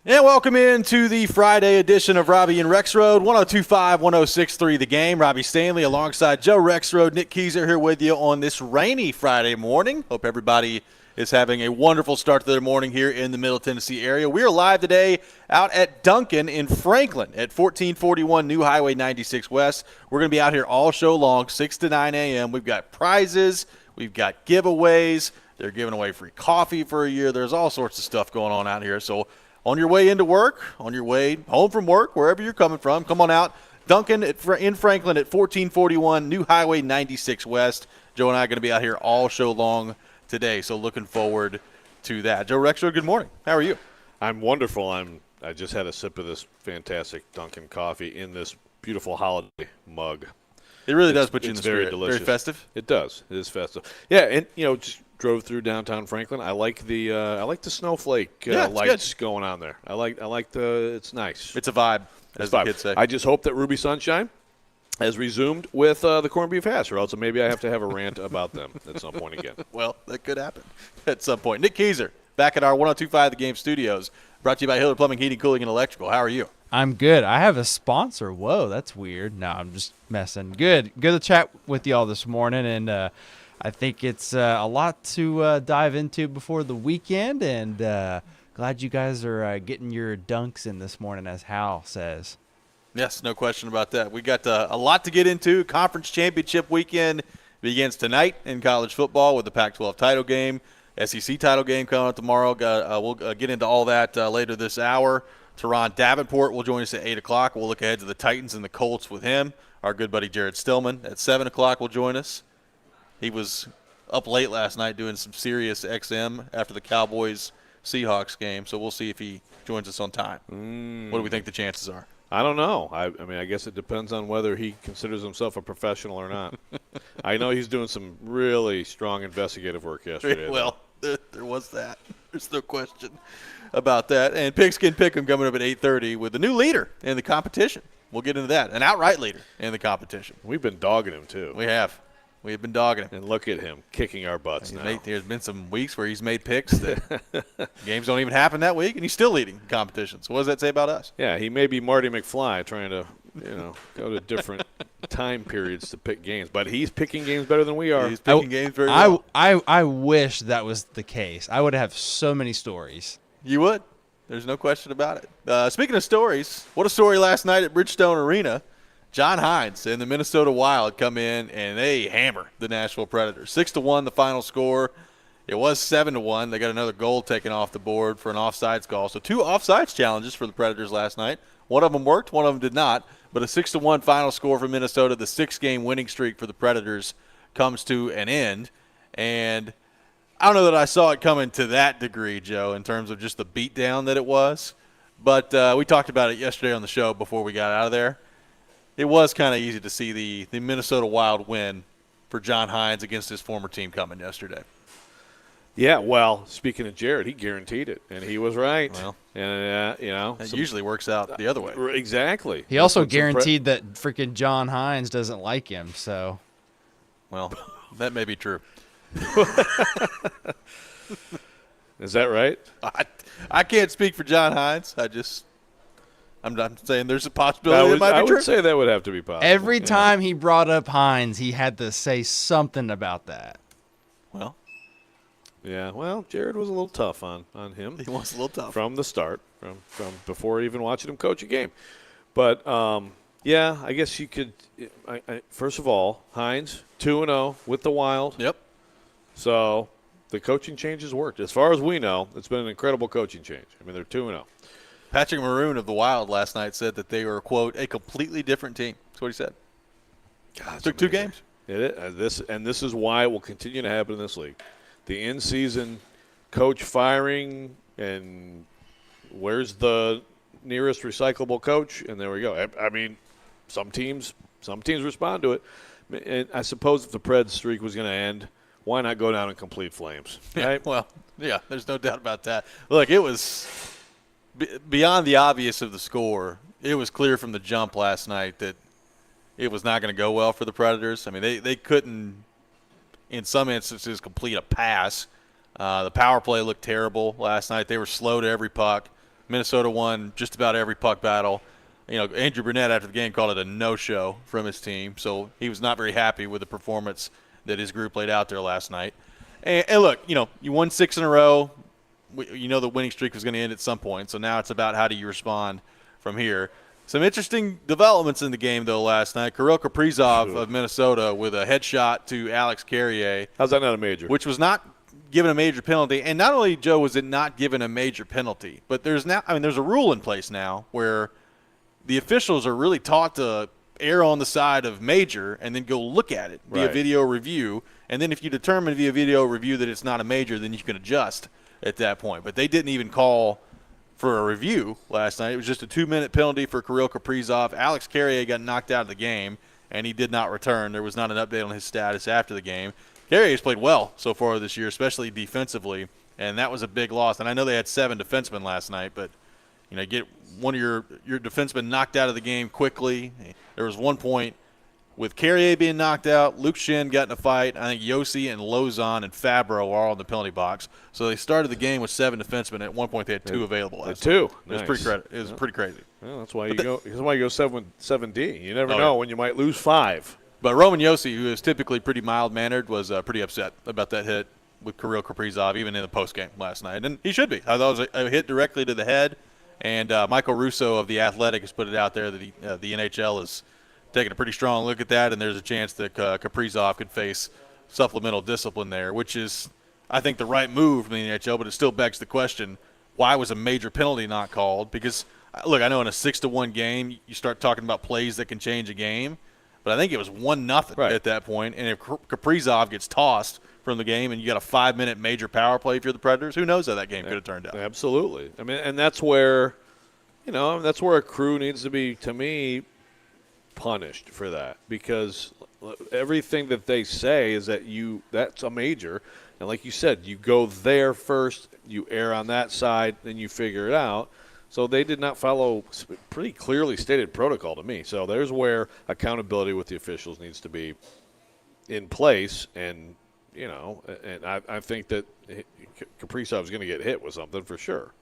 And welcome into the Friday edition of Robby and Rexrode, 102.5, 106.3 The Game. Robbie Stanley alongside Joe Rexrode, Nick Keyser here with you on this rainy Friday morning. Hope everybody is having a wonderful start to their morning here in the Middle Tennessee area. We are live today out at Duncan in Franklin at 1441 New Highway 96 West. We're going to be out here all show long, 6 to 9 a.m. We've got prizes. We've got giveaways. They're giving away free coffee for a year. There's all sorts of stuff going on out here. So on your way into work, on your way home from work, wherever you're coming from, come on out. Duncan in Franklin at 1441 New Highway 96 West. Joe and I are going to be out here all show long today, so looking forward to that. Joe Rexrode, good morning. How are you? I'm wonderful. I just had a sip of this fantastic Dunkin' coffee in this beautiful holiday mug. It really does put you in the spirit. Very delicious. Very festive. It does. It is festive. Yeah, and just drove through downtown Franklin. I like the snowflake lights going on there. I like it's nice. It's a vibe, as the kids say. I just hope that Ruby Sunshine has resumed with the corned beef hash, or else maybe I have to have a rant about them at some point again. Well, that could happen at some point. Nick Keyser, back at our 102.5 The Game studios, brought to you by Hiller Plumbing, Heating, Cooling, and Electrical. How are you? I'm good. I have a sponsor. Whoa, that's weird. No, I'm just messing. Good to chat with y'all this morning, and I think it's a lot to dive into before the weekend, and glad you guys are getting your dunks in this morning, as Hal says. Yes, no question about that. We got a lot to get into. Conference championship weekend begins tonight in college football with the Pac-12 title game, SEC title game coming up tomorrow. We'll get into all that later this hour. Teron Davenport will join us at 8 o'clock. We'll look ahead to the Titans and the Colts with him. Our good buddy Jared Stillman at 7 o'clock will join us. He was up late last night doing some serious XM after the Cowboys-Seahawks game, so we'll see if he joins us on time. What do we think the chances are? I don't know. I mean, I guess it depends on whether he considers himself a professional or not. I know he's doing some really strong investigative work yesterday. Well, there was that. There's no question about that. And Pigskin Pick'em coming up at 8:30 with the new leader in the competition. We'll get into that. An outright leader in the competition. We've been dogging him, too. We have. We've been dogging him. And look at him kicking our butts now. There's been some weeks where he's made picks that games don't even happen that week, and he's still leading competitions. So what does that say about us? Yeah, he may be Marty McFly trying to, go to different time periods to pick games. But he's picking games better than we are. He's picking games very well. I wish that was the case. I would have so many stories. You would. There's no question about it. Speaking of stories, what a story last night at Bridgestone Arena. John Hines and the Minnesota Wild come in, and they hammer the Nashville Predators. 6-1 the final score. It was 7-1. They got another goal taken off the board for an offsides call. So 2 offsides challenges for the Predators last night. One of them worked, one of them did not. But a 6-1 final score for Minnesota. The 6-game winning streak for the Predators comes to an end. And I don't know that I saw it coming to that degree, Joe, in terms of just the beatdown that it was. But we talked about it yesterday on the show before we got out of there. It was kind of easy to see the Minnesota Wild win for John Hines against his former team coming yesterday. Yeah, well, speaking of Jared, he guaranteed it, and he was right. Well, and it usually works out the other way. Exactly. He also guaranteed that freaking John Hines doesn't like him. So, well, that may be true. Is that right? I can't speak for John Hines. I'm not saying there's a possibility it might be true. I would say that would have to be possible. Every time he brought up Hines, he had to say something about that. Well. Yeah, well, Jared was a little tough on him. He was a little tough. From the start, from before even watching him coach a game. But, yeah, I guess you could first of all, Hines, 2-0 with the Wild. Yep. So the coaching changes worked. As far as we know, it's been an incredible coaching change. I mean, they're 2-0. Patrick Maroon of the Wild last night said that they were, quote, a completely different team. That's what he said. God, took 2 games. This is why it will continue to happen in this league. The in-season coach firing, and where's the nearest recyclable coach? And there we go. I mean, some teams respond to it. And I suppose if the Preds streak was going to end, why not go down in complete flames? Right? Yeah, well, yeah, there's no doubt about that. Look, it was beyond the obvious of the score. It was clear from the jump last night that it was not going to go well for the Predators. I mean, they couldn't, in some instances, complete a pass. The power play looked terrible last night. They were slow to every puck. Minnesota won just about every puck battle. Andrew Burnett after the game called it a no-show from his team, so he was not very happy with the performance that his group laid out there last night. And look, you won 6 in a row. The winning streak was going to end at some point, so now it's about how do you respond from here. Some interesting developments in the game, though, last night. Kirill Kaprizov of Minnesota with a headshot to Alex Carrier. How's that not a major? Which was not given a major penalty. And not only, Joe, was it not given a major penalty, but there's a rule in place now where the officials are really taught to err on the side of major and then go look at it via video review. And then if you determine via video review that it's not a major, then you can adjust at that point. But they didn't even call for a review last night. It was just a 2-minute penalty for Kirill Kaprizov. Alex Carrier got knocked out of the game, and he did not return. There was not an update on his status after the game. Carrier's played well so far this year, especially defensively, and that was a big loss. And I know they had 7 defensemen last night, but get one of your defensemen knocked out of the game quickly. There was one point with Carrier being knocked out, Luke Shin got in a fight. I think Yossi and Lozon and Fabro are all in the penalty box. So they started the game with 7 defensemen. At one point, they had 2 available. Nice. It was pretty crazy. Well, that's why you go 7D. You never know when you might lose 5. But Roman Yossi, who is typically pretty mild-mannered, was pretty upset about that hit with Kirill Kaprizov, even in the postgame last night. And he should be. I thought it was a hit directly to the head. And Michael Russo of The Athletic has put it out there that the NHL is taking a pretty strong look at that, and there's a chance that Kaprizov could face supplemental discipline there, which is, I think, the right move from the NHL, but it still begs the question, why was a major penalty not called? Because, look, I know in a 6-1 game, you start talking about plays that can change a game, but I think it was 1-0 at that point, and if Kaprizov gets tossed from the game and you got a 5-minute major power play if you're the Predators, who knows how that game could have turned out. Absolutely. I mean, and that's where, that's where a crew needs to be, to me, punished for that, because everything that they say is that that's a major, and like you said, you go there first, you err on that side, then you figure it out. So they did not follow pretty clearly stated protocol to me. So there's where accountability with the officials needs to be in place, and and I think that Kaprizov is going to get hit with something for sure.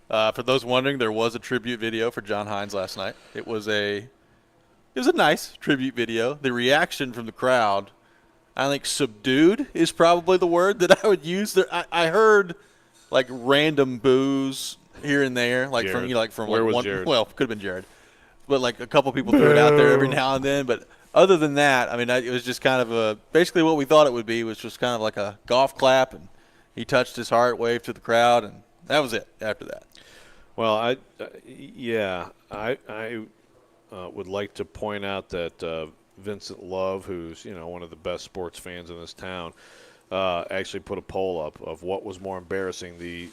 For those wondering, there was a tribute video for John Hines last night. It was a nice tribute video. The reaction from the crowd, I think subdued is probably the word that I would use. I heard like random boos here and there, like Jared. from Where like was one. Jared? Well, could have been Jared, but like a couple people threw it out there every now and then. But other than that, I mean, it was just kind of basically what we thought it would be, was just kind of like a golf clap, and he touched his heart, waved to the crowd, and that was it after that. Well, I would like to point out that Vincent Love, who's one of the best sports fans in this town, actually put a poll up of what was more embarrassing, the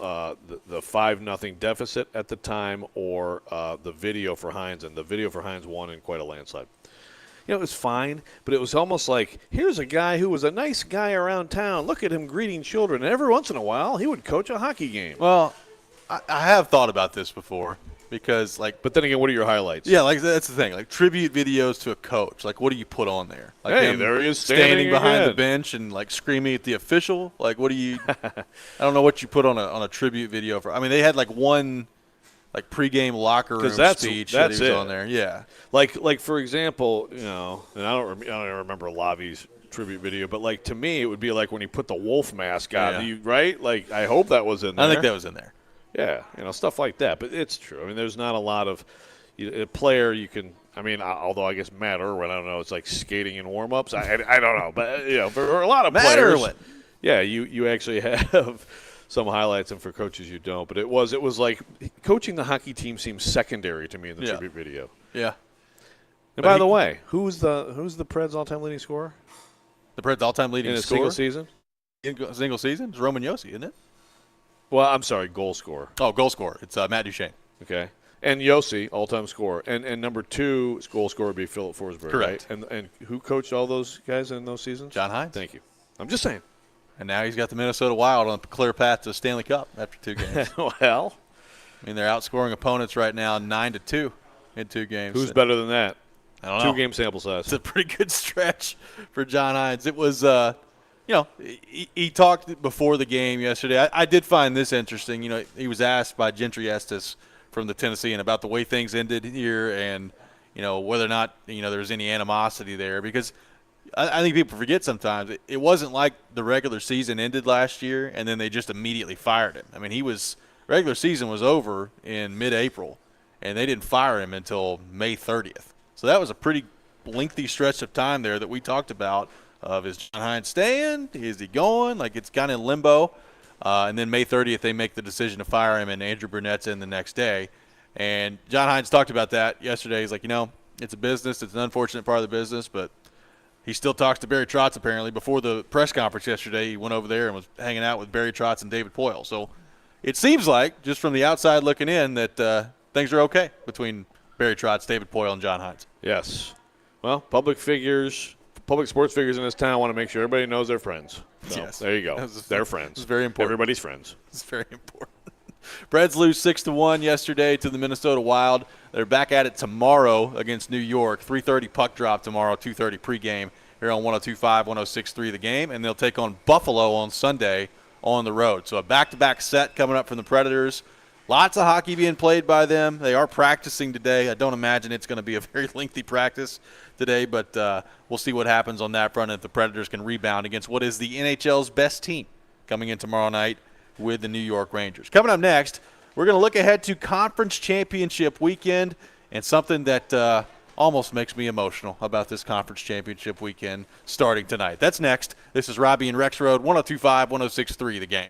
5-0 deficit at the time, or the video for Hines, and the video for Hines won in quite a landslide. It was fine, but it was almost like, here's a guy who was a nice guy around town. Look at him greeting children. And every once in a while, he would coach a hockey game. Well, I have thought about this before, because But then again, what are your highlights? Yeah, like that's the thing. Like tribute videos to a coach. Like, what do you put on there? Like hey, him there he is standing behind again. the bench and like screaming at the official. Like, what do you? I don't know what you put on a tribute video for. I mean, they had like one like pregame locker room speech that he was on there. Yeah, like for example, and I don't remember Lavi's tribute video, but like to me, it would be like when he put the wolf mask on. Yeah. Right? Like I hope that was in there. I think that was in there. Yeah, stuff like that. But it's true. I mean, there's not a lot of a player you can. I mean, although I guess Matt Irwin, I don't know, it's like skating in warm-ups. I don't know, but for a lot of Matt players, Irwin. Yeah, you actually have some highlights, and for coaches you don't. But it was like coaching the hockey team seems secondary to me in the tribute video. Yeah. And by the way, who's the Preds' all-time leading scorer? The Preds' all-time leading in a scorer single season? In a single season? It's Roman Yossi, isn't it? Well, I'm sorry, goal scorer. Oh, goal scorer. It's Matt Duchene. Okay. And Yossi, all-time scorer. And number 2 goal scorer would be Philip Forsberg. Correct. Right? And who coached all those guys in those seasons? John Hines. Thank you. I'm just saying. And now he's got the Minnesota Wild on a clear path to the Stanley Cup after 2 games. Well, I mean, they're outscoring opponents right now 9-2 in 2 games. Who's better than that? I don't know. 2-game sample size. It's a pretty good stretch for John Hines. It was He talked before the game yesterday. I did find this interesting. He was asked by Gentry Estes from the Tennessean about the way things ended here and, whether or not, there's any animosity there. Because I think people forget sometimes it wasn't like the regular season ended last year and then they just immediately fired him. I mean, regular season was over in mid-April, and they didn't fire him until May 30th. So that was a pretty lengthy stretch of time there that we talked about of is John Hines staying? Is he going? Like it's kind of in limbo. And then May 30th, they make the decision to fire him, and Andrew Burnett's in the next day. And John Hines talked about that yesterday. He's like, it's a business. It's an unfortunate part of the business, but he still talks to Barry Trotz apparently. Before the press conference yesterday, he went over there and was hanging out with Barry Trotz and David Poyle. So it seems like, just from the outside looking in, that things are okay between Barry Trotz, David Poyle, and John Hines. Yes. Well, public sports figures in this town want to make sure everybody knows they're friends. So, yes. There you go. They're friends. It's very important. Everybody's friends. It's very important. Preds lose 6-1 yesterday to the Minnesota Wild. They're back at it tomorrow against New York. 3:30 puck drop tomorrow, 2:30 pregame here on 102.5, 106.3 The Game. And they'll take on Buffalo on Sunday on the road. So a back-to-back set coming up from the Predators. Lots of hockey being played by them. They are practicing today. I don't imagine it's going to be a very lengthy practice today, but we'll see what happens on that front if the Predators can rebound against what is the NHL's best team coming in tomorrow night with the New York Rangers. Coming up next, we're going to look ahead to Conference Championship weekend and something that almost makes me emotional about this Conference Championship weekend starting tonight. That's next. This is Robby and Rexrode, 102.5, 106.3 The Game.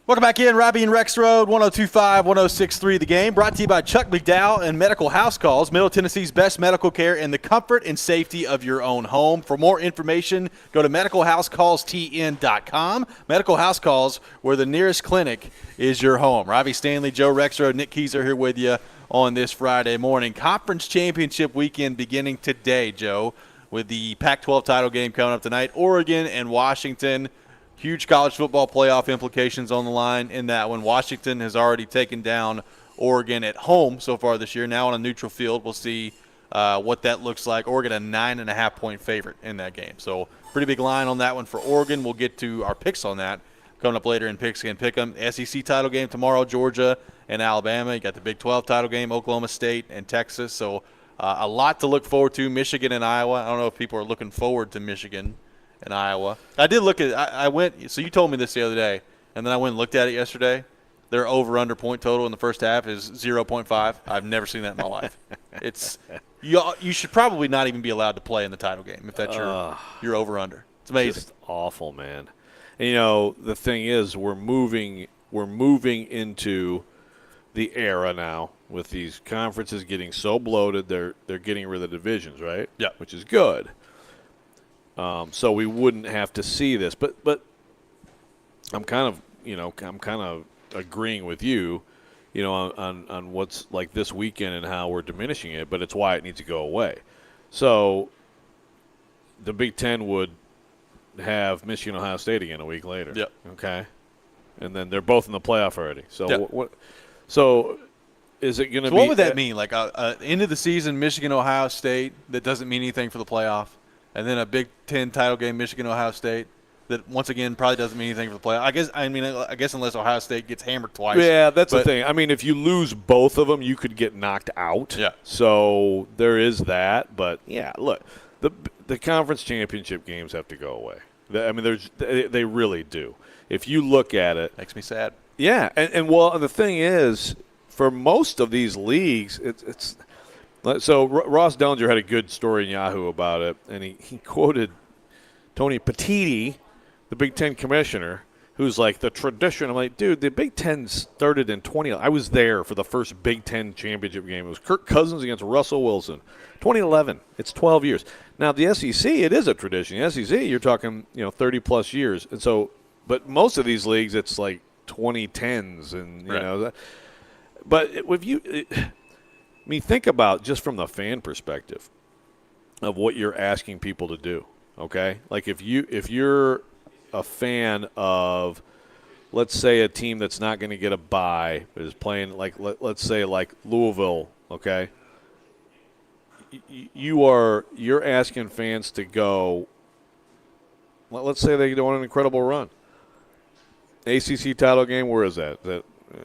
Welcome back in, Robby and Rexrode, 102.5, 106.3 The Game. Brought to you by Chuck McDowell and Medical House Calls, Middle Tennessee's best medical care in the comfort and safety of your own home. For more information, go to medicalhousecallstn.com. Medical House Calls, where the nearest clinic is your home. Robby Stanley, Joe Rexrode, Nick Keyser here with you on this Friday morning. Conference Championship weekend beginning today, Joe, with the Pac-12 title game coming up tonight. Oregon and Washington. Huge college football playoff implications on the line in that one. Washington has already taken down Oregon at home so far this year. Now on a neutral field, we'll see what that looks like. Oregon a 9.5-point favorite in that game. So pretty big line on that one for Oregon. We'll get to our picks on that coming up later in Picks and Pick'em. SEC title game tomorrow, Georgia and Alabama. You got the Big 12 title game, Oklahoma State and Texas. So a lot to look forward to. Michigan and Iowa. I don't know if people are looking forward to Michigan and Iowa. I did look at – I went – so you told me this the other day, and then I went and looked at it yesterday. Their over-under point total in the first half is 0.5. I've never seen that in my life. It's you should probably not even be allowed to play in the title game if that's your over-under. It's amazing. Just awful, man. And, the thing is we're moving into the era now with these conferences getting so bloated they're getting rid of the divisions, right? Yeah. Which is good. So we wouldn't have to see this, but I'm kind of agreeing with you, on what's like this weekend and how we're diminishing it, but it's why it needs to go away. So the Big Ten would have Michigan, Ohio State again a week later. Yep. Okay. And then they're both in the playoff already. So yep. what? So is it going to be? What would that mean? Like end of the season, Michigan, Ohio State. That doesn't mean anything for the playoff. And then a Big Ten title game, Michigan, Ohio State, that once again probably doesn't mean anything for the playoff. I guess unless Ohio State gets hammered twice. Yeah, that's the thing. I mean, if you lose both of them, you could get knocked out. Yeah. So there is that. But yeah, look, the conference championship games have to go away. They really do. If you look at it, makes me sad. Yeah, and the thing is, for most of these leagues, it's. So Ross Dellinger had a good story in Yahoo about it, and he quoted Tony Petitti, the Big Ten commissioner, who's like the tradition. I'm like, dude, the Big Ten started in 20. I was there for the first Big Ten championship game. It was Kirk Cousins against Russell Wilson, 2011. It's 12 years. Now the SEC, it is a tradition. The SEC, you're talking 30 plus years, and so, but most of these leagues, it's like 2010s, and right. But if you. Think about just from the fan perspective of what you're asking people to do, okay? Like if you're a fan of, let's say, a team that's not going to get a bye, but is playing let's say like Louisville, okay? You're asking fans to go. Let's say they go on an incredible run. ACC title game, where is that?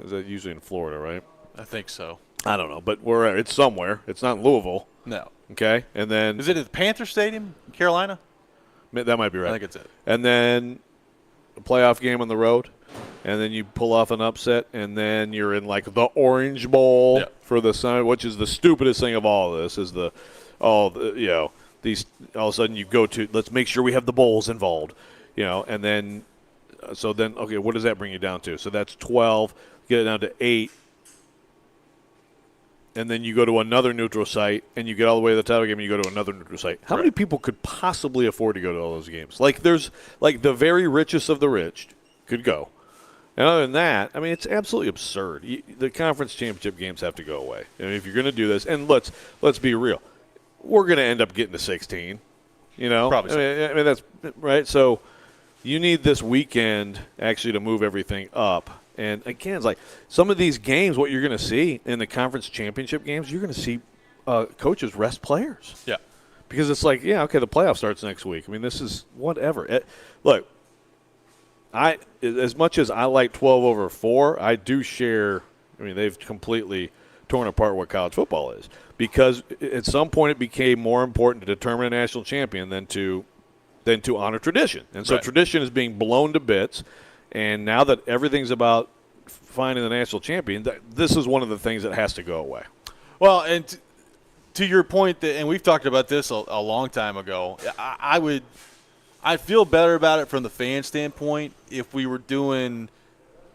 Is that usually in Florida, right? I think so. I don't know, but it's somewhere. It's not in Louisville. No. Okay, and then is it at the Panther Stadium in Carolina? That might be right. I think it's it. And then a playoff game on the road, and then you pull off an upset, and then you're in like the Orange Bowl for the Sun, which is the stupidest thing of all of this. Is these all of a sudden you go to, let's make sure we have the bowls involved, and then okay, what does that bring you down to? So that's 12. Get it down to 8. And then you go to another neutral site, and you get all the way to the title game, and you go to another neutral site. How many people could possibly afford to go to all those games? Like, there's like the very richest of the rich could go. And other than that, it's absolutely absurd. The conference championship games have to go away. And if you're going to do this, and let's be real, we're going to end up getting to 16. Probably so. That's right. So you need this weekend actually to move everything up. And, again, it's like some of these games, what you're going to see in the conference championship games, you're going to see coaches rest players. Yeah. Because it's like, the playoff starts next week. This is whatever. Look, as much as I like 12 over 4, I do share – they've completely torn apart what college football is. Because at some point it became more important to determine a national champion than to honor tradition. And so tradition is being blown to bits. And now that everything's about finding the national champion, this is one of the things that has to go away. Well, and to your point, and we've talked about this a long time ago, I'd feel better about it from the fan standpoint if we were doing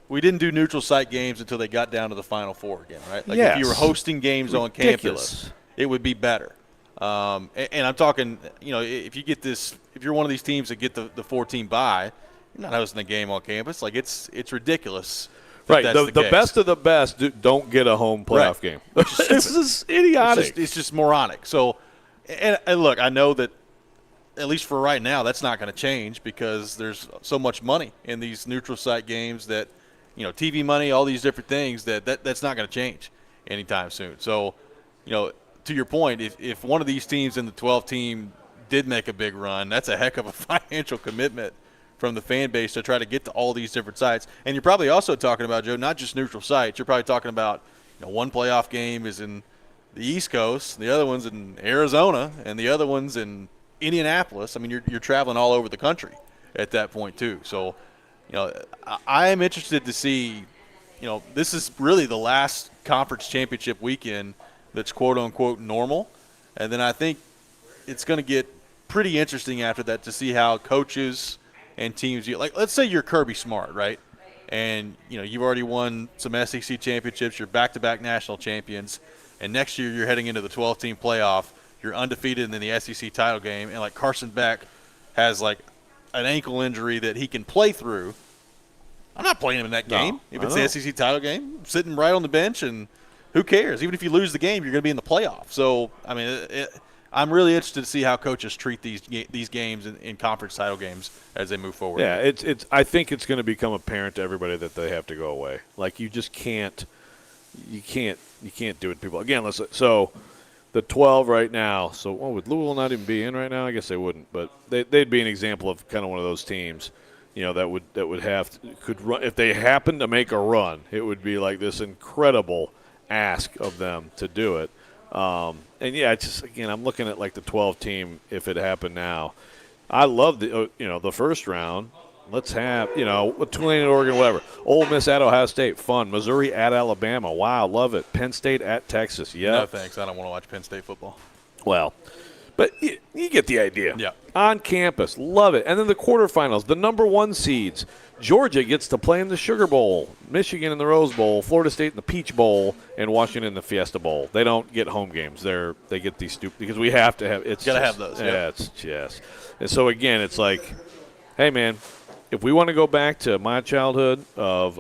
we didn't do neutral site games until they got down to the Final Four again, right? Like Yes. if you were hosting games on Ridiculous. campus, it would be better. And I'm talking, if you get this, if you're one of these teams that get the 4-team bye, you're not hosting a game on campus. Like it's ridiculous. Right. That's The case. best of the best don't get a home playoff game. This is idiotic. It's just moronic. So, and look, I know that at least for right now, that's not going to change because there's so much money in these neutral site games that, TV money, all these different things that's not going to change anytime soon. So, to your point, if one of these teams in the 12 team did make a big run, that's a heck of a financial commitment from the fan base to try to get to all these different sites. And you're probably also talking about, Joe, not just neutral sites. You're probably talking about, one playoff game is in the East Coast, the other one's in Arizona, and the other one's in Indianapolis. I mean, you're traveling all over the country at that point too. So, I am interested to see, this is really the last conference championship weekend that's quote unquote normal. And then I think it's going to get pretty interesting after that to see how coaches and teams, like let's say you're Kirby Smart, right? And, you've already won some SEC championships, you're back-to-back national champions, and next year you're heading into the 12-team playoff. You're undefeated in the SEC title game, and like Carson Beck has like an ankle injury that he can play through. I'm not playing him in that game. If it's the SEC title game, I'm sitting right on the bench, and who cares? Even if you lose the game, you're going to be in the playoff. So, I mean, I'm really interested to see how coaches treat these games in conference title games as they move forward. Yeah, I think it's going to become apparent to everybody that they have to go away. Like you just can't do it, people. Again, so the 12 right now. So would Louisville not even be in right now? I guess they wouldn't, but they'd be an example of kind of one of those teams, that would could run if they happen to make a run. It would be like this incredible ask of them to do it. And yeah, it's just, again, I'm looking at like the 12 team if it happened now. I love the first round. Let's have, Tulane at Oregon, whatever. Ole Miss at Ohio State, fun. Missouri at Alabama, wow, love it. Penn State at Texas, yeah. No thanks, I don't want to watch Penn State football. Well, but you get the idea. Yeah. On campus, love it. And then the quarterfinals, the number 1 seeds. Georgia gets to play in the Sugar Bowl, Michigan in the Rose Bowl, Florida State in the Peach Bowl, and Washington in the Fiesta Bowl. They don't get home games. They get these stupid because we have to have. It's got to have those. Yeah, it's yes. And so again, it's like, hey man, if we want to go back to my childhood of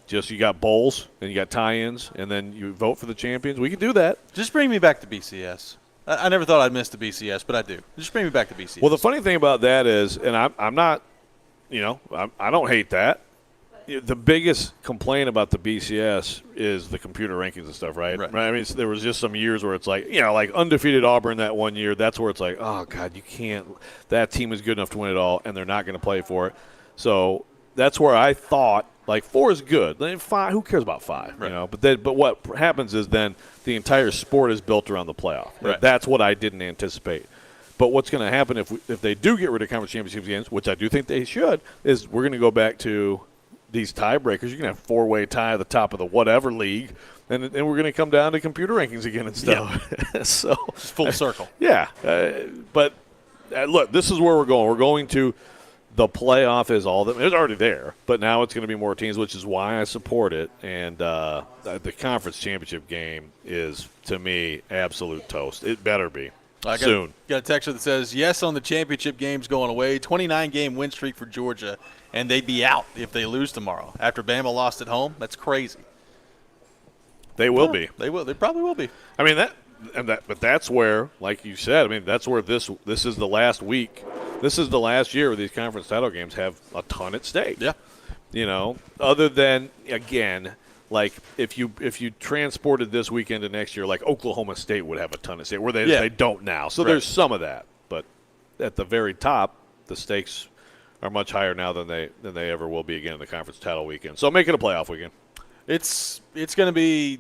just you got bowls and you got tie-ins and then you vote for the champions, we can do that. Just bring me back to BCS. I never thought I'd miss the BCS, but I do. Just bring me back to BCS. Well, the funny thing about that is, and I'm not. I don't hate that. The biggest complaint about the BCS is the computer rankings and stuff, right? I mean, there was just some years where it's like, like undefeated Auburn that one year. That's where it's like, oh, God, you can't – that team is good enough to win it all, and they're not going to play for it. So that's where I thought, like, 4 is good. Then 5, who cares about 5, right. But what happens is then the entire sport is built around the playoff. Right. That's what I didn't anticipate. But what's going to happen if they do get rid of conference championship games, which I do think they should, is we're going to go back to these tiebreakers. You're going to have 4-way tie at the top of the whatever league, and then we're going to come down to computer rankings again and stuff. Yeah. So it's full circle. Yeah. But look, this is where we're going. We're going to the playoff is all that. It's already there, but now it's going to be more teams, which is why I support it. And the conference championship game is, to me, absolute toast. It better be. Soon. Got a texture that says, yes, on the championship games going away, 29-game win streak for Georgia, and they'd be out if they lose tomorrow. After Bama lost at home, that's crazy. They will be. They will. They probably will be. I mean, but that's where, like you said, I mean, that's where this is the last week. This is the last year where these conference title games have a ton at stake. Yeah. Other than, again – like if you transported this weekend to next year, like Oklahoma State would have a ton of stake, where they don't now. So there's some of that, but at the very top, the stakes are much higher now than they ever will be again in the conference title weekend. So make it a playoff weekend. It's going to be.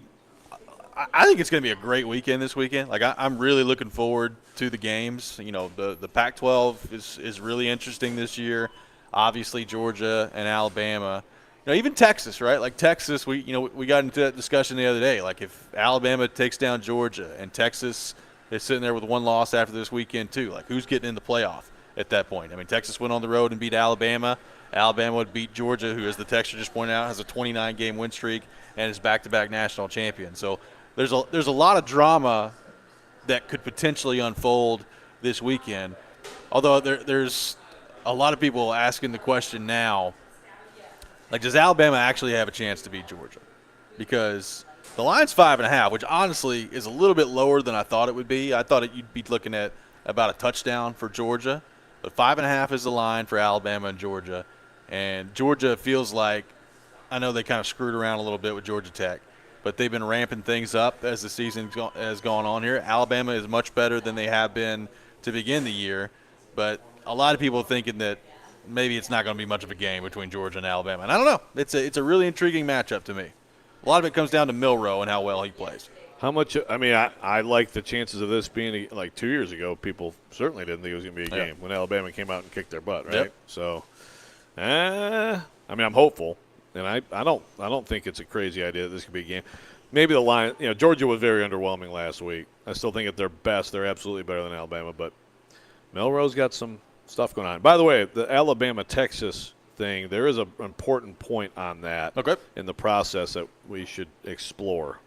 I think it's going to be a great weekend this weekend. Like I'm really looking forward to the games. The Pac-12 is really interesting this year. Obviously, Georgia and Alabama. Even Texas, right? Like Texas, we got into that discussion the other day. Like if Alabama takes down Georgia and Texas is sitting there with 1 loss after this weekend too, like who's getting in the playoff at that point? I mean, Texas went on the road and beat Alabama. Alabama would beat Georgia, who, as the texter just pointed out, has a 29-game win streak and is back-to-back national champion. So there's a lot of drama that could potentially unfold this weekend. Although there's a lot of people asking the question now, like, does Alabama actually have a chance to beat Georgia? Because the line's 5.5, which honestly is a little bit lower than I thought it would be. I thought you'd be looking at about a touchdown for Georgia, but 5.5 is the line for Alabama and Georgia. And Georgia feels like, I know they kind of screwed around a little bit with Georgia Tech, but they've been ramping things up as the season has gone on here. Alabama is much better than they have been to begin the year, but a lot of people thinking that maybe it's not going to be much of a game between Georgia and Alabama. And I don't know. It's a really intriguing matchup to me. A lot of it comes down to Milroe and how well he plays. How much? I mean, I like the chances of this being like 2 years ago. People certainly didn't think it was going to be a game when Alabama came out and kicked their butt, right? Yep. So, I mean, I'm hopeful, and I don't think it's a crazy idea that this could be a game. Maybe the line, Georgia was very underwhelming last week. I still think at their best, they're absolutely better than Alabama, but Milroe's got some stuff going on. By the way, the Alabama-Texas thing, there is an important point on that in the process that we should explore.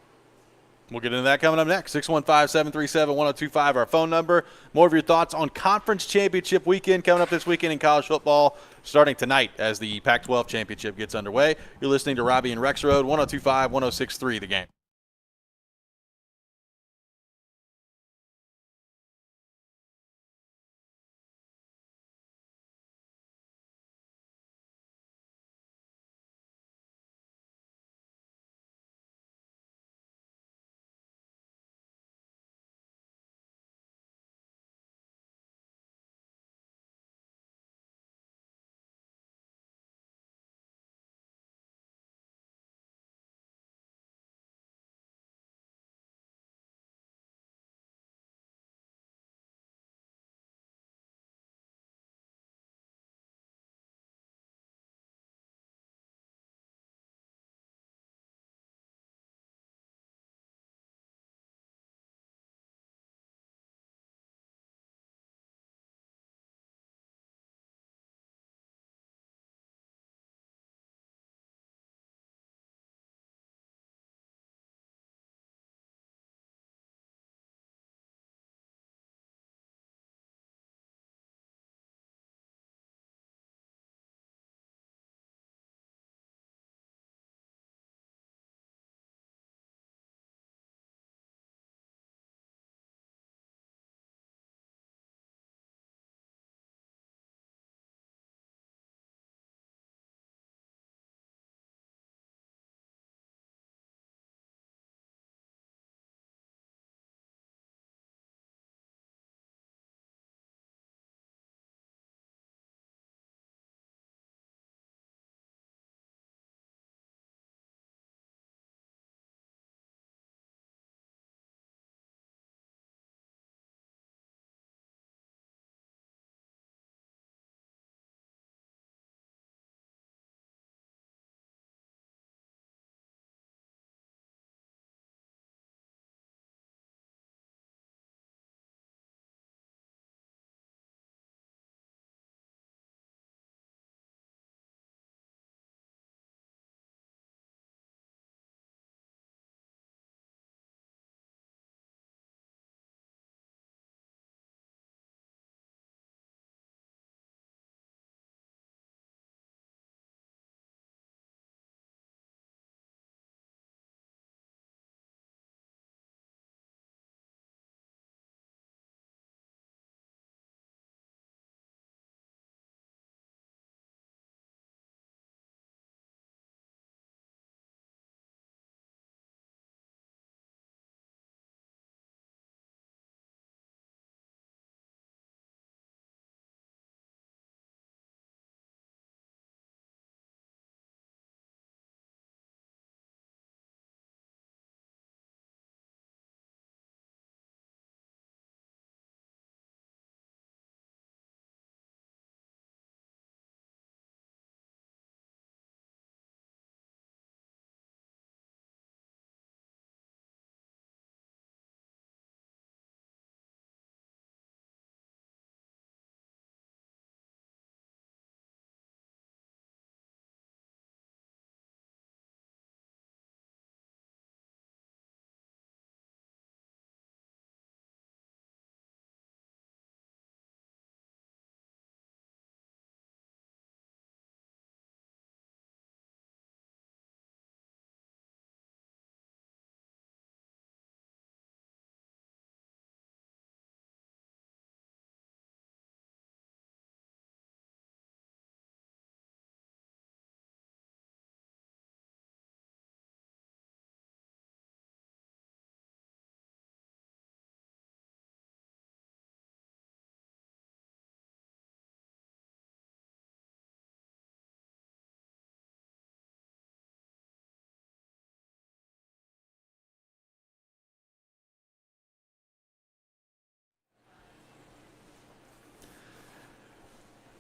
We'll get into that coming up next. 615-737-1025, our phone number. More of your thoughts on Conference Championship weekend coming up this weekend in college football, starting tonight as the Pac-12 Championship gets underway. You're listening to Robby and Rexrode, 102.5, 106.3 The Game.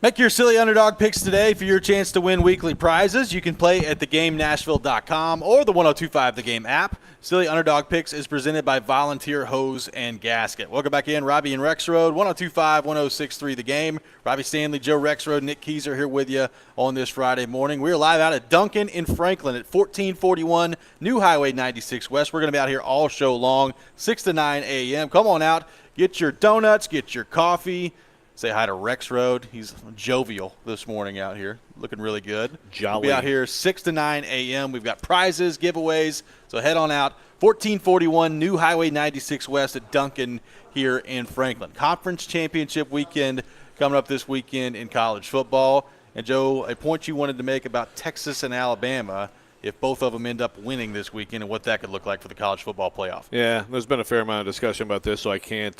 Make your silly underdog picks today for your chance to win weekly prizes. You can play at thegamenashville.com or the 1025 The Game app. Silly Underdog Picks is presented by Volunteer Hose and Gasket. Welcome back in, Robby and Rexrode, 1025, 1063 The Game. Robby Stanley, Joe Rexrode, Nick Keyser here with you on this Friday morning. We're live out at Duncan in Franklin at 1441 New Highway 96 West. We're going to be out here all show long, 6 to 9 a.m. Come on out, get your donuts, get your coffee. Say hi to Rexrode. He's jovial this morning out here, looking really good. Jolly. We'll be out here 6 to 9 a.m. We've got prizes, giveaways, so head on out. 1441 New Highway 96 West at Duncan here in Franklin. Conference Championship weekend coming up this weekend in college football. And, Joe, a point you wanted to make about Texas and Alabama, if both of them end up winning this weekend, and what that could look like for the college football playoff. Yeah, there's been a fair amount of discussion about this, so I can't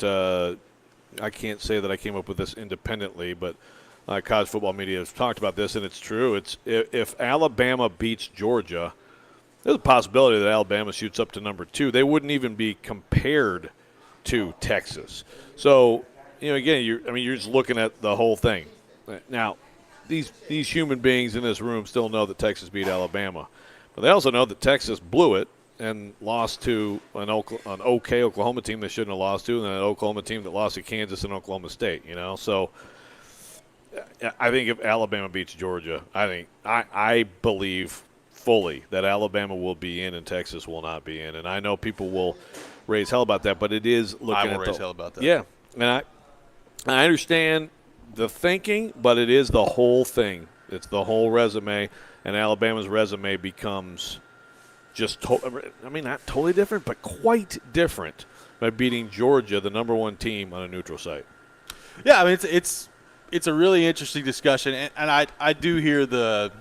say that I came up with this independently, but college football media has talked about this, and it's true. It's if Alabama beats Georgia, there's a possibility that Alabama shoots up to number 2. They wouldn't even be compared to Texas. So, again, you're just looking at the whole thing. Now, these human beings in this room still know that Texas beat Alabama, but they also know that Texas blew it and lost to an okay Oklahoma team they shouldn't have lost to, and an Oklahoma team that lost to Kansas and Oklahoma State. So I think if Alabama beats Georgia, I believe fully that Alabama will be in and Texas will not be in. And I know people will raise hell about that, but it is looking I at will raise hell about that. Yeah, and I understand the thinking, but it is the whole thing. It's the whole resume, and Alabama's resume becomes just not totally different, but quite different by beating Georgia, the number 1 team, on a neutral site. Yeah, I mean it's a really interesting discussion, and I do hear the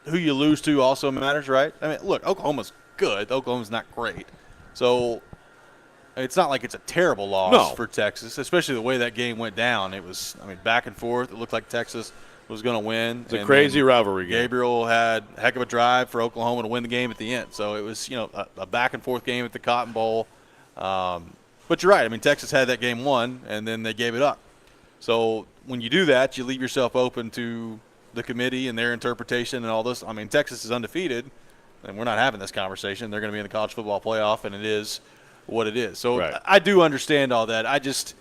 who you lose to also matters, right? I mean, look, Oklahoma's good. Oklahoma's not great, so it's not like it's a terrible loss for Texas, especially the way that game went down. It was, back and forth. It looked like Texas was going to win. It's a crazy rivalry game. Gabriel had a heck of a drive for Oklahoma to win the game at the end. So it was, a back-and-forth game at the Cotton Bowl. But you're right. Texas had that game won, and then they gave it up. So when you do that, you leave yourself open to the committee and their interpretation and all this. Texas is undefeated, and we're not having this conversation. They're going to be in the college football playoff, and it is what it is. So right. I do understand all that.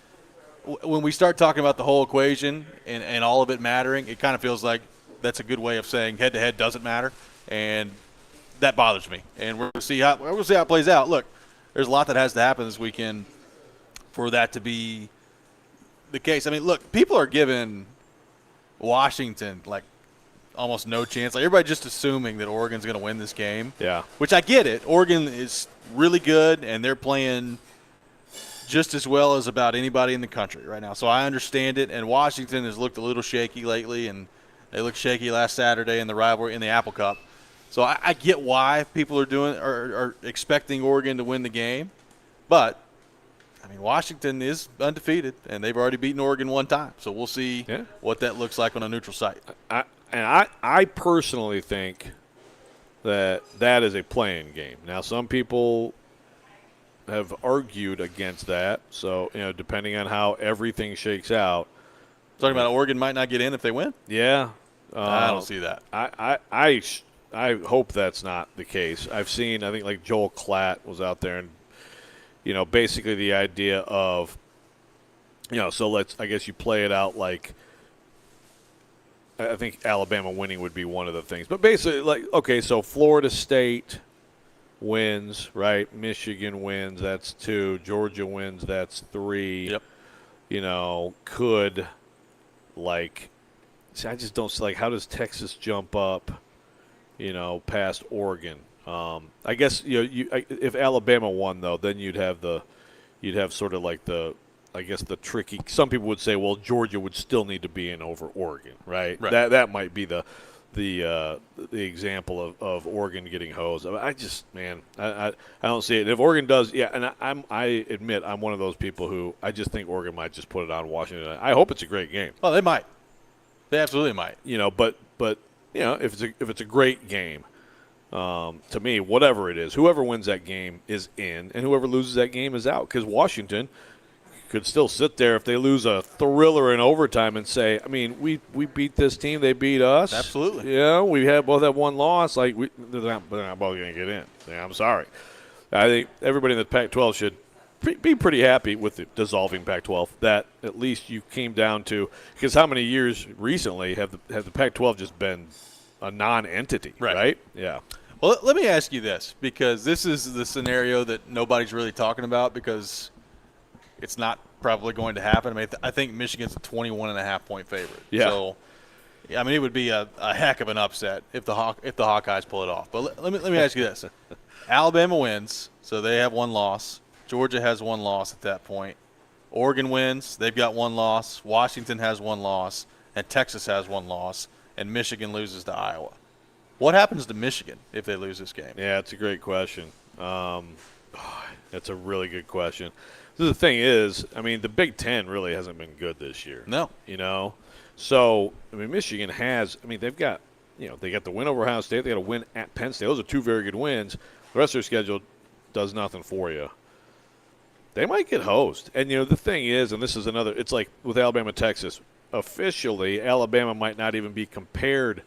When we start talking about the whole equation and all of it mattering, it kind of feels like that's a good way of saying head-to-head doesn't matter, and that bothers me. And we're going to see how it plays out. Look, there's a lot that has to happen this weekend for that to be the case. Look, people are giving Washington almost no chance. Everybody just assuming that Oregon's going to win this game. Yeah. Which I get it. Oregon is really good, and they're playing just as well as about anybody in the country right now. So I understand it. And Washington has looked a little shaky lately, and they looked shaky last Saturday in the rivalry in the Apple Cup. So I get why people are expecting Oregon to win the game. But, Washington is undefeated, and they've already beaten Oregon one time. So we'll see what that looks like on a neutral site. I personally think that is a playing game. Now, some people have argued against that. So, depending on how everything shakes out. Talking about Oregon might not get in if they win? Yeah. I don't see that. I hope that's not the case. I've seen, I think Joel Klatt was out there and, basically the idea of, so I guess you play it out like, I think Alabama winning would be one of the things. But basically, okay, so Florida State wins, right? Michigan wins, that's 2. Georgia wins, that's 3. Yep. Could, I just don't see, how does Texas jump up, past Oregon? I guess, if Alabama won, though, then you'd have sort of the tricky – some people would say, well, Georgia would still need to be in over Oregon, right? That might be the example of Oregon getting hosed. I don't see it. If Oregon does, and I admit I'm one of those people who I just think Oregon might just put it on Washington. I hope it's a great game. Oh, they might. They absolutely might. But if it's a great game, to me, whatever it is, whoever wins that game is in, and whoever loses that game is out. Because Washington could still sit there if they lose a thriller in overtime and say, I mean, we beat this team, they beat us. Absolutely. Yeah, we both have one loss. Like they're not both going to get in. Yeah, I'm sorry. I think everybody in the Pac-12 should be pretty happy with the dissolving Pac-12. That at least you came down to, because how many years recently have the Pac-12 just been a non-entity, right? Yeah. Well, let me ask you this, because this is the scenario that nobody's really talking about because it's not probably going to happen. I mean, I think Michigan's a 21.5-point favorite. Yeah. So, I mean, it would be a heck of an upset if the Hawkeyes pull it off. But let me ask you this. Alabama wins, so they have one loss. Georgia has one loss at that point. Oregon wins, they've got one loss. Washington has one loss, and Texas has one loss, and Michigan loses to Iowa. What happens to Michigan if they lose this game? Yeah, it's a great question. That's a really good question. The thing is, I mean, the Big Ten really hasn't been good this year. No. You know? So, I mean, Michigan has – I mean, they've got – they got the win over Ohio State. They got a win at Penn State. Those are two very good wins. The rest of their schedule does nothing for you. They might get hosed. And, the thing is, and this is another – it's like with Alabama, Texas. Officially, Alabama might not even be compared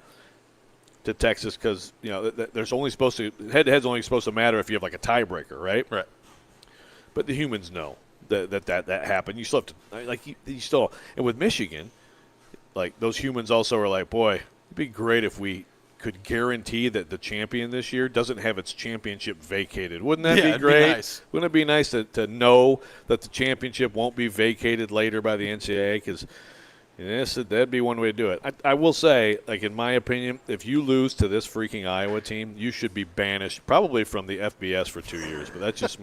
to Texas because, there's only supposed to – head-to-head's only supposed to matter if you have like a tiebreaker, right? Right. But the humans know that happened. You still have to – you still – and with Michigan, like those humans also are like, boy, it'd be great if we could guarantee that the champion this year doesn't have its championship vacated. Wouldn't that be great? Be nice. Wouldn't it be nice to know that the championship won't be vacated later by the NCAA? Because that'd be one way to do it. I will say, like in my opinion, if you lose to this freaking Iowa team, you should be banished probably from the FBS for 2 years. But that's just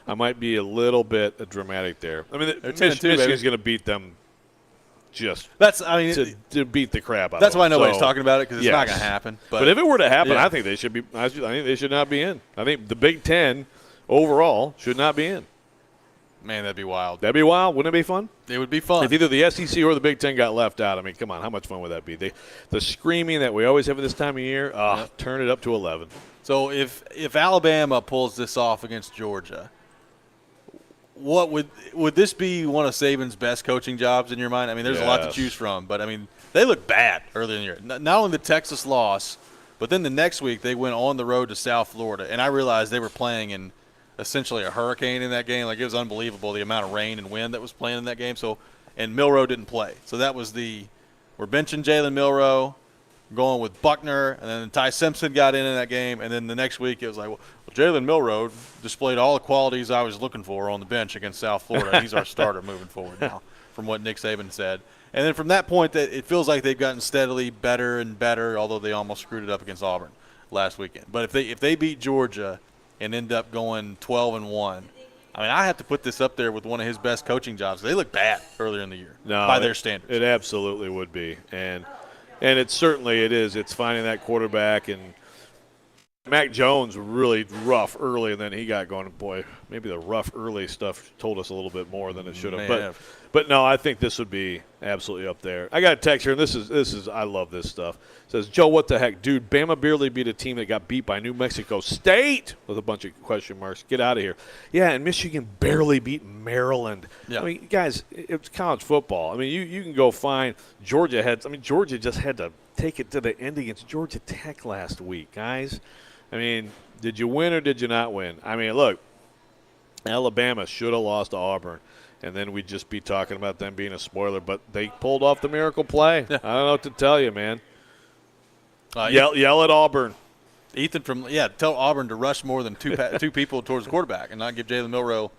I might be a little bit dramatic there. I mean, Michigan's going to beat them. To beat the crap out of them. That's why nobody's talking about it, because it's not going to happen. But if it were to happen, I think they should be. I think they should not be in. I think the Big Ten overall should not be in. Man, that'd be wild. That'd be wild. Wouldn't it be fun? It would be fun. If either the SEC or the Big Ten got left out, I mean, come on, how much fun would that be? The screaming that we always have at this time of year, turn it up to 11. So if Alabama pulls this off against Georgia, what would this be one of Saban's best coaching jobs in your mind? I mean, there's a lot to choose from, but I mean, they look bad early in the year. Not only the Texas loss, but then the next week they went on the road to South Florida, and I realized they were playing in essentially a hurricane in that game. Like, it was unbelievable the amount of rain and wind that was playing in that game. So, and Milroe didn't play, so that was we're benching Jalen Milroe, going with Buckner, and then Ty Simpson got in that game, and then the next week it was like, well, Jalen Milroe displayed all the qualities I was looking for on the bench against South Florida. He's our starter moving forward now, from what Nick Saban said. And then from that point, that it feels like they've gotten steadily better and better, although they almost screwed it up against Auburn last weekend. But if they beat Georgia and end up going 12-1, I mean, I have to put this up there with one of his best coaching jobs. They look bad earlier in the year by their standards. It absolutely would be. And it certainly it is. It's finding that quarterback. And Mac Jones really rough early, and then he got going. Boy, maybe the rough early stuff told us a little bit more than it should have. But no, I think this would be absolutely up there. I got a text here, and this is I love this stuff. It says, Joe, what the heck? Dude, Bama barely beat a team that got beat by New Mexico State with a bunch of question marks. Get out of here. Yeah, and Michigan barely beat Maryland. Yeah. I mean, guys, it's college football. I mean, you can go find Georgia just had to take it to the end against Georgia Tech last week, guys. I mean, did you win or did you not win? I mean, look, Alabama should have lost to Auburn, and then we'd just be talking about them being a spoiler. But they pulled off the miracle play. I don't know what to tell you, man. Yell at Auburn. Ethan tell Auburn to rush more than two people towards the quarterback and not give Jalen Milroe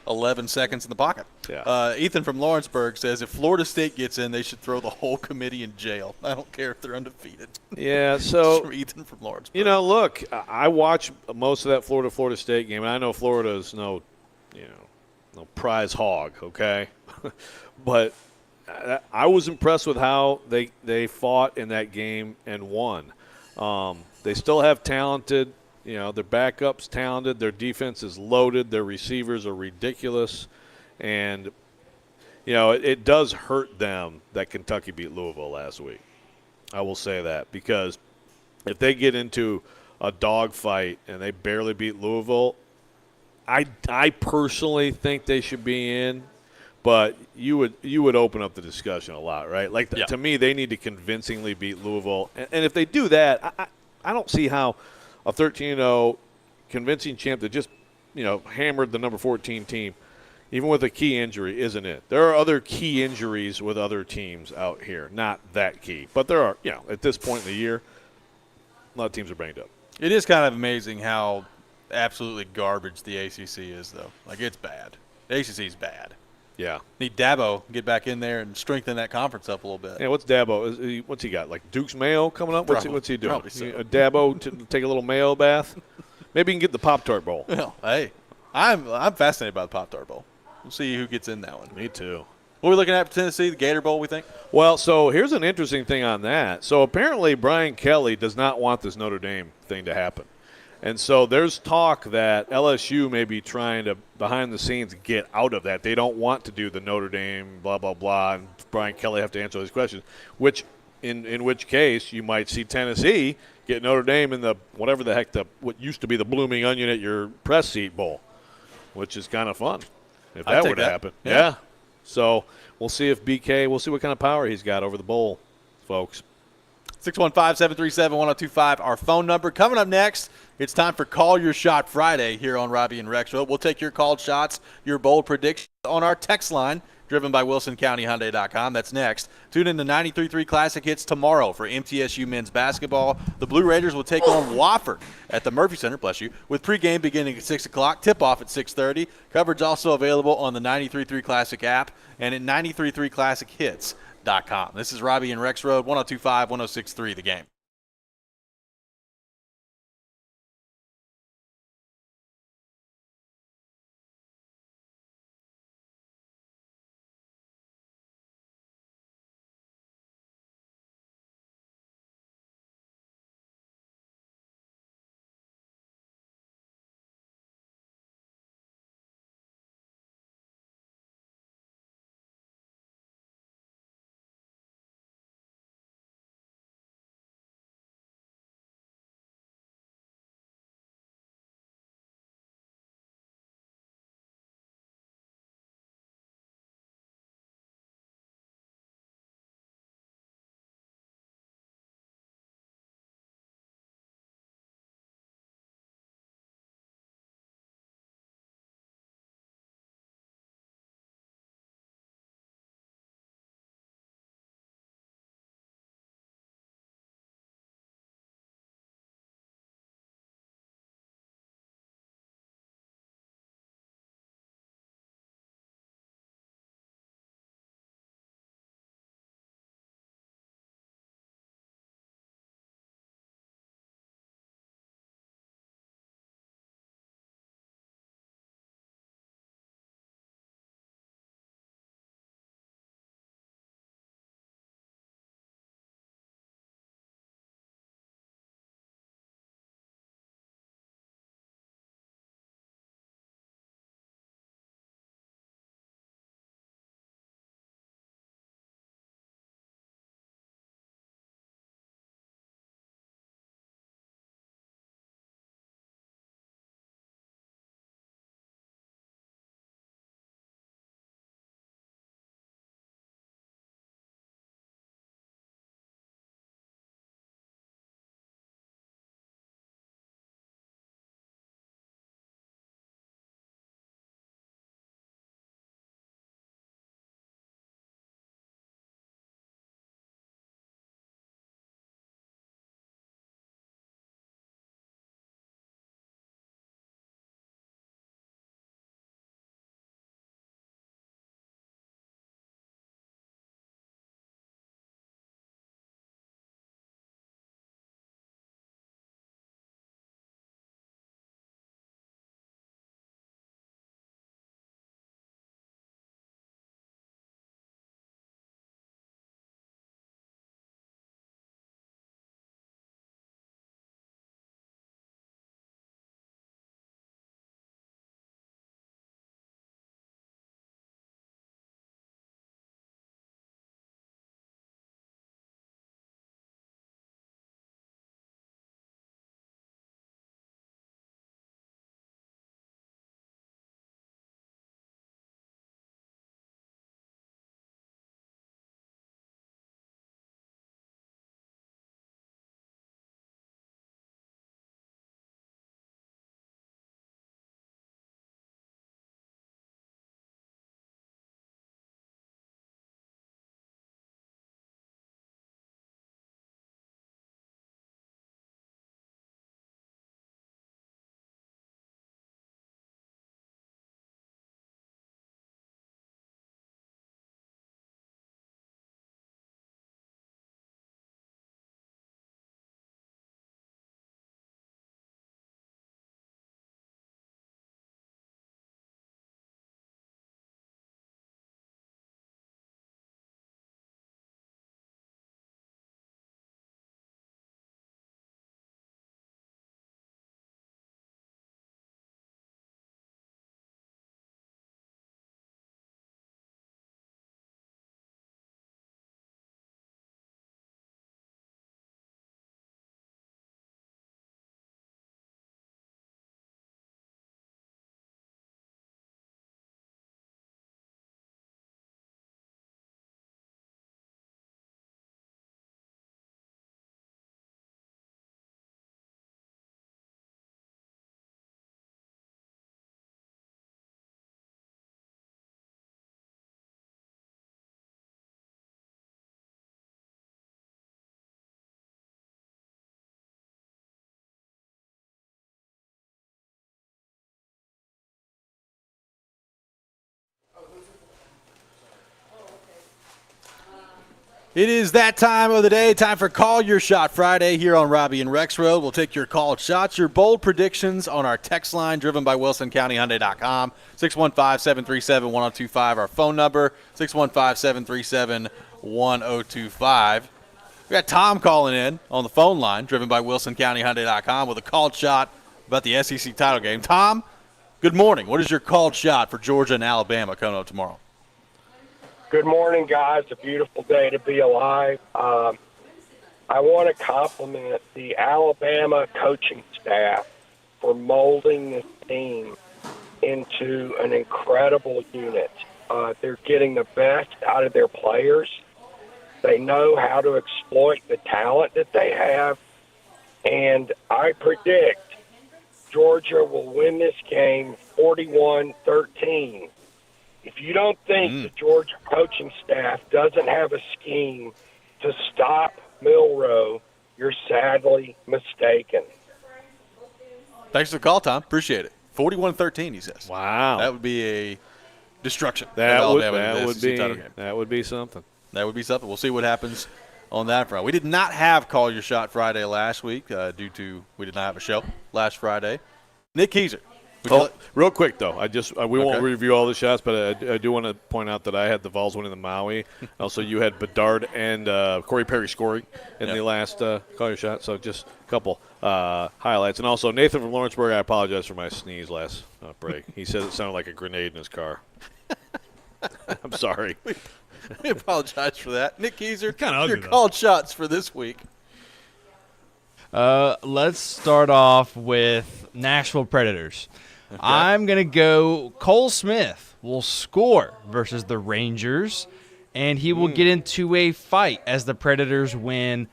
11 seconds in the pocket. Yeah. Ethan from Lawrenceburg says if Florida State gets in, they should throw the whole committee in jail. I don't care if they're undefeated. Yeah, so from Ethan from Lawrenceburg. You know, look, I watch most of that Florida State game, and I know Florida's no prize hog, okay? But I was impressed with how they fought in that game and won. They still have talented. Their backup's talented. Their defense is loaded. Their receivers are ridiculous. And, it does hurt them that Kentucky beat Louisville last week. I will say that. Because if they get into a dogfight and they barely beat Louisville, I personally think they should be in. but you would open up the discussion a lot, right? Like Yeah. to me, they need to convincingly beat Louisville, and if they do that, I don't see how a 13-0 convincing champ that just hammered the number 14 team, even with a key injury, isn't it? There are other key injuries with other teams out here, not that key, but there are. At this point in the year, a lot of teams are banged up. It is kind of amazing how absolutely garbage the ACC is, though. Like, it's bad. The ACC is bad. Yeah. Need Dabo to get back in there and strengthen that conference up a little bit. Yeah, what's Dabo? What's he got? Like Duke's Mayo coming up? What's he doing? Probably so. Dabo to take a little Mayo bath? Maybe he can get the Pop-Tart Bowl. Well, hey, I'm fascinated by the Pop-Tart Bowl. We'll see who gets in that one. Me too. What are we looking at for Tennessee, the Gator Bowl, we think? Well, so here's an interesting thing on that. So apparently Brian Kelly does not want this Notre Dame thing to happen. And so there's talk that LSU may be trying to, behind the scenes, get out of that. They don't want to do the Notre Dame blah, blah, blah, and Brian Kelly have to answer those questions, which in which case you might see Tennessee get Notre Dame in the whatever the heck, what used to be the Blooming Onion at your press seat bowl, which is kind of fun if that were to happen. Yeah. So we'll see if we'll see what kind of power he's got over the bowl, folks. 615-737-1025, our phone number. Coming up next, it's time for Call Your Shot Friday here on Robby and Rexrode. We'll take your called shots, your bold predictions on our text line, driven by WilsonCountyHyundai.com. That's next. Tune in to 93.3 Classic Hits tomorrow for MTSU men's basketball. The Blue Raiders will take on Wofford at the Murphy Center, bless you, with pregame beginning at 6 o'clock, tip-off at 6:30. Coverage also available on the 93.3 Classic app and at 93.3ClassicHits.com. This is Robby and Rexrode, 102.5, 106.3 The Game. It is that time of the day, time for Call Your Shot Friday here on Robby and Rexrode. We'll take your called shots, your bold predictions on our text line driven by WilsonCountyHyundai.com, 615-737-1025, our phone number, 615-737-1025. We got Tom calling in on the phone line driven by WilsonCountyHyundai.com with a called shot about the SEC title game. Tom, good morning. What is your called shot for Georgia and Alabama coming up tomorrow? Good morning, guys. A beautiful day to be alive. I want to compliment the Alabama coaching staff for molding this team into an incredible unit. They're getting the best out of their players. They know how to exploit the talent that they have. And I predict Georgia will win this game 41-13. If you don't think the Georgia coaching staff doesn't have a scheme to stop Milroe, you're sadly mistaken. Thanks for the call, Tom. Appreciate it. 41-13, he says. Wow. That would be a destruction. That of would Alabama in the SEC title game. that would be something. That would be something. We'll see what happens on that front. We did not have Call Your Shot Friday last week due to we did not have a show last Friday. Nick Keyser. Real quick, though, we won't review all the shots, but I do want to point out that I had the Vols winning the Maui. Also, you had Bedard and Corey Perry scoring in the last Call Your Shot, so just a couple highlights. And also, Nathan from Lawrenceburg, I apologize for my sneeze last break. He said it sounded like a grenade in his car. I'm sorry. We apologize for that. Nick Keyser, Kind of ugly, your called shots for this week. Let's start off with Nashville Predators. Okay. I'm going to go Cole Smith will score versus the Rangers, and he will get into a fight as the Predators win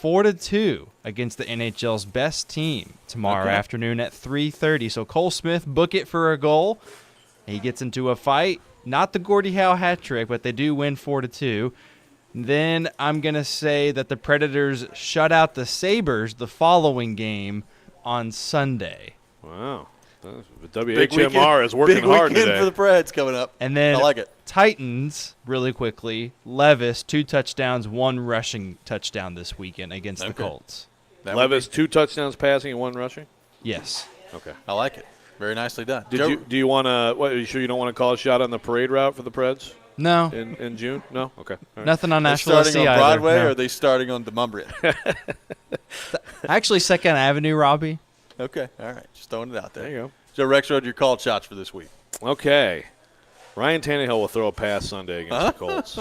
4-2 against the NHL's best team tomorrow afternoon at 3:30. So Cole Smith, book it for a goal. He gets into a fight. Not the Gordie Howe hat trick, but they do win 4-2. Then I'm going to say that the Predators shut out the Sabres the following game on Sunday. Wow. The WHMR is working hard Big weekend today. for the Preds coming up. And then I like it. Titans, really quickly, Levis, 2 touchdowns, 1 rushing touchdown this weekend against the Colts. Levis, 2 touchdowns passing and 1 rushing? Yes. Okay. I like it. Very nicely done. Do you want to – are you sure you don't want to call a shot on the parade route for the Preds No. in June? No? Okay. All right. Nothing on They're Nashville starting SC on either. Broadway No. or are they starting on Demumbria? Actually, 2nd Avenue, Robby. Okay. All right. Just throwing it out there. There you go. Joe Rexrode, your called shots for this week. Okay. Ryan Tannehill will throw a pass Sunday against the Colts.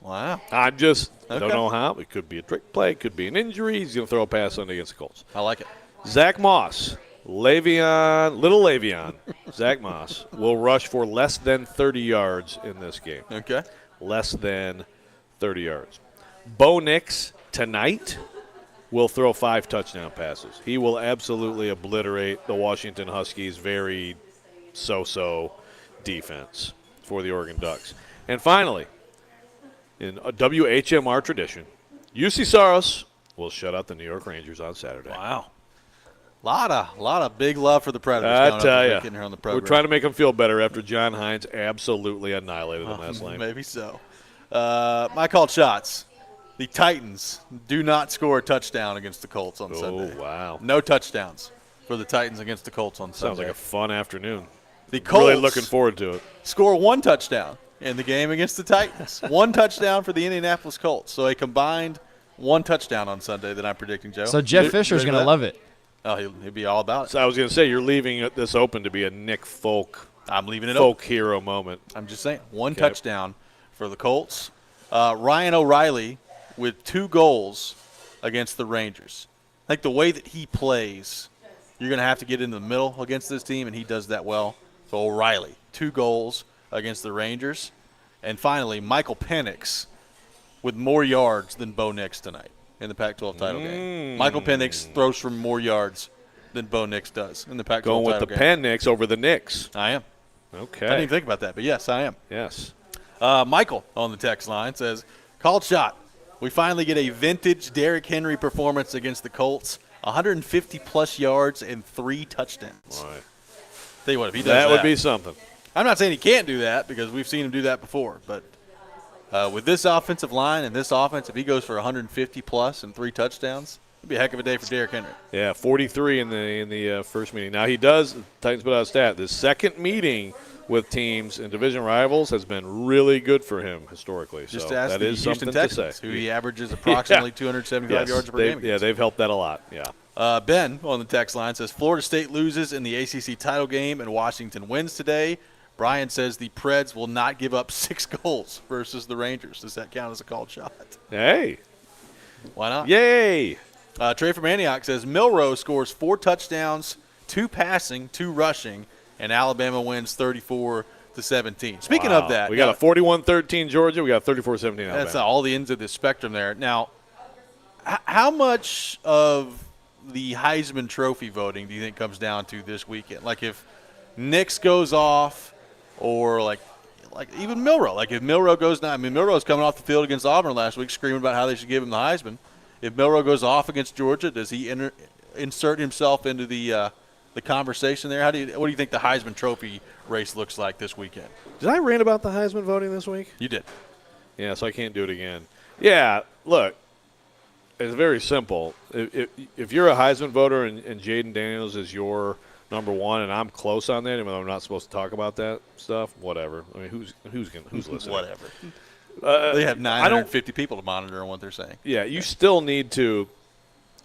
Wow. I'm just don't know how. It could be a trick play. It could be an injury. He's going to throw a pass Sunday against the Colts. I like it. Zach Moss, little Le'Veon, Zach Moss will rush for less than 30 yards in this game. Okay. Less than 30 yards. Bo Nix tonight will throw 5 touchdown passes. He will absolutely obliterate the Washington Huskies' very so-so defense for the Oregon Ducks. And finally, in a WHMR tradition, UC Saros will shut out the New York Rangers on Saturday. Wow. Lot of big love for the Predators. I tell you, here on the program. we're trying to make them feel better after John Hines absolutely annihilated them last night. Maybe so. My called shots. The Titans do not score a touchdown against the Colts on Sunday. Oh, wow. No touchdowns for the Titans against the Colts on Sunday. Sounds like a fun afternoon. The Colts really looking forward to it. score 1 touchdown in the game against the Titans. 1 touchdown for the Indianapolis Colts. So a combined 1 touchdown on Sunday that I'm predicting, Joe. So Jeff Fisher's going to love it. Oh, he'll be all about it. So I was going to say, you're leaving this open to be a Nick Folk I'm leaving it open. hero moment. I'm just saying. 1 touchdown for the Colts. Ryan O'Reilly with 2 goals against the Rangers. I think the way that he plays, you're going to have to get in the middle against this team, and he does that well. So O'Reilly, 2 goals against the Rangers. And finally, Michael Penix with more yards than Bo Nix tonight in the Pac-12 title game. Michael Penix throws for more yards than Bo Nix does in the Pac-12 Going with title the game. Penix over the Knicks. I am. Okay. I didn't even think about that, but yes, I am. Yes. Michael on the text line says, called shot. We finally get a vintage Derrick Henry performance against the Colts. 150-plus yards and 3 touchdowns. All right. Tell you what, if he does that. That would be something. I'm not saying he can't do that because we've seen him do that before, but With this offensive line and this offense, if he goes for 150 plus and 3 touchdowns, it'd be a heck of a day for Derrick Henry. Yeah, 43 in the first meeting. Now he does. Titans put out a stat. The second meeting with teams and division rivals has been really good for him historically. Just so ask that the is Houston something Texans, to say. who he averages approximately 275 yards per game. Yeah, they've helped that a lot. Yeah. Ben on the text line says Florida State loses in the ACC title game and Washington wins today. Brian says the Preds will not give up 6 goals versus the Rangers. Does that count as a called shot? Hey. Why not? Yay. Trey from Antioch says Milroe scores 4 touchdowns, 2 passing, 2 rushing, and Alabama wins 34-17. Speaking of that, we got a 41-13 Georgia. We got 34-17 Alabama. That's all the ends of the spectrum there. Now, how much of the Heisman Trophy voting do you think comes down to this weekend? Like if Nix goes off, or like even Milroe. Like if Milroe goes down, I mean Milroe's coming off the field against Auburn last week, screaming about how they should give him the Heisman. If Milroe goes off against Georgia, does he insert himself into the conversation there? What do you think the Heisman Trophy race looks like this weekend? Did I rant about the Heisman voting this week? You did. Yeah, so I can't do it again. Yeah, look, it's very simple. If you're a Heisman voter and Jaden Daniels is your number one, and I'm close on that, even though I'm not supposed to talk about that stuff, whatever. I mean, who's listening? Whatever. They have 950 people to monitor on what they're saying. Yeah, you still need to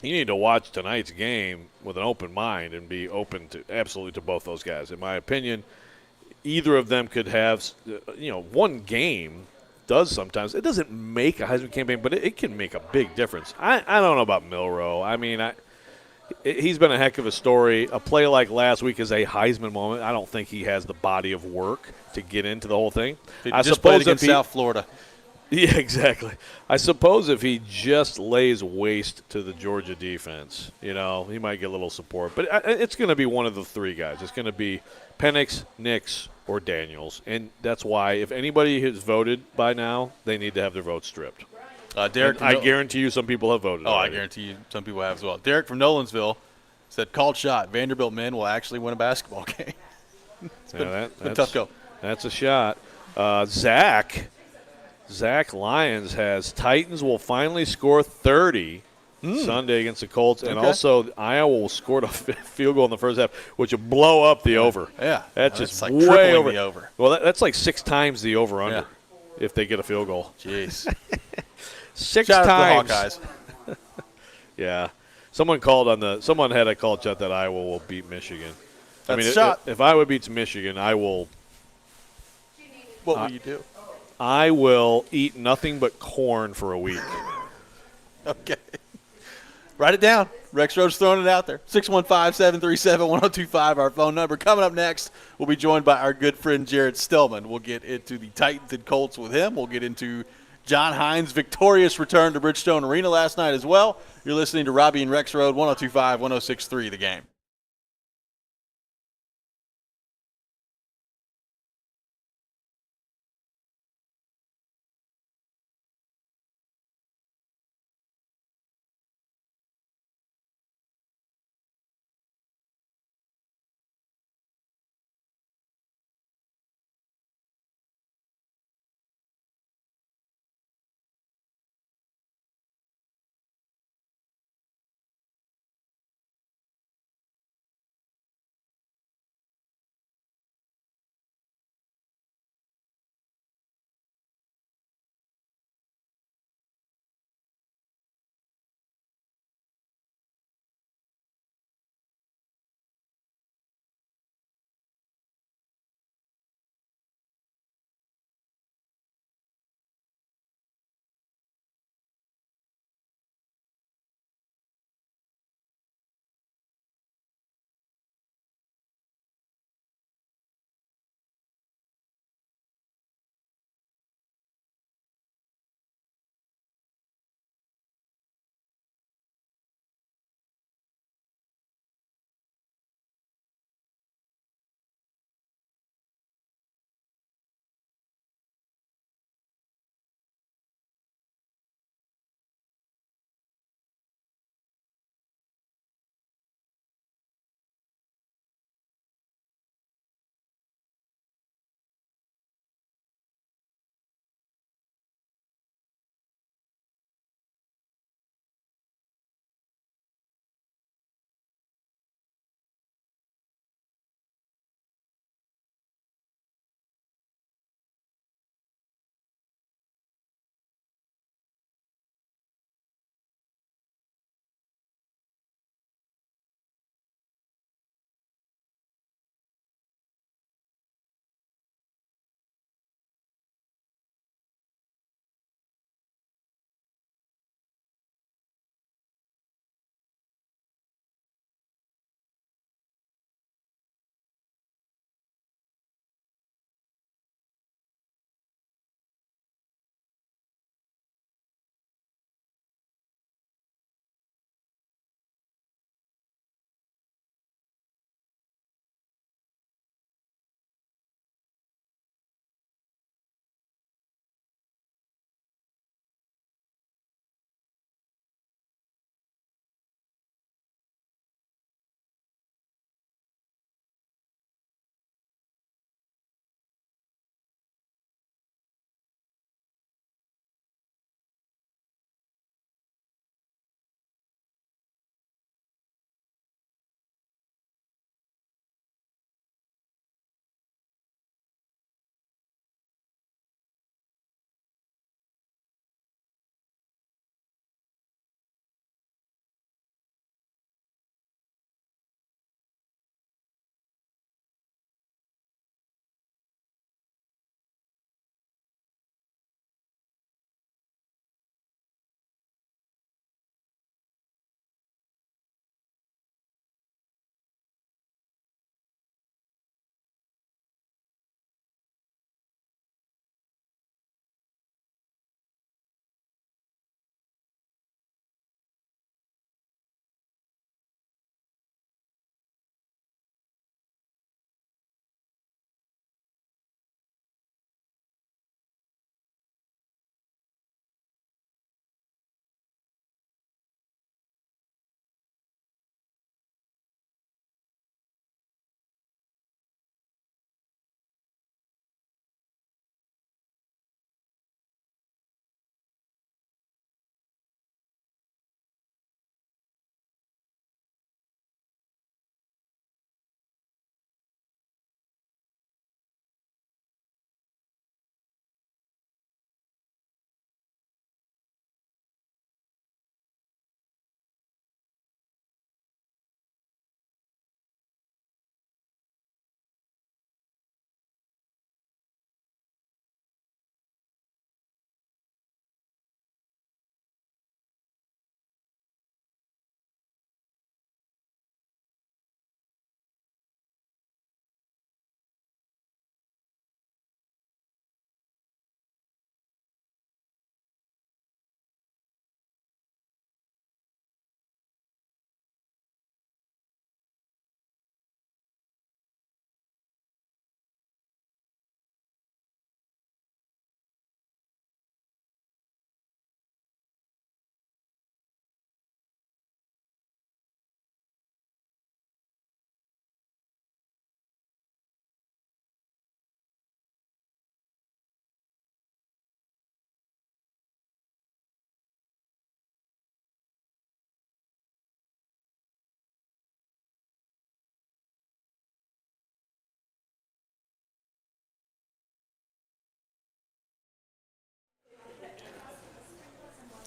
watch tonight's game with an open mind and be open to absolutely to both those guys. In my opinion, either of them could have, one game does sometimes. It doesn't make a Heisman campaign, but it can make a big difference. I don't know about Milroe. I mean, he's been a heck of a story. A play like last week is a Heisman moment. I don't think he has the body of work to get into the whole thing. I just played against South Florida. Yeah, exactly. I suppose if he just lays waste to the Georgia defense, he might get a little support. But it's going to be one of the 3 guys. It's going to be Penix, Nix, or Daniels. And that's why if anybody has voted by now, they need to have their vote stripped. Derek, I guarantee you some people have voted. I guarantee you some people have as well. Derek from Nolensville said, called shot. Vanderbilt men will actually win a basketball game. It's been a tough go. That's a shot. Zach Lyons has Titans will finally score 30 Sunday against the Colts, and also Iowa will score a field goal in the first half, which will blow up the over. Yeah. That's just like way over. The over. Well, that's like 6 times the over-under if they get a field goal. Jeez. 6 Shout times. Out to the Hawkeyes. Yeah. Someone had a call chat that Iowa will beat Michigan. If Iowa beats Michigan, I will. What will you do? I will eat nothing but corn for a week. Okay. Write it down. Rexrode's throwing it out there. 615-737-1025, our phone number. Coming up next, we'll be joined by our good friend Jared Stillman. We'll get into the Titans and Colts with him. We'll get into John Hines' victorious return to Bridgestone Arena last night as well. You're listening to Robby and Rexrode, 102.5, 106.3 The Game.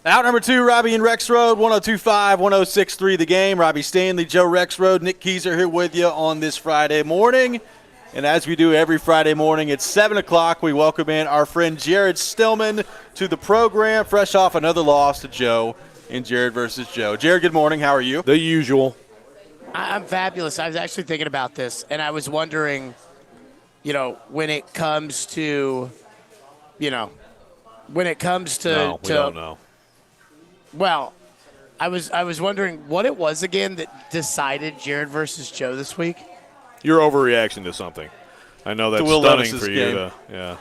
Out number 2, Robby and Rexrode, 102.5, 106.3 The Game. Robby Stanley, Joe Rexrode, Nick Keyser here with you on this Friday morning. And as we do every Friday morning at 7 o'clock, we welcome in our friend Jared Stillman to the program, fresh off another loss to Joe in Jared versus Joe. Jared, good morning. How are you? The usual. I'm fabulous. I was actually thinking about this, and I was wondering, when it comes to, No, we don't know. Well, I was wondering what it was again that decided Jared versus Joe this week. Your overreaction to something. I know that's Will stunning Levis's for you. game.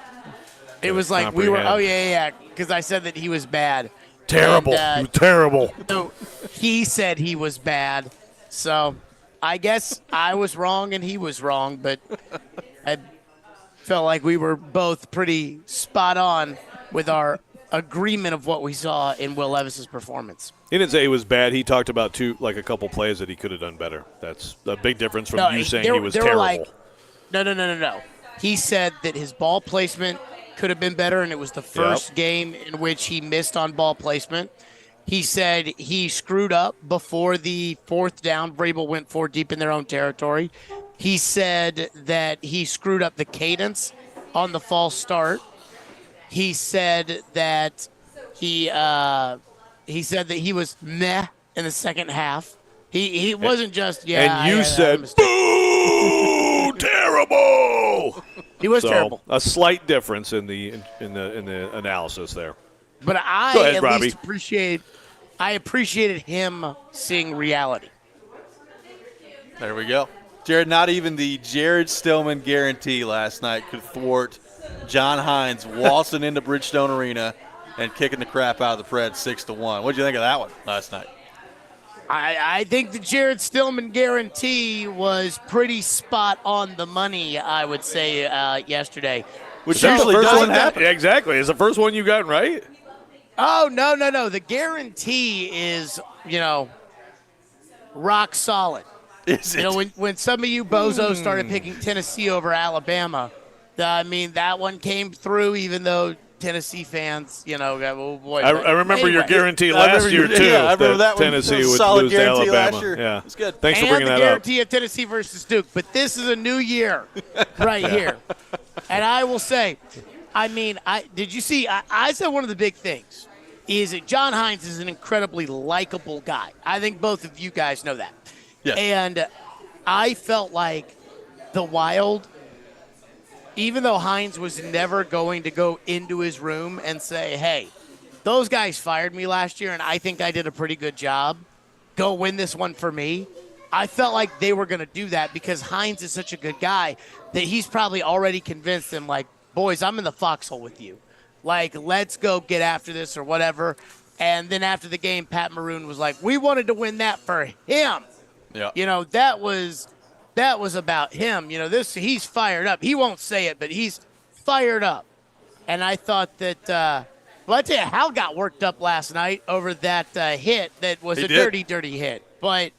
It was like we were. Oh yeah, because I said that he was bad. Terrible. And, terrible. So he said he was bad. So I guess I was wrong and he was wrong, but I felt like we were both pretty spot on with our agreement of what we saw in Will Levis's performance. He didn't say he was bad. He talked about a couple plays that he could have done better. That's a big difference from you saying he was terrible. Like, no. He said that his ball placement could have been better, and it was the first game in which he missed on ball placement. He said he screwed up before the fourth down. Vrabel went 4 deep in their own territory. He said that he screwed up the cadence on the false start. He said that he was meh in the second half. He wasn't just And you said, boo, terrible. He was terrible. A slight difference in the analysis there. But I Go ahead, at Robby. least appreciated him seeing reality. There we go. Jared, not even the Jared Stillman guarantee last night could thwart John Hines waltzing into Bridgestone Arena and kicking the crap out of the Preds 6-1. What did you think of that one last night? I think the Jared Stillman guarantee was pretty spot on the money, I would say, yesterday. Which Is that the usually first doesn't one? happen. Yeah, exactly. Is the first one you got right? Oh, no. The guarantee is, rock solid. Is it? When some of you bozos started picking Tennessee over Alabama, that one came through, even though Tennessee fans, oh boy. I remember your guarantee I last remember year, you- too. yeah, I remember that one. Tennessee That was a would solid lose to guarantee Alabama. last year. Yeah. It's good. Thanks for And bringing the that up. guarantee of Tennessee versus Duke. But this is a new year right here. And I will say, did you see, I said one of the big things is that John Hines is an incredibly likable guy. I think both of you guys know that. Yes. And I felt like the Wild, even though Hines was never going to go into his room and say, hey, those guys fired me last year and I think I did a pretty good job. Go win this one for me. I felt like they were going to do that because Hines is such a good guy that he's probably already convinced them, like, boys, I'm in the foxhole with you. Like, let's go get after this or whatever. And then after the game, Pat Maroon was like, we wanted to win that for him. Yeah. That was about him. He's fired up. He won't say it, but he's fired up. And I thought that, I tell you, Hal got worked up last night over that hit that was He a did. dirty hit. But,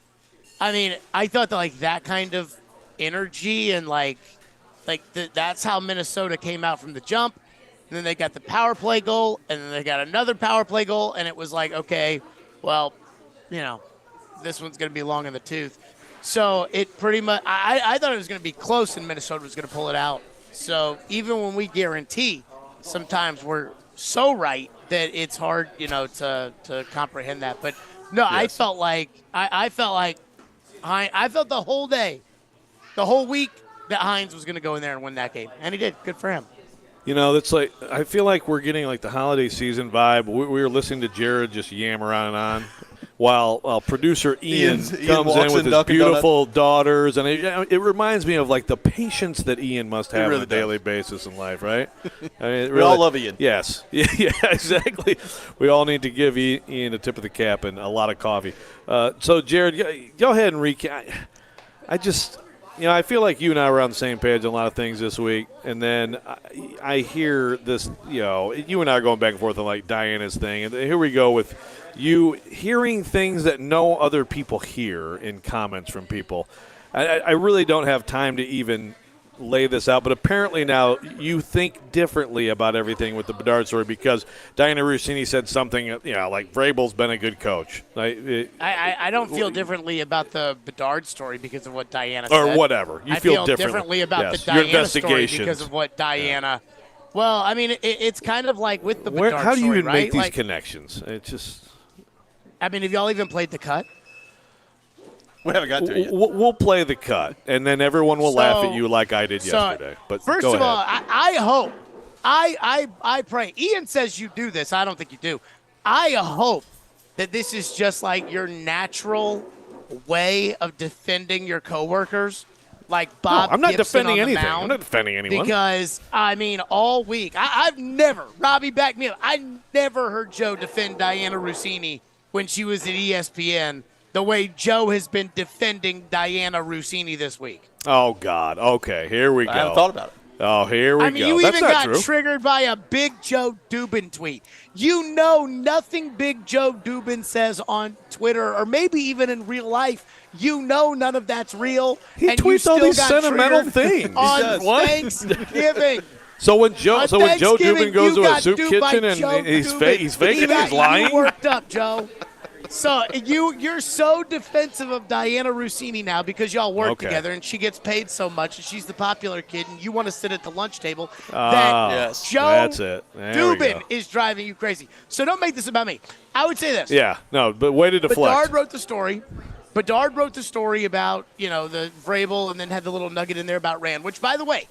I thought that, that kind of energy and, that's how Minnesota came out from the jump. And then they got the power play goal, and then they got another power play goal, and it was like, okay, well, this one's going to be long in the tooth. So it pretty much – I thought it was going to be close and Minnesota was going to pull it out. So even when we guarantee, sometimes we're so right that it's hard, to comprehend that. But, no, Yes. I felt like the whole day, the whole week that Hines was going to go in there and win that game. And he did. Good for him. That's I feel like we're getting the holiday season vibe. We were listening to Jared just yammer on and on, while producer Ian comes walks in with in his Dunkin' beautiful daughters, and it reminds me of the patience that Ian must have really on a daily basis in life, right? We all love Ian. Yes, yeah, exactly. We all need to give Ian a tip of the cap and a lot of coffee. So Jared, go ahead and recap. I feel like you and I were on the same page on a lot of things this week, and then I hear this, you and I are going back and forth on Diana's thing, and here we go with you hearing things that no other people hear in comments from people. I really don't have time to even lay this out, but apparently now you think differently about everything with the Bedard story because Diana Rossini said something, like Vrabel's been a good coach. I don't feel differently about the Bedard story because of what Diana or said. whatever. You I feel differently about yes. the Your Diana story investigations. because of what Diana. Yeah. Well, I mean, it's kind of like with the Bedard how do you story, even right? make these like, connections? It's just. I mean, have y'all even played the cut? We haven't got to it yet. We'll play the cut, and then everyone will laugh at you like I did yesterday. But first go of ahead. all, I hope, I pray. Ian says you do this. I don't think you do. I hope that this is just like your natural way of defending your coworkers, like Bob. I'm not Gibson defending on the anything. mound, I'm not defending anyone. because I mean, all week I've never, Robbie, back me up. I never heard Joe defend Diana Rossini when she was at ESPN the way Joe has been defending Diana Rossini this week. Oh God. Okay, here we go. I haven't thought about it. Oh, here we go. I mean, you That's even not got true. triggered by a Big Joe Dubin tweet. You know nothing Big Joe Dubin says on Twitter or maybe even in real life. You know none of that's real. He and you tweets all still these got sentimental triggered things. on What? Thanksgiving. So when Joe On Joe Thanksgiving, Dubin goes you to a got soup duped by kitchen Joe and he's Dubin. he's faking He he's got lying. You worked up, Joe. So you're so defensive of Diana Rossini now because y'all work Okay. together and she gets paid so much and she's the popular kid and you want to sit at the lunch table that yes. Joe That's it. There we Dubin go. is driving you crazy. So don't make this about me. I would say this. Yeah, no, but way to deflect. Bedard wrote the story. Bedard wrote the story about, the Vrabel and then had the little nugget in there about Rand, which, by the way,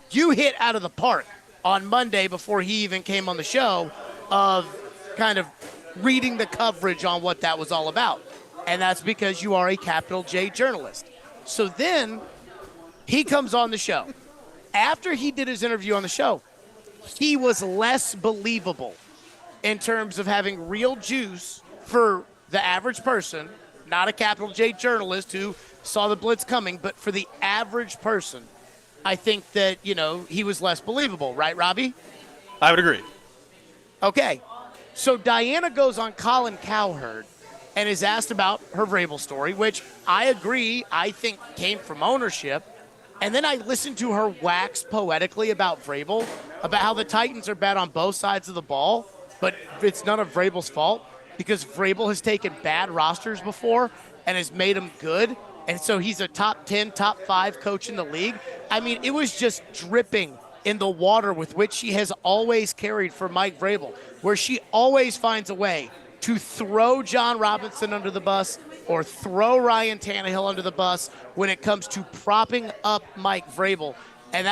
you hit out of the park on Monday before he even came on the show of kind of reading the coverage on what that was all about. And that's because you are a capital J journalist. So then he comes on the show. After he did his interview on the show, he was less believable in terms of having real juice for the average person, not a capital J journalist who saw the blitz coming, but for the average person, I think that, he was less believable. Right, Robbie? I would agree. Okay. So Diana goes on Colin Cowherd and is asked about her Vrabel story, which I agree, I think came from ownership. And then I listened to her wax poetically about Vrabel, about how the Titans are bad on both sides of the ball, but it's none of Vrabel's fault because Vrabel has taken bad rosters before and has made them good. And so he's a top 10, top 5 coach in the league. I mean, it was just dripping in the water with which she has always carried for Mike Vrabel, where she always finds a way to throw John Robinson under the bus or throw Ryan Tannehill under the bus when it comes to propping up Mike Vrabel. And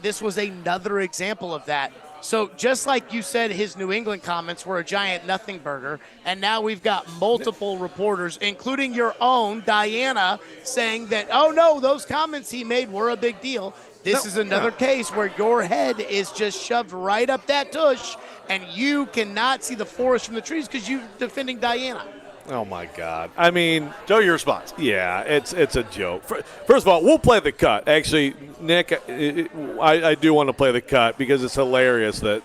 this was another example of that. So just like you said, his New England comments were a giant nothing burger, and now we've got multiple reporters, including your own, Diana, saying that, oh, no, those comments he made were a big deal. This is another case where your head is just shoved right up that tush, and you cannot see the forest from the trees because you're defending Diana. Oh my God! I mean, Joe, your response. yeah, it's a joke. First of all, we'll play the cut. Actually, Nick, I do want to play the cut because it's hilarious that,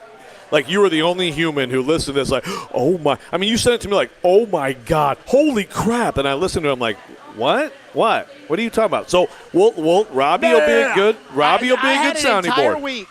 like, you were the only human who listened to this. Like, oh my! I mean, you sent it to me like, oh my God, holy crap! And I listened to it. I'm like, what? What are you talking about? So we'll Robbie will be a good sounding board.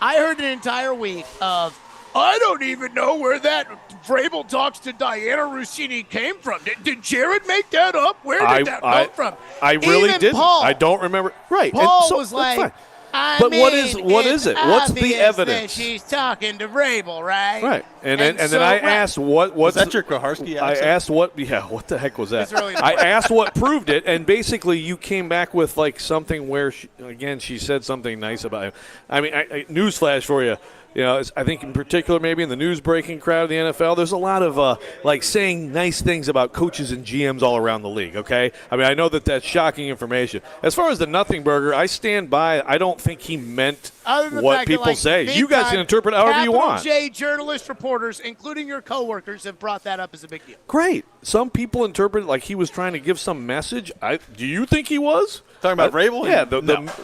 I heard an entire week of, I don't even know where that Vrabel talks to Diana Rossini came from. Did Jared make that up? Where did that come from? I really Even didn't. Paul, I don't remember. Right. Paul and so, was that's like, fine. what is it? What's the That evidence? she's talking to Vrabel, right? Right. And then I asked what's Was that your Koharski I accent? asked what the heck was that? It's really I asked what proved it, and basically you came back with like something where she said something nice about him. I mean, newsflash for you. I think in particular maybe in the news breaking crowd of the NFL, there's a lot of like saying nice things about coaches and GMs all around the league, okay? I mean, I know that's shocking information. As far as the nothing burger, I stand by. I don't think he meant what people say. You guys can interpret it however you want. Capital J journalist reporters, including your coworkers, have brought that up as a big deal. Great. Some people interpret it like he was trying to give some message. Do you think he was? Talking about Vrabel? Yeah,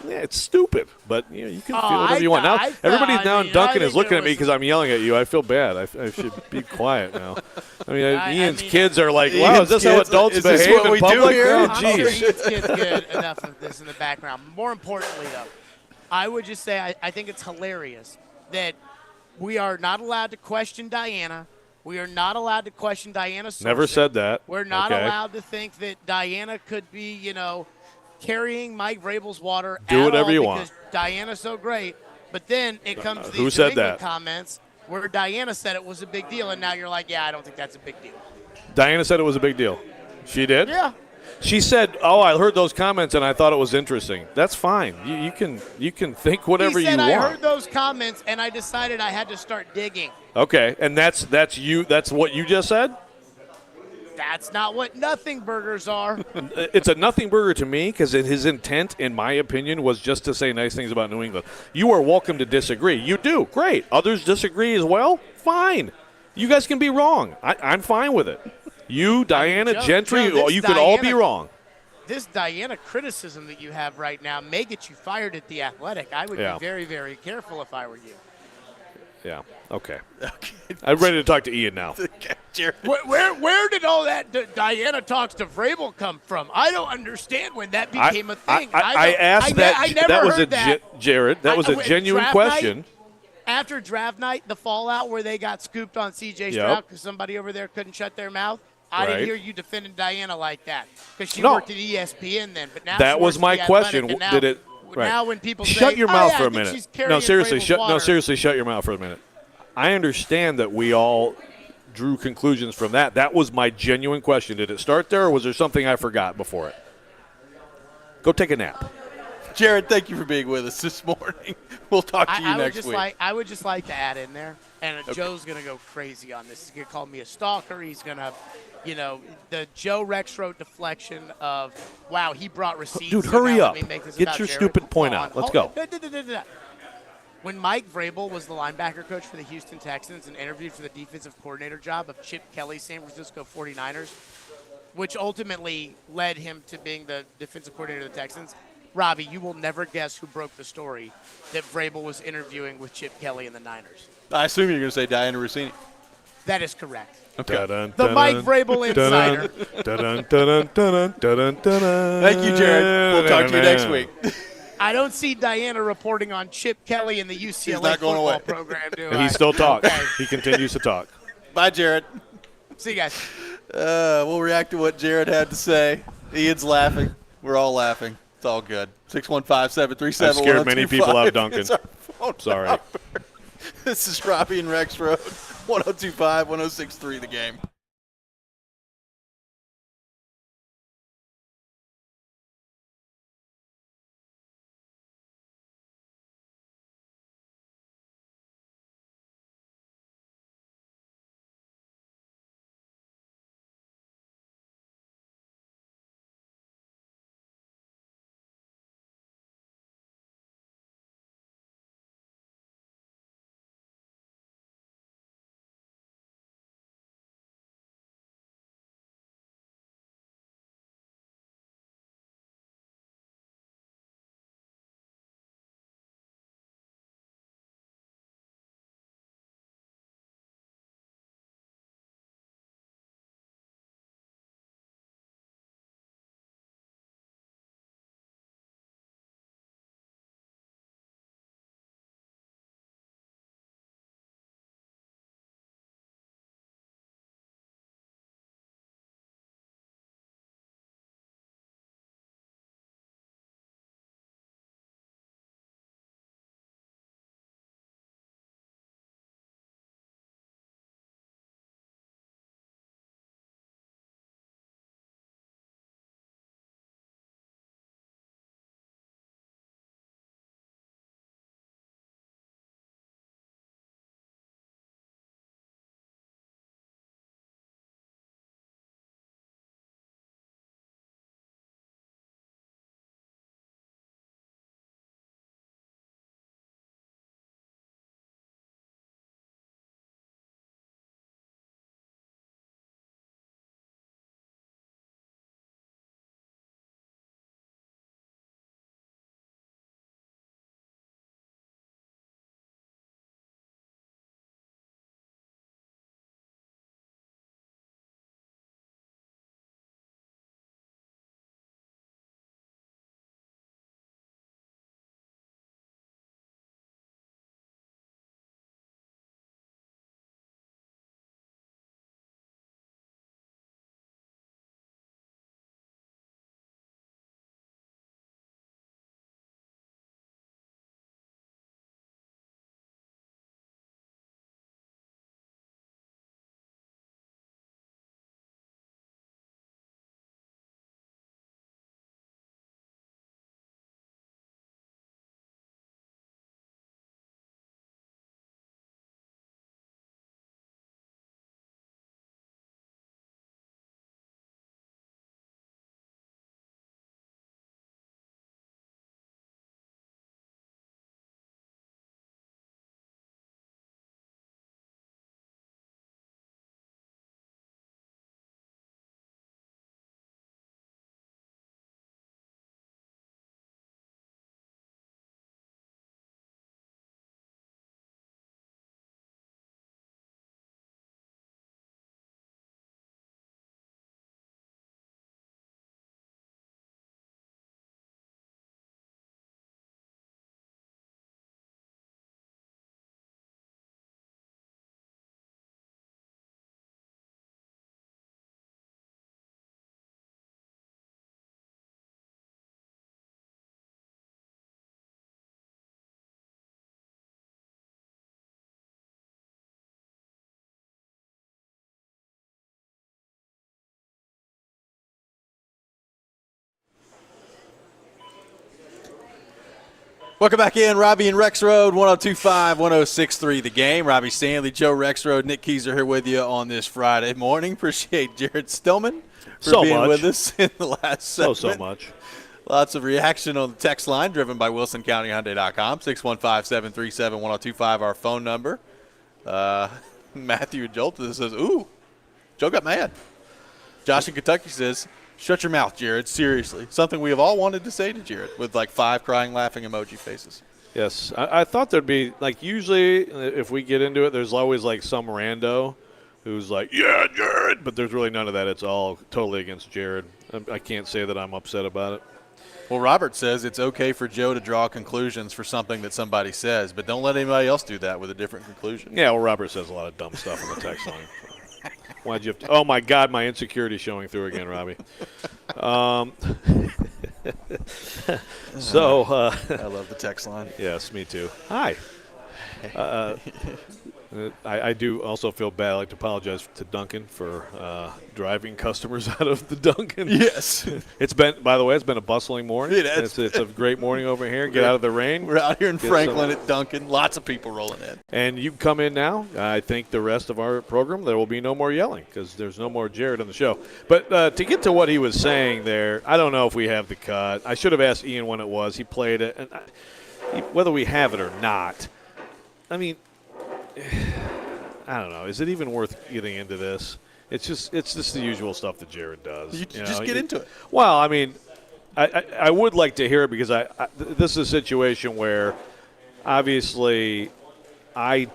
yeah, it's stupid, but you can feel whatever you want. Now everybody's now in Duncan is looking at me because I'm yelling at you. I feel bad. I should be quiet now. I mean, Ian's kids are like, "Wow, is this how adults behave in public?" Oh, I'm sure geez. Ian's kids get enough of this in the background. More importantly, though, I would just say I think it's hilarious that we are not allowed to question Diana. We are not allowed to question Diana's sourcing. Never said that. We're not Okay. allowed to think that Diana could be, carrying Mike Vrabel's water Do at whatever all you because want. Diana's so great. But then it comes to who these said New England that? comments where Diana said it was a big deal, and now you're like, yeah, I don't think that's a big deal. Diana said it was a big deal. She did? Yeah. She said, "Oh, I heard those comments and I thought it was interesting." That's fine. You can think whatever He said, you I want. heard those comments, and I decided I had to start digging. Okay, and that's you. That's what you just said. That's not what nothing burgers are. It's a nothing burger to me because his intent, in my opinion, was just to say nice things about New England. You are welcome to disagree. You do. Great. Others disagree as well. Fine. You guys can be wrong. I'm fine with it. You, Diana, Joe, Gentry, this you could all be Diana- wrong. This Diana criticism that you have right now may get you fired at The Athletic. I would Yeah. be very, very careful if I were you. Yeah. Okay. I'm ready to talk to Ian now. Jared. Where did all that Diana talks to Vrabel come from? I don't understand when that became a thing. I asked that. I never that was heard that. Jared. That was a genuine Draft question. night, after draft night, the fallout where they got scooped on C.J. Yep. Stroud because somebody over there couldn't shut their mouth. I Right. didn't hear you defending Diana like that because she No. worked at ESPN then. But now That she was works my at The question. Athletic, and now, Did it? Right. Now when people Shut say, your "Oh, mouth yeah, for I a think minute. she's No, carrying seriously. Vrabel's water." Seriously. Shut your mouth for a minute. I understand that we all drew conclusions from that. That was my genuine question. Did it start there, or was there something I forgot before it? Go take a nap. Jared, thank you for being with us this morning. We'll talk to you I would next just week. I would just like to add in there, and Joe's going to go crazy on this. He's going to call me a stalker. He's going to, the Joe Rexrode deflection of, wow, he brought receipts. Dude, so hurry now up. let me make this Get about your Jared. stupid point Hold out. on. Let's Hold- go. When Mike Vrabel was the linebacker coach for the Houston Texans and interviewed for the defensive coordinator job of Chip Kelly's San Francisco 49ers, which ultimately led him to being the defensive coordinator of the Texans, Robby, you will never guess who broke the story that Vrabel was interviewing with Chip Kelly and the Niners. I assume you're going to say Diana Rossini. That is correct. Dun-dun, The dun-dun, Mike Vrabel insider. dun-dun, dun-dun, dun-dun, dun-dun, dun-dun. Thank you, Jared. We'll talk to you next week. I don't see Diana reporting on Chip Kelly and the UCLA not going football away. program, do And I? he still talks. Okay. He continues to talk. Bye, Jared. See you guys. We'll react to what Jared had to say. Ian's laughing. We're all laughing. It's all good. 615-737-1025. I've scared many people out, Duncan. It's our phone Sorry. number. This is Robby and Rexrode. 102.5, 106.3 The Game. Welcome back in, Robby and Rexrode, 102.5, 106.3 The Game. Robby Stanley, Joe Rexrode, Nick Keyser here with you on this Friday morning. Appreciate Jared Stillman for being with us in the last segment. So much. Lots of reaction on the text line driven by WilsonCountyHyundai.com, 615-737-1025, our phone number. Matthew Jolta says, ooh, Joe got mad. Josh in Kentucky says, shut your mouth, Jared, seriously. Something we have all wanted to say to Jared with like 5 crying, laughing emoji faces. Yes. I thought there'd be, like, usually if we get into it, there's always like some rando who's like, yeah, Jared, but there's really none of that. It's all totally against Jared. I can't say that I'm upset about it. Well, Robert says it's okay for Joe to draw conclusions for something that somebody says, but don't let anybody else do that with a different conclusion. Yeah, well, Robert says a lot of dumb stuff on the text line. Why'd you have to? Oh, my God, my insecurity showing through again, Robby. I love the text line. Yes, me too. Hi. I do also feel bad. I'd like to apologize to Duncan for driving customers out of the Duncan. Yes. It's been, by the way, it's been a bustling morning. It is. It's a great morning over here. Get out of the rain. We're out here in Franklin at Duncan. Lots of people rolling in. And you can come in now. I think the rest of our program, there will be no more yelling because there's no more Jared on the show. But to get to what he was saying there, I don't know if we have the cut. I should have asked Ian when it was. He played it. And whether we have it or not, I mean, I don't know. Is it even worth getting into this? It's just the usual stuff that Jared does. You just get into it. Well, I mean, I would like to hear it because this is a situation where obviously I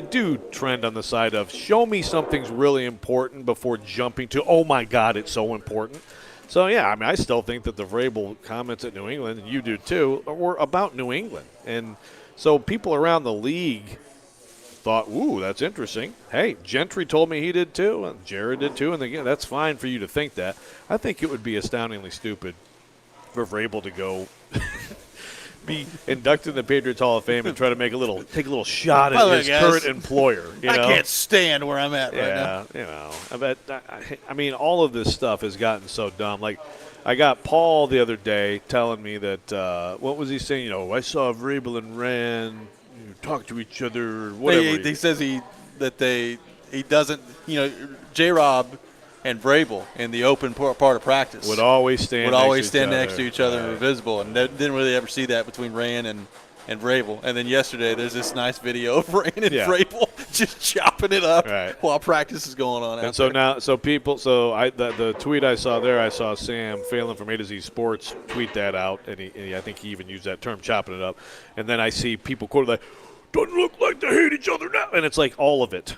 do trend on the side of show me something's really important before jumping to, oh, my God, it's so important. So, yeah, I mean, I still think that the Vrabel comments at New England, and you do too, were about New England. And so people around the league thought, ooh, that's interesting. Hey, Gentry told me he did too, and Jared did too, and again, that's fine for you to think that. I think it would be astoundingly stupid for Vrabel to go be inducted in the Patriots Hall of Fame and try to take a little shot at his current employer. You know? I can't stand where I'm at right now. Yeah, you know. I mean, all of this stuff has gotten so dumb. Like, I got Paul the other day telling me that, what was he saying? You know, I saw Vrabel and Rand talk to each other, whatever. He says he doesn't, you know, J-Rob and Vrabel in the open part of practice would always stand next to each other and were visible, and didn't really ever see that between Rand and Vrabel. And then yesterday there's this nice video of Rand and Vrabel just chopping it up while practice is going on. And so now, the tweet I saw there, I saw Sam Phelan from A to Z Sports tweet that out, and I think he even used that term, chopping it up. And then I see people quote like, doesn't look like they hate each other now. And it's like, all of it,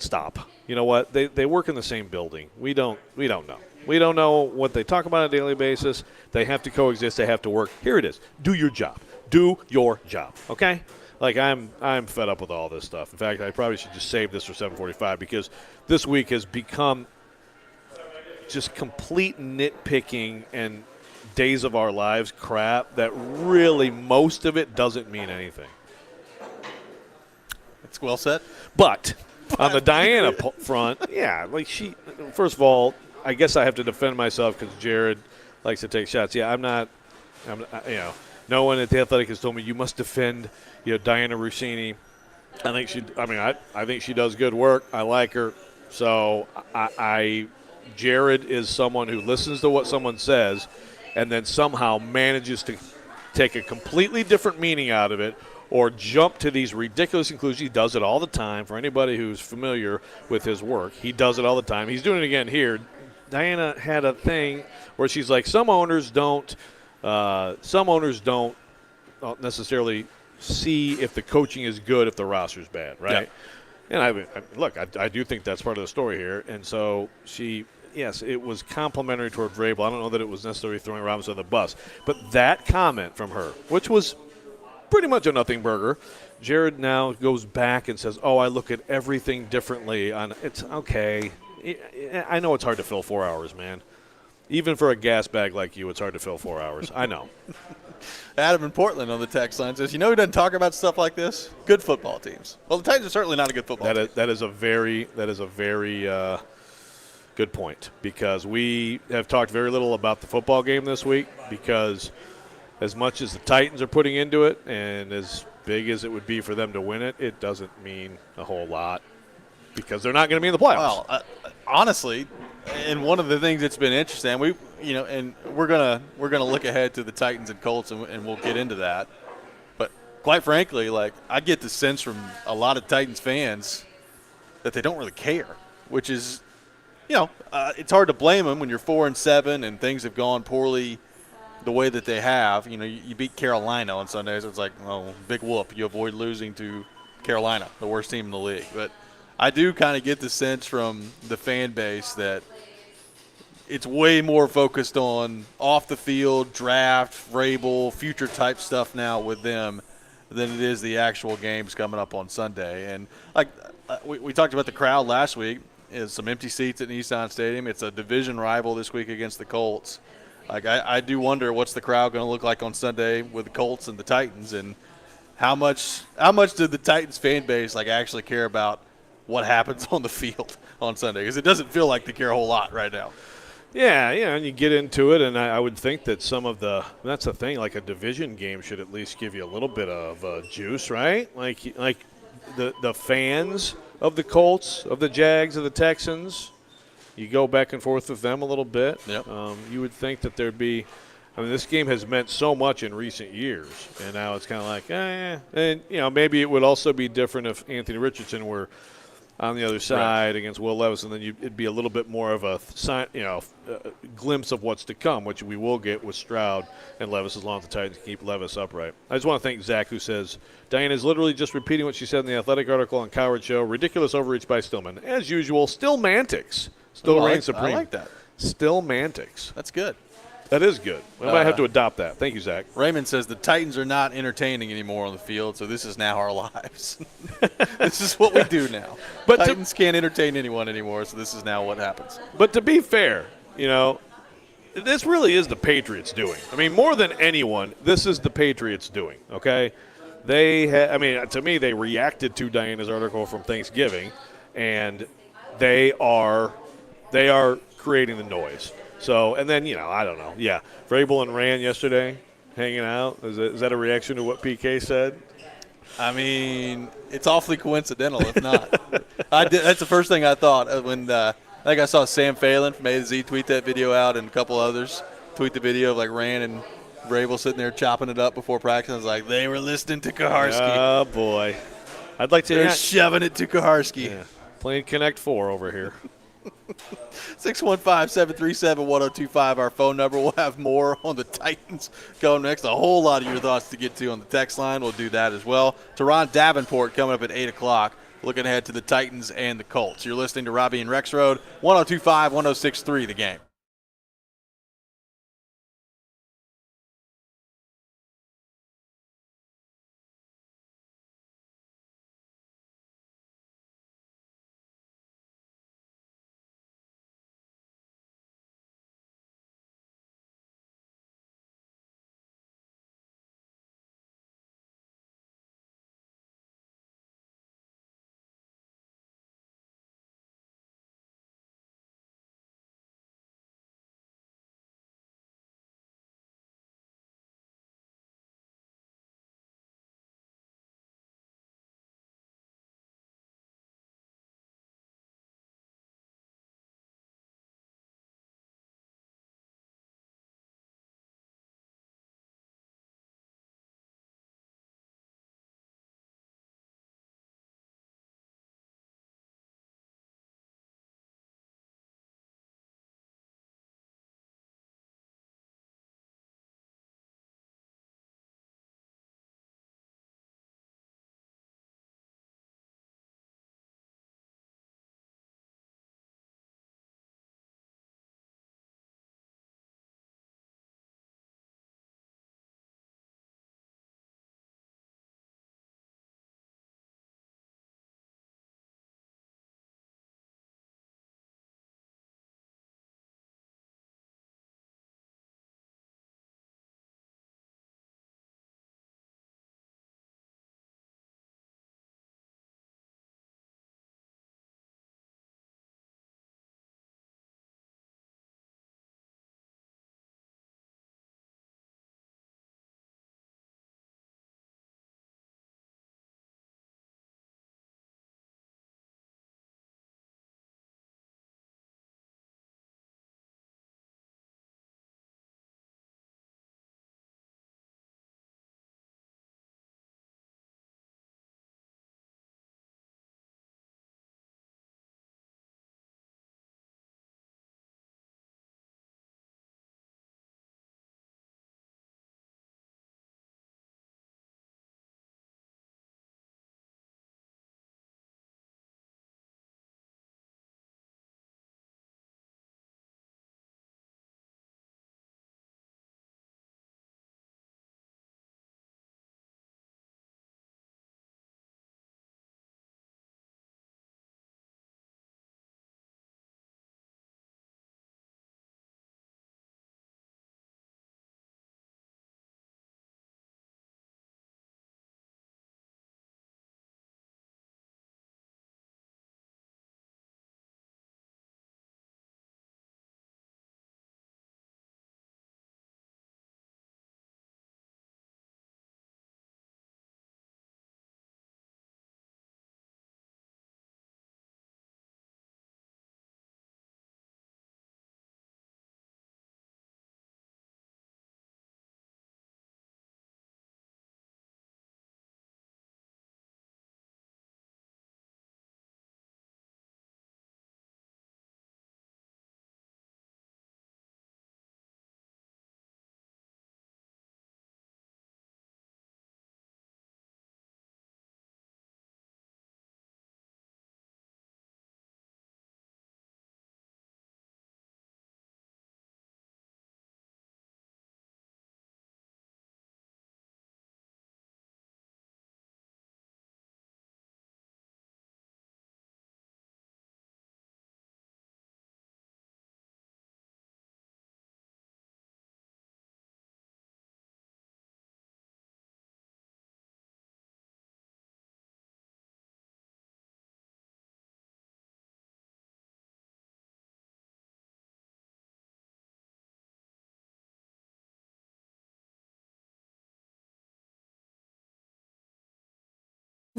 stop. You know what? They work in the same building. We don't know. We don't know what they talk about on a daily basis. They have to coexist. They have to work. Here it is. Do your job. Do your job. Okay? Like, I'm fed up with all this stuff. In fact, I probably should just save this for 7:45 because this week has become just complete nitpicking and days of our lives crap that really most of it doesn't mean anything. It's well said. But on the Diana front, like first of all, I guess I have to defend myself because Jared likes to take shots. Yeah, I'm not, you know, no one at The Athletic has told me you must defend, you know, Diana Rossini. I think she does good work. I like her. So Jared is someone who listens to what someone says and then somehow manages to take a completely different meaning out of it or jump to these ridiculous conclusions. He does it all the time. For anybody who's familiar with his work, he does it all the time. He's doing it again here. Diana had a thing where she's like, some owners don't necessarily see if the coaching is good if the roster's bad, right? Yeah. And I do think that's part of the story here. And so yes, it was complimentary toward Vrabel. I don't know that it was necessarily throwing Robinson on the bus. But that comment from her, which was pretty much a nothing burger, Jared now goes back and says, I look at everything differently. It's okay. I know it's hard to fill 4 hours, man. Even for a gas bag like you, it's hard to fill 4 hours. I know. Adam in Portland on the text line says, you know who doesn't talk about stuff like this? Good football teams. Well, the Titans are certainly not a good football team. That is a very good point because we have talked very little about the football game this week because as much as the Titans are putting into it and as big as it would be for them to win it, it doesn't mean a whole lot because they're not going to be in the playoffs. Well, honestly, and one of the things that's been interesting, and we're gonna look ahead to the Titans and Colts, and we'll get into that. But quite frankly, like I get the sense from a lot of Titans fans that they don't really care, which is, it's hard to blame them when you're 4-7 and things have gone poorly the way that they have. You beat Carolina on Sundays. It's like, oh, big whoop. You avoid losing to Carolina, the worst team in the league. But I do kind of get the sense from the fan base that it's way more focused on off the field, draft, Vrabel, future type stuff now with them than it is the actual games coming up on Sunday. And like we talked about the crowd last week, is some empty seats at Nissan Stadium. It's a division rival this week against the Colts. Like I do wonder what's the crowd going to look like on Sunday with the Colts and the Titans, and how much did the Titans fan base like actually care about what happens on the field on Sunday? Because it doesn't feel like they care a whole lot right now. Yeah, and you get into it, and I would think that that's the thing, like a division game should at least give you a little bit of juice, right? Like the fans of the Colts, of the Jags, of the Texans, you go back and forth with them a little bit. Yep. You would think that there'd be – I mean, this game has meant so much in recent years, and now it's kind of like, And, maybe it would also be different if Anthony Richardson were on the other side against Will Levis, and then it'd be a little bit more of a glimpse of what's to come, which we will get with Stroud and Levis as long as the Titans keep Levis upright. I just want to thank Zach, who says, Diane is literally just repeating what she said in the Athletic article on Coward Show. Ridiculous overreach by Stillman. As usual, still Mantics. Still reigns supreme. I like that. Still Mantics. That's good. That is good. We might have to adopt that. Thank you, Zach. Raymond says the Titans are not entertaining anymore on the field, so this is now our lives. This is what we do now. But Titans can't entertain anyone anymore, so this is now what happens. But to be fair, this really is the Patriots doing. I mean, more than anyone, this is the Patriots doing, okay? To me, they reacted to Diana's article from Thanksgiving, and they are creating the noise. So, and then, I don't know. Yeah, Vrabel and Rand yesterday hanging out. Is that a reaction to what PK said? I mean, it's awfully coincidental, if not. That's the first thing I thought when I think I saw Sam Phelan from A to Z tweet that video out, and a couple others tweet the video of like Rand and Vrabel sitting there chopping it up before practice. I was like, they were listening to Kaharski. Oh, boy. I'd like to. They're shoving it to Kaharski. Yeah. Playing Connect 4 over here. 615-737-1025, our phone number. We'll have more on the Titans going next. A whole lot of your thoughts to get to on the text line. We'll do that as well. Teron Davenport coming up at 8 o'clock, looking ahead to the Titans and the Colts. You're listening to Robby and Rexrode, 102.5, 106.3 The Game.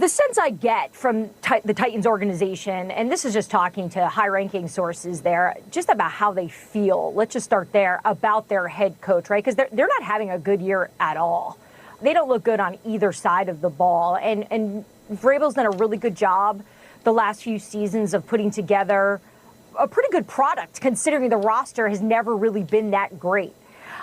The sense I get from the Titans organization, and this is just talking to high-ranking sources there, just about how they feel. Let's just start there, about their head coach, right? Because they're not having a good year at all. They don't look good on either side of the ball. And Vrabel's done a really good job the last few seasons of putting together a pretty good product, considering the roster has never really been that great.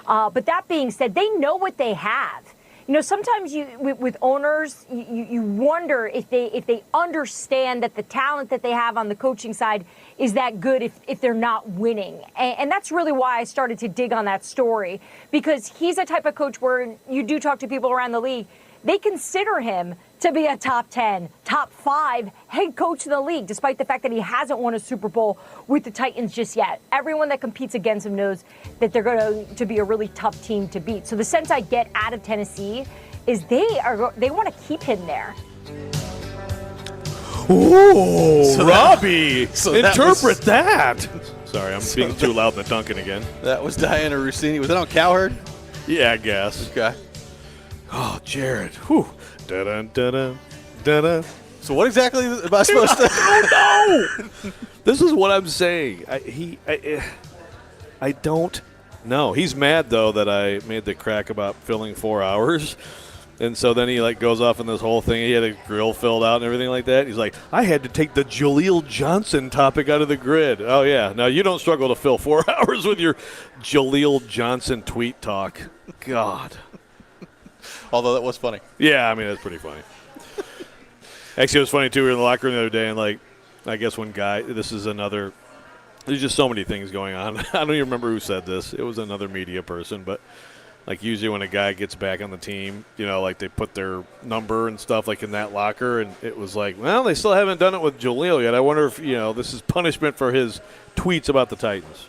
But that being said, they know what they have. You know, sometimes with owners, you wonder if they understand that the talent that they have on the coaching side is that good if they're not winning. And that's really why I started to dig on that story, because he's a type of coach where you do talk to people around the league, they consider him to be a top 10, top 5 head coach in the league, despite the fact that he hasn't won a Super Bowl with the Titans just yet. Everyone that competes against him knows that they're going to be a really tough team to beat. So the sense I get out of Tennessee is they want to keep him there. Ooh, So Robby, that interpret that. Sorry, I'm being too loud in the Duncan again. That was Diana Rossini. Was that on Cowherd? Yeah, I guess. Okay. Oh, Jared. Whew. Da-dun, da-dun, da-dun. So what exactly am I supposed to? No! This is what I'm saying. I don't know. He's mad, though, that I made the crack about filling 4 hours. And so then he, goes off in this whole thing. He had a grill filled out and everything like that. He's like, I had to take the Jaleel Johnson topic out of the grid. Oh, yeah. Now, you don't struggle to fill 4 hours with your Jaleel Johnson tweet talk. God. Although that was funny. Yeah, I mean, that's pretty funny. Actually, it was funny, too. We were in the locker room the other day, and, I guess this is another – there's just so many things going on. I don't even remember who said this. It was another media person, but – usually when a guy gets back on the team, they put their number and stuff in that locker, and it was well, they still haven't done it with Jaleel yet. I wonder if, this is punishment for his tweets about the Titans.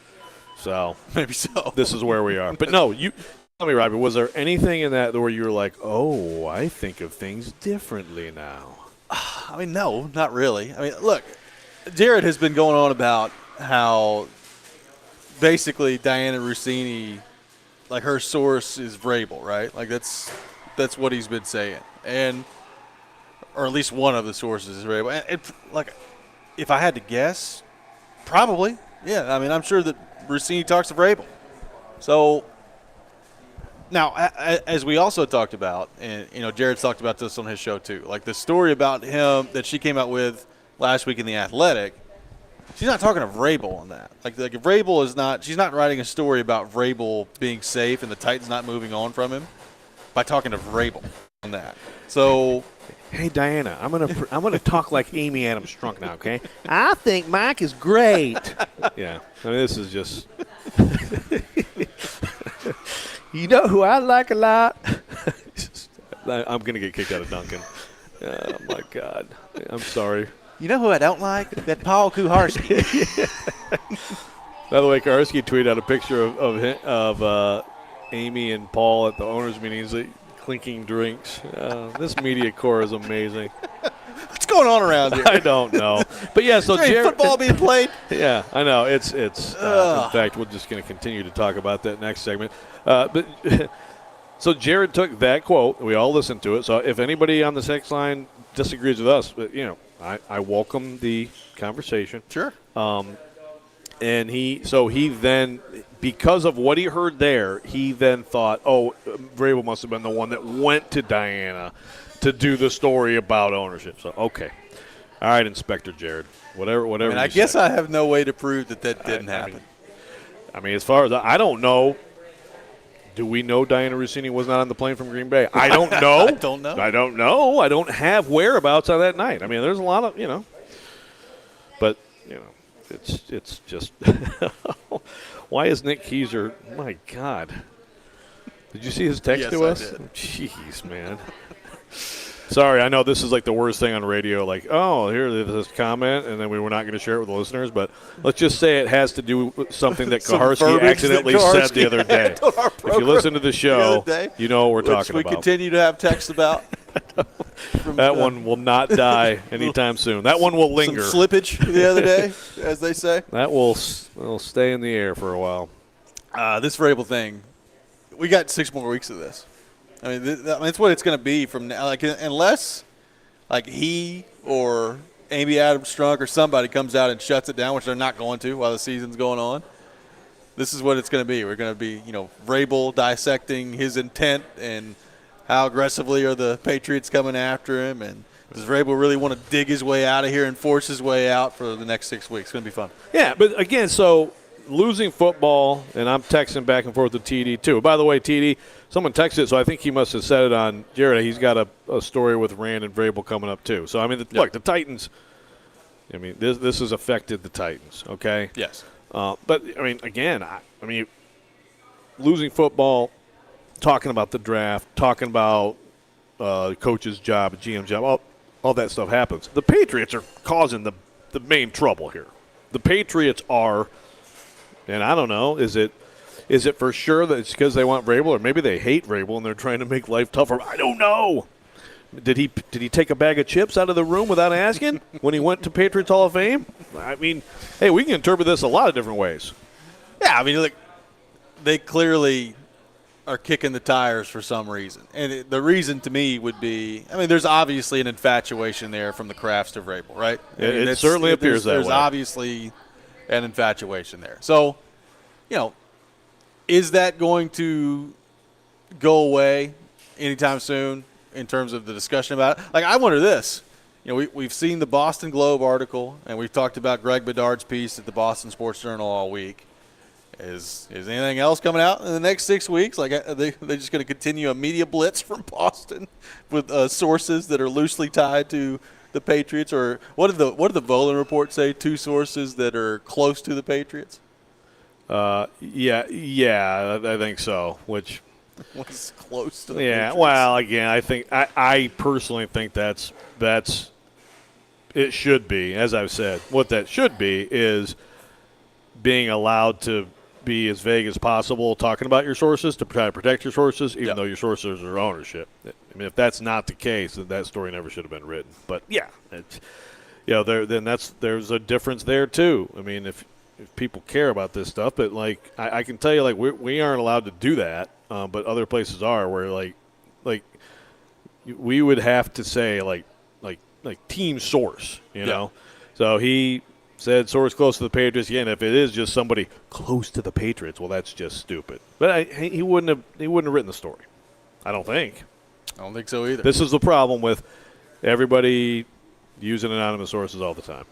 So Maybe so. This is where we are. But no, you tell me, Robby, was there anything in that where you were like, oh, I think of things differently now? I mean, no, not really. I mean, look, Jared has been going on about how basically Diana Rossini – her source is Vrabel, right? That's what he's been saying, or at least one of the sources is Vrabel. And if I had to guess, probably, yeah. I mean, I'm sure that Rossini talks to Vrabel. So now, as we also talked about, and Jared's talked about this on his show too, the story about him that she came out with last week in The Athletic. She's not talking to Vrabel on that. Vrabel is not – she's not writing a story about Vrabel being safe and the Titans not moving on from him by talking to Vrabel on that. So – hey, Diana, I'm gonna talk like Amy Adams Strunk now, okay? I think Mike is great. Yeah. I mean, this is just – you know who I like a lot? I'm going to get kicked out of Duncan. Oh, my God. I'm sorry. you know who I don't like? That Paul Kuharski. By the way, Kuharski tweeted out a picture of Amy and Paul at the owners' meetings clinking drinks. This media corps is amazing. What's going on around here? I don't know. But, yeah, so is there any football being played? Yeah, I know. It's in fact, we're just going to continue to talk about that next segment. But so Jared took that quote. We all listened to it. So if anybody on the text line disagrees with us, but, I welcome the conversation. Sure. And he then, because of what he heard there, he then thought, oh, Vrabel must have been the one that went to Diana to do the story about ownership. So, okay. All right, Inspector Jared. Whatever. I guess I have no way to prove that didn't happen. I mean, as far as I don't know. Do we know Diana Rossini was not on the plane from Green Bay? I don't know. I don't know. I don't know. I don't have whereabouts on that night. I mean, there's a lot of, but, it's just why is Nick Keiser, my God. Did you see his text to us? I did. Jeez, man. Sorry, I know this is the worst thing on radio. Here's this comment, and then we were not going to share it with the listeners. But let's just say it has to do with something that Kuharski accidentally said the other day. If you listen to the show, you know what we're talking about. We continue to have texts about. That one will not die anytime soon. That one will linger. Some slippage the other day, as they say. That will stay in the air for a while. This Vrabel thing, we got 6 more weeks of this. I mean, that's what it's going to be from now. Unless like he or Amy Adams Strunk or somebody comes out and shuts it down, which they're not going to while the season's going on, this is what it's going to be. We're going to be, Vrabel dissecting his intent and how aggressively are the Patriots coming after him, and does Vrabel really want to dig his way out of here and force his way out for the next 6 weeks? It's going to be fun. Yeah, but again, so losing football, and I'm texting back and forth with TD too. By the way, TD, someone texted, so I think he must have said it on Jared. He's got a story with Rand and Vrabel coming up too. So, I mean, look, the Titans, this has affected the Titans, okay? Yes. But, I mean, again, losing football, talking about the draft, talking about coach's job, GM job, all that stuff happens. The Patriots are causing the main trouble here. The Patriots are, and I don't know, is it for sure that it's because they want Vrabel, or maybe they hate Vrabel and they're trying to make life tougher? I don't know. Did he take a bag of chips out of the room without asking when he went to Patriots Hall of Fame? I mean, hey, we can interpret this a lot of different ways. Yeah, I mean, look, they clearly are kicking the tires for some reason. And the reason to me would be, there's obviously an infatuation there from the Crafts to Vrabel, right? It certainly appears that way. There's obviously an infatuation there. So, is that going to go away anytime soon in terms of the discussion about it? Like, I wonder this. We've seen the Boston Globe article, and we've talked about Greg Bedard's piece at the Boston Sports Journal all week. Is anything else coming out in the next 6 weeks? Like, they're just going to continue a media blitz from Boston with sources that are loosely tied to the Patriots? Or what did the Volan report say? 2 sources that are close to the Patriots? Yeah, I think so. Which was close to the Patriots. Yeah, well, again, I think I personally think that's it should be. As I've said, what that should be is being allowed to be as vague as possible, talking about your sources to try to protect your sources, even though your sources are ownership. If that's not the case, then that story never should have been written. But yeah, there's a difference there too. If people care about this stuff, but like I can tell you, like we aren't allowed to do that, but other places are, where like we would have to say like team source, you know. So he said source close to the Patriots. Again, if it is just somebody close to the Patriots, well, that's just stupid. But he wouldn't have written the story. I don't think. I don't think so either. This is the problem with everybody using anonymous sources all the time.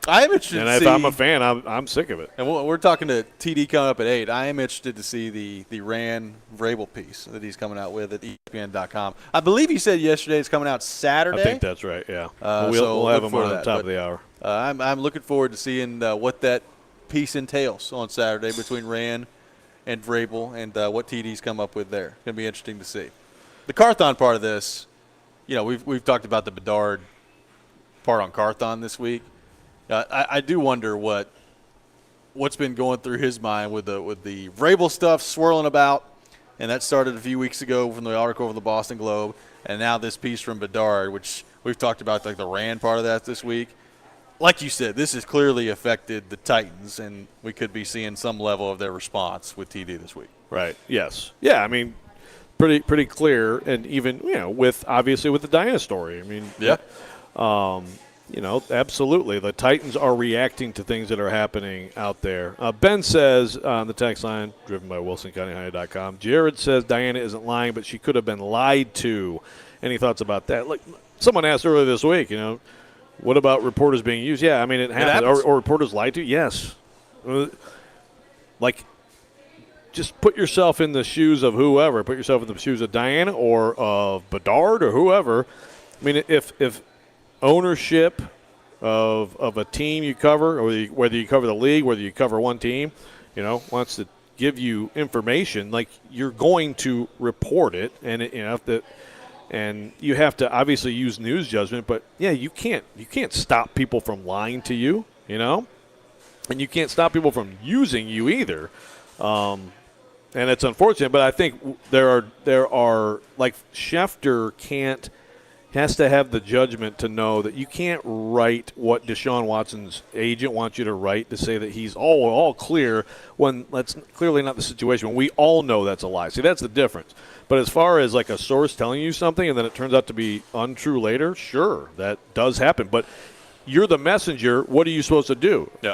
I am interested and to if see. I'm a fan, I'm sick of it. And we're talking to TD coming up at 8. I am interested to see the Rand Vrabel piece that he's coming out with at ESPN.com. I believe he said yesterday it's coming out Saturday. I think that's right, yeah. So we'll have him on the top of the hour. I'm looking forward to seeing what that piece entails on Saturday between Rand and Vrabel and what TD's come up with there. It's going to be interesting to see. The Carthon part of this, we've talked about the Bedard part on Carthon this week. I do wonder what's been going through his mind with the Vrabel stuff swirling about, and that started a few weeks ago from the article over the Boston Globe, and now this piece from Bedard, which we've talked about, like the Rand part of that this week. Like you said, this has clearly affected the Titans, and we could be seeing some level of their response with TD this week. Right. Yes. Yeah. Pretty clear, and even with the Diana story. Absolutely. The Titans are reacting to things that are happening out there. Ben says on the text line, driven by WilsonCountyHoney.com, Jared says Diana isn't lying, but she could have been lied to. Any thoughts about that? Like someone asked earlier this week, what about reporters being used? Yeah, it happens. Or reporters lied to? Yes. Just put yourself in the shoes of whoever. Put yourself in the shoes of Diana or of Bedard or whoever. If ownership of a team you cover, or whether you cover the league, whether you cover one team, wants to give you information, like you're going to report it, and and you have to obviously use news judgment. But yeah, you can't stop people from lying to you, and you can't stop people from using you either. And it's unfortunate, but I think there are like Schefter has to have the judgment to know that you can't write what Deshaun Watson's agent wants you to write to say that he's all clear when that's clearly not the situation. We all know that's a lie. See, that's the difference. But as far as like a source telling you something and then it turns out to be untrue later, sure, that does happen. But you're the messenger. What are you supposed to do? Yeah.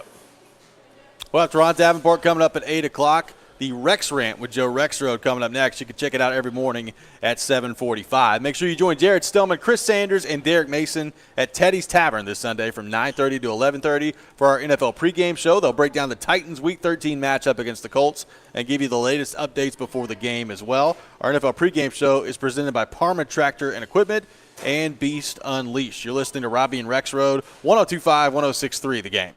We'll have Ron Davenport coming up at 8 o'clock. The Rex Rant with Joe Rexrode coming up next. You can check it out every morning at 7:45. Make sure you join Jared Stillman, Chris Sanders, and Derek Mason at Teddy's Tavern this Sunday from 9:30 to 11:30 for our NFL pregame show. They'll break down the Titans' Week 13 matchup against the Colts and give you the latest updates before the game as well. Our NFL pregame show is presented by Parma Tractor and Equipment and Beast Unleashed. You're listening to Robby and Rexrode, 102.5, 106.3 The Game.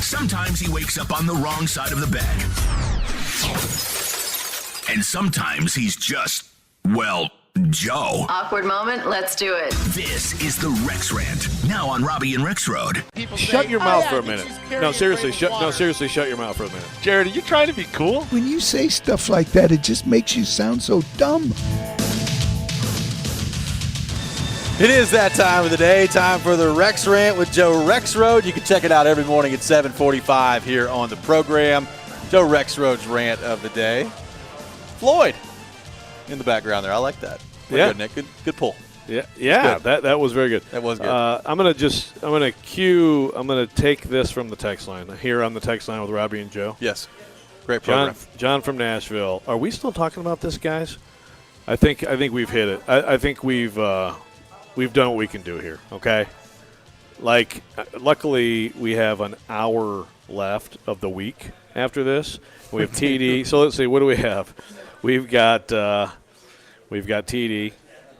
Sometimes he wakes up on the wrong side of the bed. And sometimes he's just, well, Joe. Awkward moment, let's do it. This is the Rex Rant, now on Robby and Rexrode. Shut your mouth for a minute. No, seriously, shut your mouth for a minute. Jared, are you trying to be cool? When you say stuff like that, it just makes you sound so dumb. It is that time of the day, time for the Rex Rant with Joe Rexrode. You can check it out every morning at 7:45 here on the program. Joe Rexrode's rant of the day. Floyd in the background there. I like that. Yeah. Good, Nick. Good pull. Yeah. That was very good. That was good. I'm gonna take this from the text line. Here on the text line with Robby and Joe. Yes. Great program. John from Nashville. Are we still talking about this, guys? I think we've hit it. I think we've done what we can do here. Okay. Like, luckily we have an hour left of the week after this. We have TD. So let's see. What do we have? We've got TD.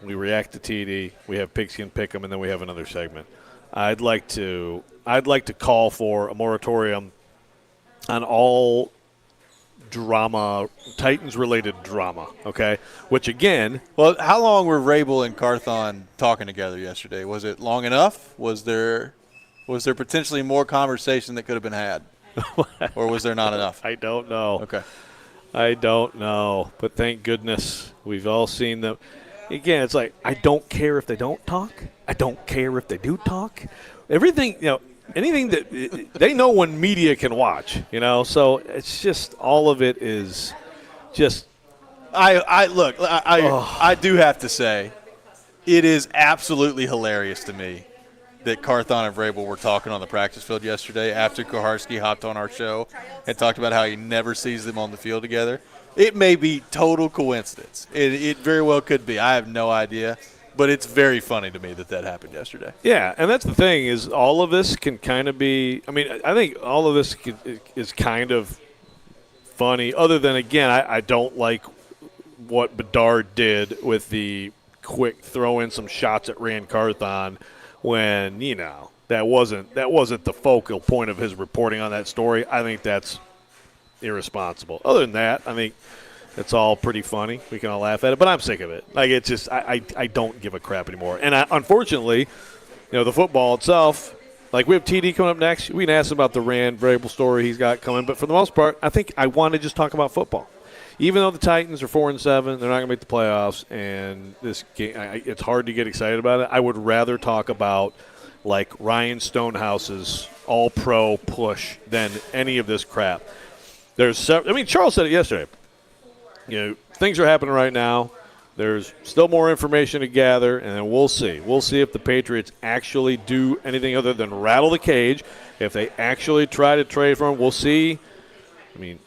We react to TD. We have Pigskin Pick'em, and then we have another segment. I'd like to call for a moratorium on all drama, Titans-related drama. Okay, which again, well, how long were Rabel and Carthon talking together yesterday? Was it long enough? Was there potentially more conversation that could have been had, or was there not enough? I don't know. Okay. I don't know, but thank goodness we've all seen them. Again, it's like, I don't care if they don't talk. I don't care if they do talk. Everything, anything that they know when media can watch, so it's just all of it is just. I do have to say, it is absolutely hilarious to me that Carthon and Vrabel were talking on the practice field yesterday after Koharski hopped on our show and talked about how he never sees them on the field together. It may be total coincidence. It very well could be. I have no idea. But it's very funny to me that happened yesterday. Yeah, and that's the thing is all of this can kind of be – I think all of this is kind of funny other than, again, I don't like what Bedard did with the quick throw in some shots at Rand Carthon when, that wasn't the focal point of his reporting on that story. I think that's irresponsible. Other than that, I think it's all pretty funny. We can all laugh at it, but I'm sick of it. Like, it's just I don't give a crap anymore. And unfortunately, the football itself, like we have TD coming up next. We can ask him about the Rand Vrabel story he's got coming, but for the most part, I think I want to just talk about football. Even though the Titans are 4-7, they're not going to make the playoffs, and this game, it's hard to get excited about it. I would rather talk about like Ryan Stonehouse's all-pro push than any of this crap. Charles said it yesterday. Things are happening right now. There's still more information to gather, and then we'll see. We'll see if the Patriots actually do anything other than rattle the cage. If they actually try to trade for him, we'll see. The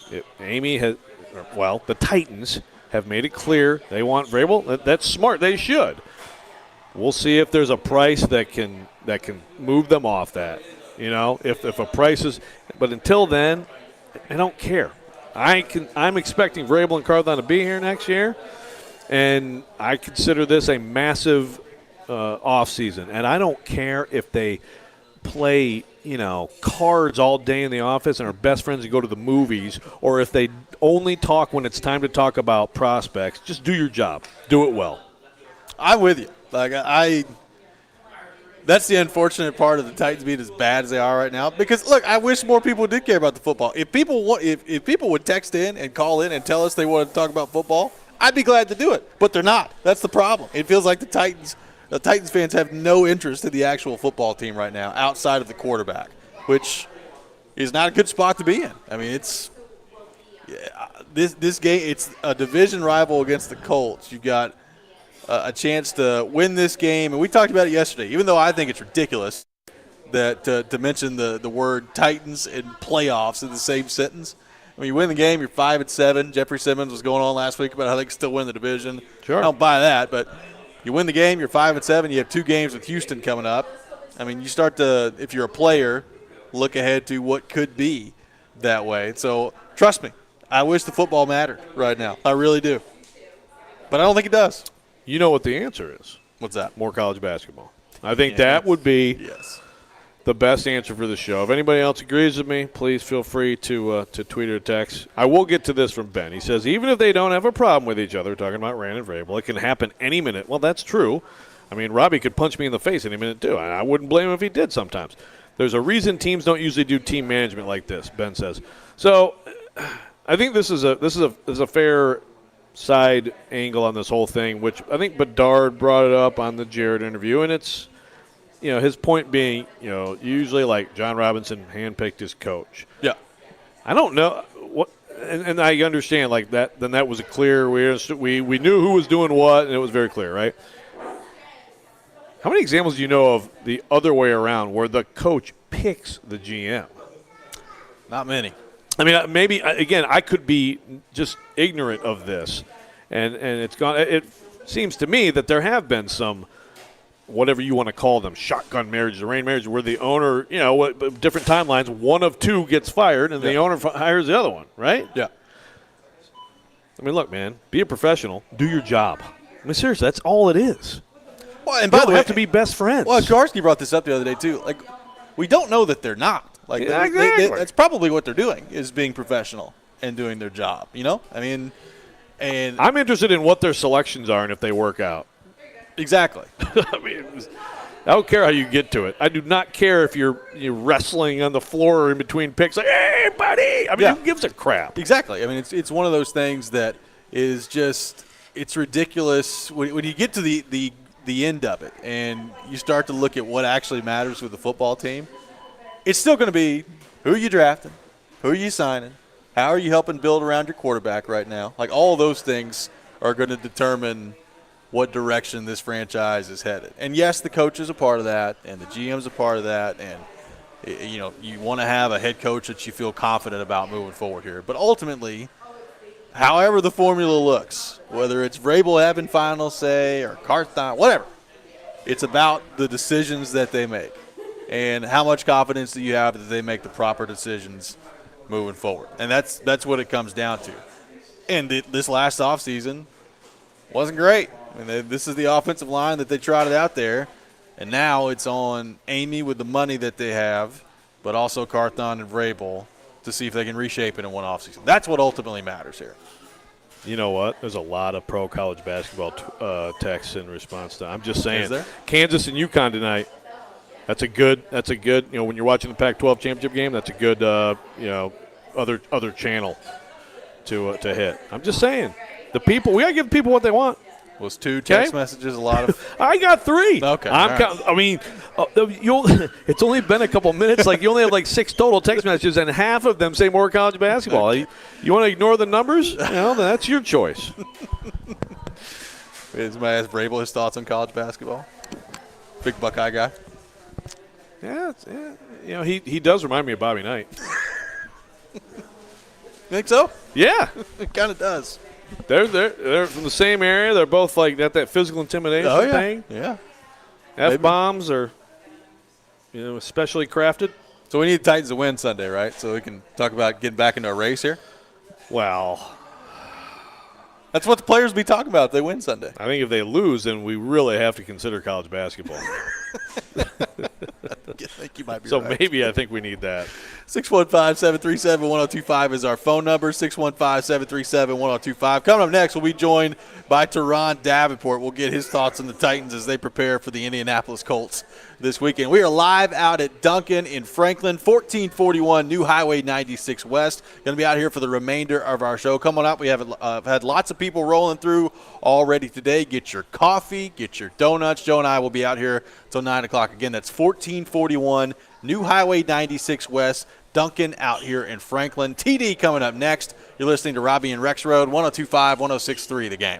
Titans have made it clear they want Vrabel. That's smart. They should. We'll see if there's a price that can move them off that. If a price is, but until then, I don't care. I'm expecting Vrabel and Carthon to be here next year, and I consider this a massive offseason. And I don't care if they play, cards all day in the office and are best friends and go to the movies, or if they only talk when it's time to talk about prospects. Just do your job. Do it well. I'm with you. That's the unfortunate part of the Titans being as bad as they are right now. Because look, I wish more people did care about the football. If people would text in and call in and tell us they want to talk about football, I'd be glad to do it. But they're not. That's the problem. It feels like the Titans fans have no interest in the actual football team right now outside of the quarterback, which is not a good spot to be in. This game. It's a division rival against the Colts. You've got a chance to win this game. And we talked about it yesterday, even though I think it's ridiculous that to mention the word Titans and playoffs in the same sentence. You win the game, you're 5-7. Jeffrey Simmons was going on last week about how they can still win the division. Sure. I don't buy that, but you win the game, you're 5-7. You have 2 games with Houston coming up. You start to, if you're a player, look ahead to what could be that way. So trust me, I wish the football mattered right now. I really do. But I don't think it does. You know what the answer is. What's that? More college basketball. I think that would be the best answer for the show. If anybody else agrees with me, please feel free to tweet or text. I will get to this from Ben. He says, even if they don't have a problem with each other, talking about Rand and Vrabel, it can happen any minute. Well, that's true. I mean, Robby could punch me in the face any minute, too. I wouldn't blame him if he did sometimes. There's a reason teams don't usually do team management like this, Ben says. So I think this is a fair side angle on this whole thing, which I think Bedard brought it up on the Jared interview, and it's, his point being, usually like John Robinson handpicked his coach. Yeah. I don't know what, and I understand like that. Then that was a clear. We knew who was doing what, and it was very clear, right? How many examples do you know of the other way around, where the coach picks the GM? Not many. I mean, maybe again, I could be just ignorant of this, and it's gone. It seems to me that there have been some, whatever you want to call them, shotgun marriages, arranged marriages, where the owner, different timelines, one of two gets fired, and the owner hires the other one, right? Yeah. I mean, look, man, be a professional, do your job. I mean, seriously, that's all it is. Well, and They by the don't way, have to be best friends. well, Karski brought this up the other day too. Like, we don't know that they're not. Like, Yeah, exactly. that's probably what they're doing, is being professional and doing their job. I mean, and I'm interested in what their selections are and if they work out. exactly. I mean, I don't care how you get to it. I do not care if you're wrestling on the floor or in between picks. Like, hey, buddy. I mean, who gives a crap? Exactly. I mean, it's one of those things that is just, it's ridiculous when you get to the end of it and you start to look at what actually matters with the football team. It's still going to be who are you drafting, who are you signing, how are you helping build around your quarterback right now. Like, all those things are going to determine what direction this franchise is headed. And yes, the coach is a part of that, and the GM's a part of that, and you want to have a head coach that you feel confident about moving forward here. But ultimately, however the formula looks, whether it's Vrabel having final say or Carthon, whatever, it's about the decisions that they make and how much confidence do you have that they make the proper decisions moving forward. And that's what it comes down to. And this last offseason wasn't great. I mean, this is the offensive line that they trotted out there, and now it's on Amy with the money that they have, but also Carthon and Vrabel to see if they can reshape it in one offseason. That's what ultimately matters here. You know what? There's a lot of pro college basketball texts in response to. I'm just saying. Is there? Kansas and UConn tonight. That's a good. When you're watching the Pac-12 championship game, that's a good. Other channel to hit. I'm just saying. We gotta give people what they want. Was 2 text messages a lot of? I got 3. Okay. I mean, it's only been a couple minutes. Like, you only have like 6 total text messages, and half of them say more college basketball. You want to ignore the numbers? Then that's your choice. Is my ask Vrabel his thoughts on college basketball? Big Buckeye guy. Yeah. He does remind me of Bobby Knight. Think so? Yeah, It kind of does. they're from the same area. They're both like that physical intimidation thing. Yeah. F-bombs are, especially crafted. So we need the Titans to win Sunday, right? So we can talk about getting back into a race here. Well, That's what the players be talking about if they win Sunday. I think if they lose, then we really have to consider college basketball. I think you might be So right. maybe I think we need that. 615-737-1025 is our phone number, 615-737-1025. Coming up next, we'll be joined by Teron Davenport. We'll get his thoughts on the Titans as they prepare for the Indianapolis Colts this weekend. We are live out at Duncan in Franklin, 1441 New Highway 96 West. Going to be out here for the remainder of our show. Coming up, we have had lots of people rolling through already today. Get your coffee, get your donuts. Joe and I will be out here until 9 o'clock. Again, that's 1441 New Highway 96 West. Duncan out here in Franklin. TD coming up next. You're listening to Robby and Rexrode, 102.5, 106.3 The Game.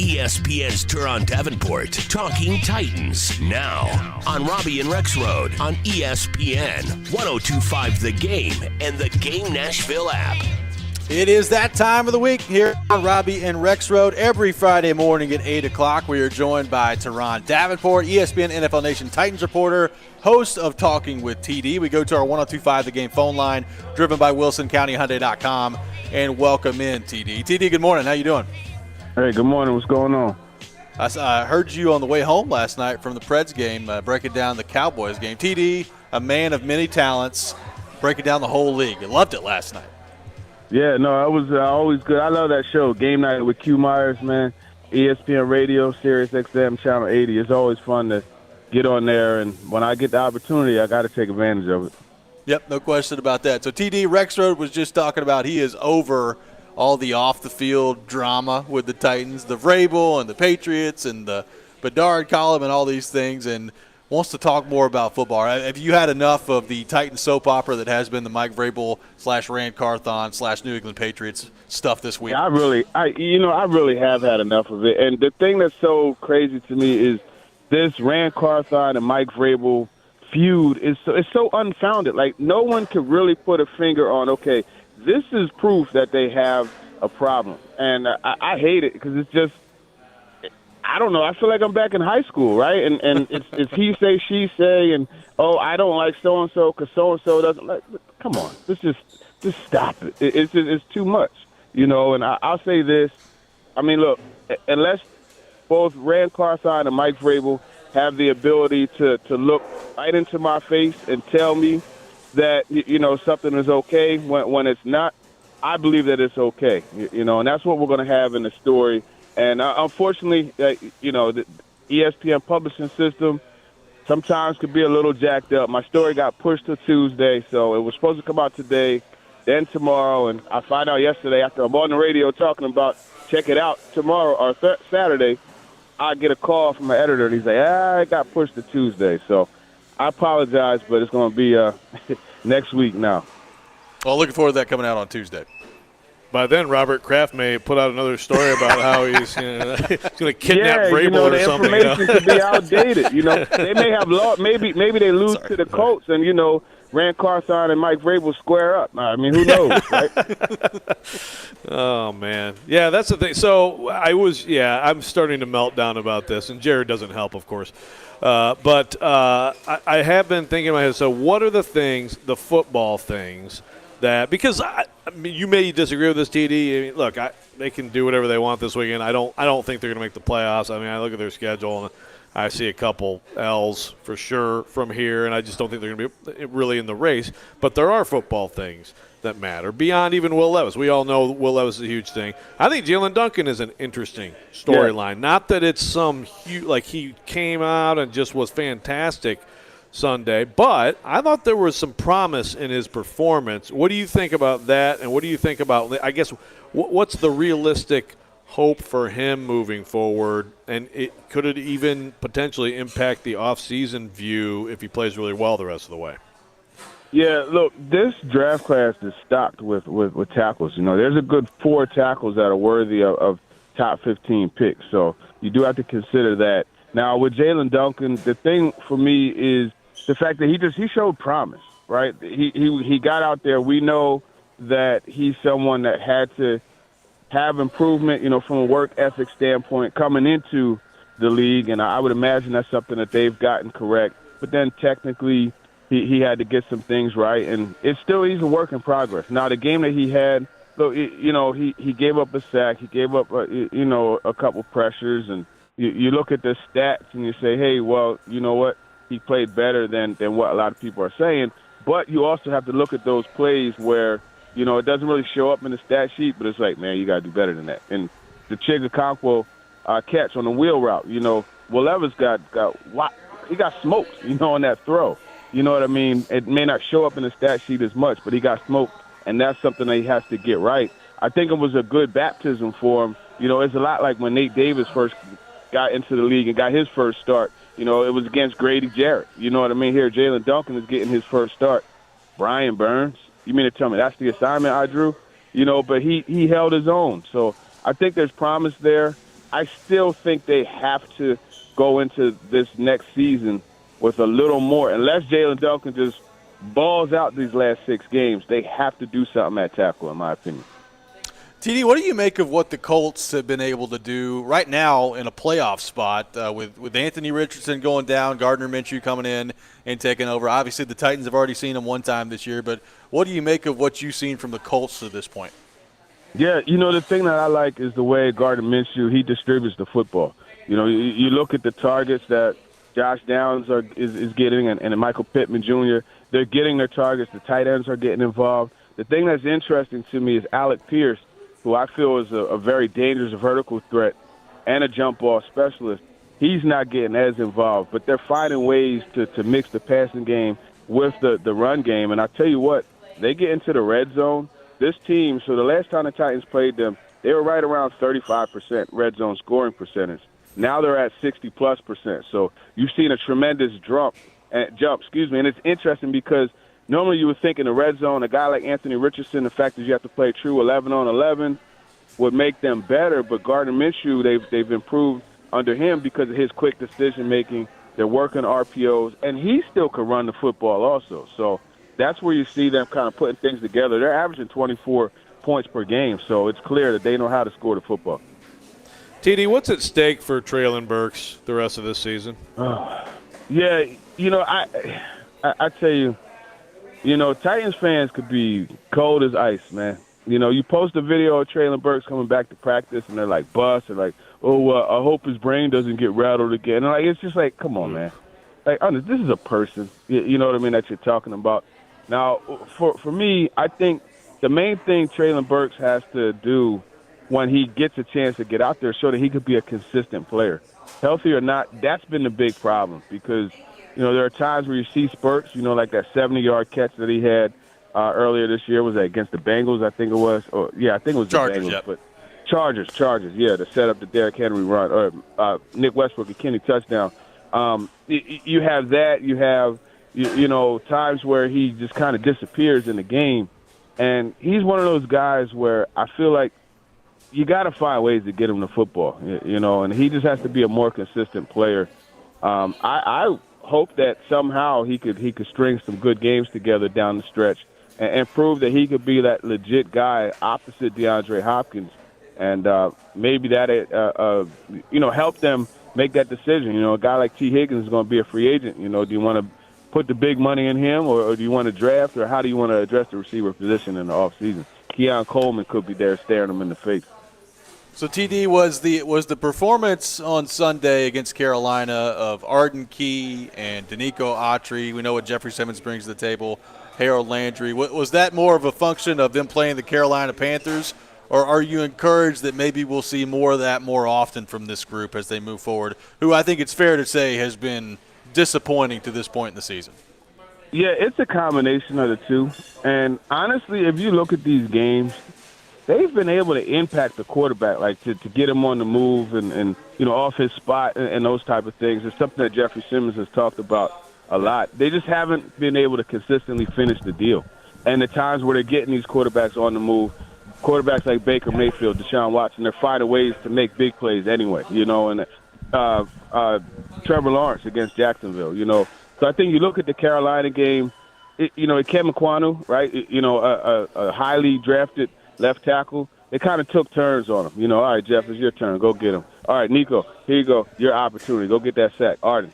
ESPN's Turon Davenport, Talking Titans, now on Robby and Rexrode on ESPN, 102.5 The Game, and the Game Nashville app. It is that time of the week here on Robby and Rexrode. Every Friday morning at 8 o'clock, we are joined by Turon Davenport, ESPN NFL Nation Titans reporter, host of Talking with TD. We go to our 102.5 The Game phone line, driven by WilsonCountyHyundai.com, and welcome in, TD. TD, good morning. How you doing? Hey, good morning. What's going on? I heard you on the way home last night from the Preds game, breaking down the Cowboys game. TD, a man of many talents, breaking down the whole league. You loved it last night. Yeah, no, it was always good. I love that show, Game Night with Q Myers, man. ESPN Radio, Sirius XM, Channel 80. It's always fun to get on there, and when I get the opportunity, I got to take advantage of it. Yep, no question about that. So TD, Rexrode was just talking about he is over all the off-the-field drama with the Titans, the Vrabel and the Patriots and the Bedard column and all these things, and wants to talk more about football. Have you had enough of the Titan soap opera that has been the Mike Vrabel / Rand Carthon / New England Patriots stuff this week? Yeah, I really have had enough of it. And the thing that's so crazy to me is this Rand Carthon and Mike Vrabel feud is so unfounded. Like, no one could really put a finger on, okay, this is proof that they have a problem. And I hate it because it's just, I don't know. I feel like I'm back in high school, right? And it's he say, she say, and, oh, I don't like so-and-so because so-and-so doesn't like. Come on. Just stop it. It's too much, you know. And I'll say this. I mean, look, unless both Rand Carthon and Mike Vrabel have the ability to look right into my face and tell me that, you know, something is okay when it's not, I believe that it's okay, you know, and that's what we're going to have in the story. And unfortunately, you know, the ESPN publishing system sometimes could be a little jacked up. My story got pushed to Tuesday, so it was supposed to come out today, then tomorrow, and I found out yesterday after I'm on the radio talking about check it out tomorrow or Saturday, I get a call from my editor, and he's like, it got pushed to Tuesday. So I apologize, but it's going to be next week now. Well, looking forward to that coming out on Tuesday. By then, Robert Kraft may put out another story about how he's going to kidnap Vrabel or something. The information could be outdated. You know, they may have lost. Maybe they lose to the Colts, and you know, Rand Carthon and Mike Vrabel square up. I mean, who knows, right? Oh man, yeah, that's the thing. So I'm starting to melt down about this, and Jared doesn't help, of course. But I have been thinking in my head. So, what are the things, the football things? That because I mean, you may disagree with this, TD. I mean, look, they can do whatever they want this weekend. I don't think they're going to make the playoffs. I mean, I look at their schedule and I see a couple L's for sure from here, and I just don't think they're going to be really in the race. But there are football things that matter beyond even Will Levis. We all know Will Levis is a huge thing. I think Jalen Duncan is an interesting storyline. Yeah. Not that it's some huge, like he came out and just was fantastic Sunday, but I thought there was some promise in his performance. What do you think about that, and what do you think about, I guess, what's the realistic hope for him moving forward, and could it even potentially impact the offseason view if he plays really well the rest of the way? Yeah, look, this draft class is stocked with tackles. You know, there's a good 4 tackles that are worthy of top 15 picks, so you do have to consider that. Now, with Jalen Duncan, the thing for me is the fact that he showed promise, right? He got out there. We know that he's someone that had to have improvement, you know, from a work ethic standpoint coming into the league, and I would imagine that's something that they've gotten correct. But then technically he had to get some things right, and he's a work in progress. Now, the game that he had, look, you know, he gave up a sack. He gave up, you know, a couple pressures, and you look at the stats and you say, hey, well, you know what? He played better than what a lot of people are saying. But you also have to look at those plays where, you know, it doesn't really show up in the stat sheet, but it's like, man, you got to do better than that. And the Chigakonkwo catch on the wheel route, you know, Will Levis he got smoked, you know, on that throw. You know what I mean? It may not show up in the stat sheet as much, but he got smoked, and that's something that he has to get right. I think it was a good baptism for him. You know, it's a lot like when Nate Davis first got into the league and got his first start. You know, it was against Grady Jarrett. You know what I mean? Here, Jalen Duncan is getting his first start. Brian Burns, you mean to tell me that's the assignment I drew? You know, but he held his own. So I think there's promise there. I still think they have to go into this next season with a little more. Unless Jalen Duncan just balls out these last 6 games, they have to do something at tackle, in my opinion. TD, what do you make of what the Colts have been able to do right now in a playoff spot with Anthony Richardson going down, Gardner Minshew coming in and taking over? Obviously, the Titans have already seen him one time this year, but what do you make of what you've seen from the Colts to this point? Yeah, the thing that I like is the way Gardner Minshew, he distributes the football. You look at the targets that Josh Downs is getting and Michael Pittman Jr., they're getting their targets. The tight ends are getting involved. The thing that's interesting to me is Alec Pierce, who I feel is a very dangerous vertical threat and a jump ball specialist. He's not getting as involved, but they're finding ways to mix the passing game with the run game. And I tell you what, they get into the red zone. This team, so the last time the Titans played them, they were right around 35% red zone scoring percentage. Now they're at 60+%. So you've seen a tremendous jump, and it's interesting because normally you would think in the red zone, a guy like Anthony Richardson, the fact that you have to play true 11 on 11 would make them better. But Gardner Minshew, they've improved under him because of his quick decision making. They're working RPOs, and he still can run the football also. So that's where you see them kind of putting things together. They're averaging 24 points per game, so it's clear that they know how to score the football. TD, what's at stake for Treylon Burks the rest of this season? Yeah, I tell you, Titans fans could be cold as ice, man. You post a video of Treylon Burks coming back to practice, and they're like, bust, and like, I hope his brain doesn't get rattled again. And it's just like, come on, man. Like, honest, this is a person, you know what I mean, that you're talking about. Now, for me, I think the main thing Treylon Burks has to do when he gets a chance to get out there so that he could be a consistent player. Healthy or not, that's been the big problem because, there are times where you see spurts, like that 70-yard catch that he had earlier this year. Was that against the Bengals, I think it was? I think it was Chargers, the Bengals. yep. But Chargers, yeah, to set up the Derrick Henry run, or Nick Westbrook and Kenny touchdown. You have that. You have, times where he just kind of disappears in the game. And he's one of those guys where I feel like you got to find ways to get him the football, and he just has to be a more consistent player. I hope that somehow he could string some good games together down the stretch and prove that he could be that legit guy opposite DeAndre Hopkins, and maybe that help them make that decision. A guy like T. Higgins is going to be a free agent. Do you want to put the big money in him, or do you want to draft, or how do you want to address the receiver position in the offseason? Keon Coleman could be there staring him in the face. So TD, was the performance on Sunday against Carolina of Arden Key and Danico Autry, we know what Jeffrey Simmons brings to the table, Harold Landry, was that more of a function of them playing the Carolina Panthers, or are you encouraged that maybe we'll see more of that more often from this group as they move forward, who I think it's fair to say has been disappointing to this point in the season? Yeah, it's a combination of the two. And honestly, if you look at these games, they've been able to impact the quarterback, like to get him on the move and off his spot and those type of things. It's something that Jeffrey Simmons has talked about a lot. They just haven't been able to consistently finish the deal. And the times where they're getting these quarterbacks on the move, quarterbacks like Baker Mayfield, Deshaun Watson, they're finding ways to make big plays anyway, and Trevor Lawrence against Jacksonville, So I think you look at the Carolina game, Ikem Ekwonu, right, a highly drafted left tackle, they kind of took turns on him. All right, Jeff, it's your turn. Go get him. All right, Nico, here you go. Your opportunity. Go get that sack. Arden,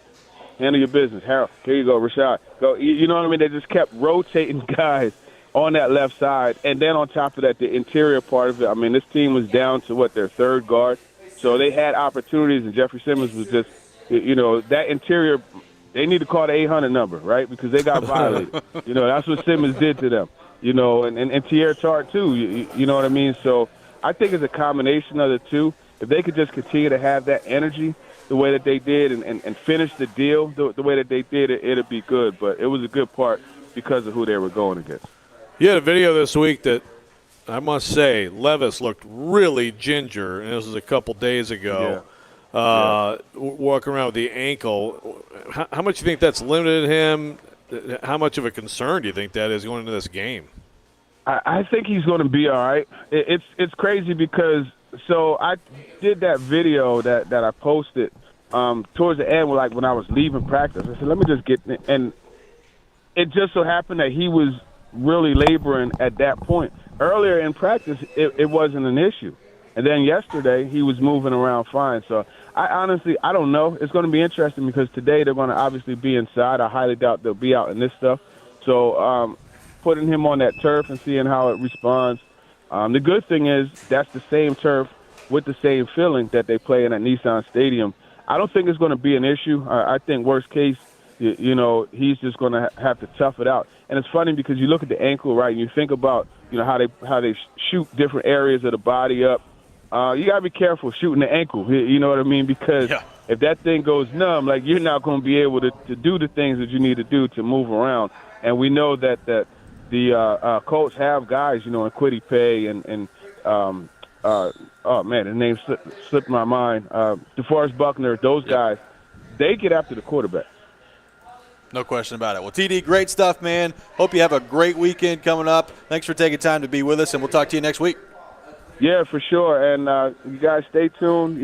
handle your business. Harold, here you go. Rashad, go. You know what I mean? They just kept rotating guys on that left side. And then on top of that, the interior part of it, I mean, this team was down to, their third guard. So they had opportunities, and Jeffrey Simmons was just, that interior, they need to call the 800 number, right? Because they got violated. That's what Simmons did to them. And Tierre Tart, too, you know what I mean? So I think it's a combination of the two. If they could just continue to have that energy the way that they did and finish the deal the way that they did, it'll be good. But it was a good part because of who they were going against. You had a video this week that, I must say, Levis looked really ginger, and this was a couple days ago. Walking around with the ankle. How much do you think that's limited him? How much of a concern do you think that is going into this game? I think he's going to be all right. It's crazy because So I did that video that I posted towards the end, like when I was leaving practice. I said, let me just get – and it just so happened that he was really laboring at that point. Earlier in practice, it wasn't an issue. And then yesterday, he was moving around fine. So I honestly don't know. It's going to be interesting because today they're going to obviously be inside. I highly doubt they'll be out in this stuff. So putting him on that turf and seeing how it responds. The good thing is that's the same turf with the same feeling that they play in at Nissan Stadium. I don't think it's going to be an issue. I think worst case, he's just going to have to tough it out. And it's funny because you look at the ankle, right, and you think about, how they shoot different areas of the body up. You got to be careful shooting the ankle, you know what I mean? Because if that thing goes numb, like, you're not going to be able to do the things that you need to do to move around. And we know that the Colts have guys, in Kwity Paye and oh, man, the name slipped my mind. DeForest Buckner, those guys, they get after the quarterback. No question about it. Well, TD, great stuff, man. Hope you have a great weekend coming up. Thanks for taking time to be with us, and we'll talk to you next week. Yeah, for sure. And you guys stay tuned.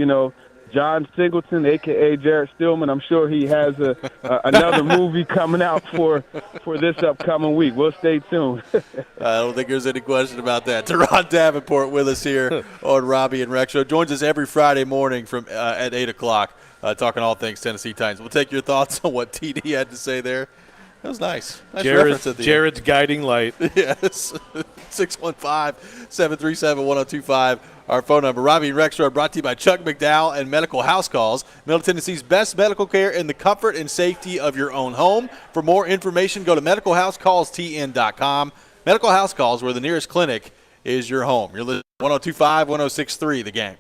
John Singleton, a.k.a. Jared Stillman, I'm sure he has another movie coming out for this upcoming week. We'll stay tuned. I don't think there's any question about that. Teron Davenport with us here on Robby and Rexrode. Joins us every Friday morning at 8 o'clock, talking all things Tennessee Titans. We'll take your thoughts on what TD had to say there. That was nice. Nice reference at the Jared's guiding light. Yes. 615-737-1025. Our phone number. Robby and Rexrode brought to you by Chuck McDowell and Medical House Calls. Middle Tennessee's best medical care in the comfort and safety of your own home. For more information, go to medicalhousecallstn.com. Medical House Calls, where the nearest clinic is your home. You're listening to 102.5, 106.3, The Game.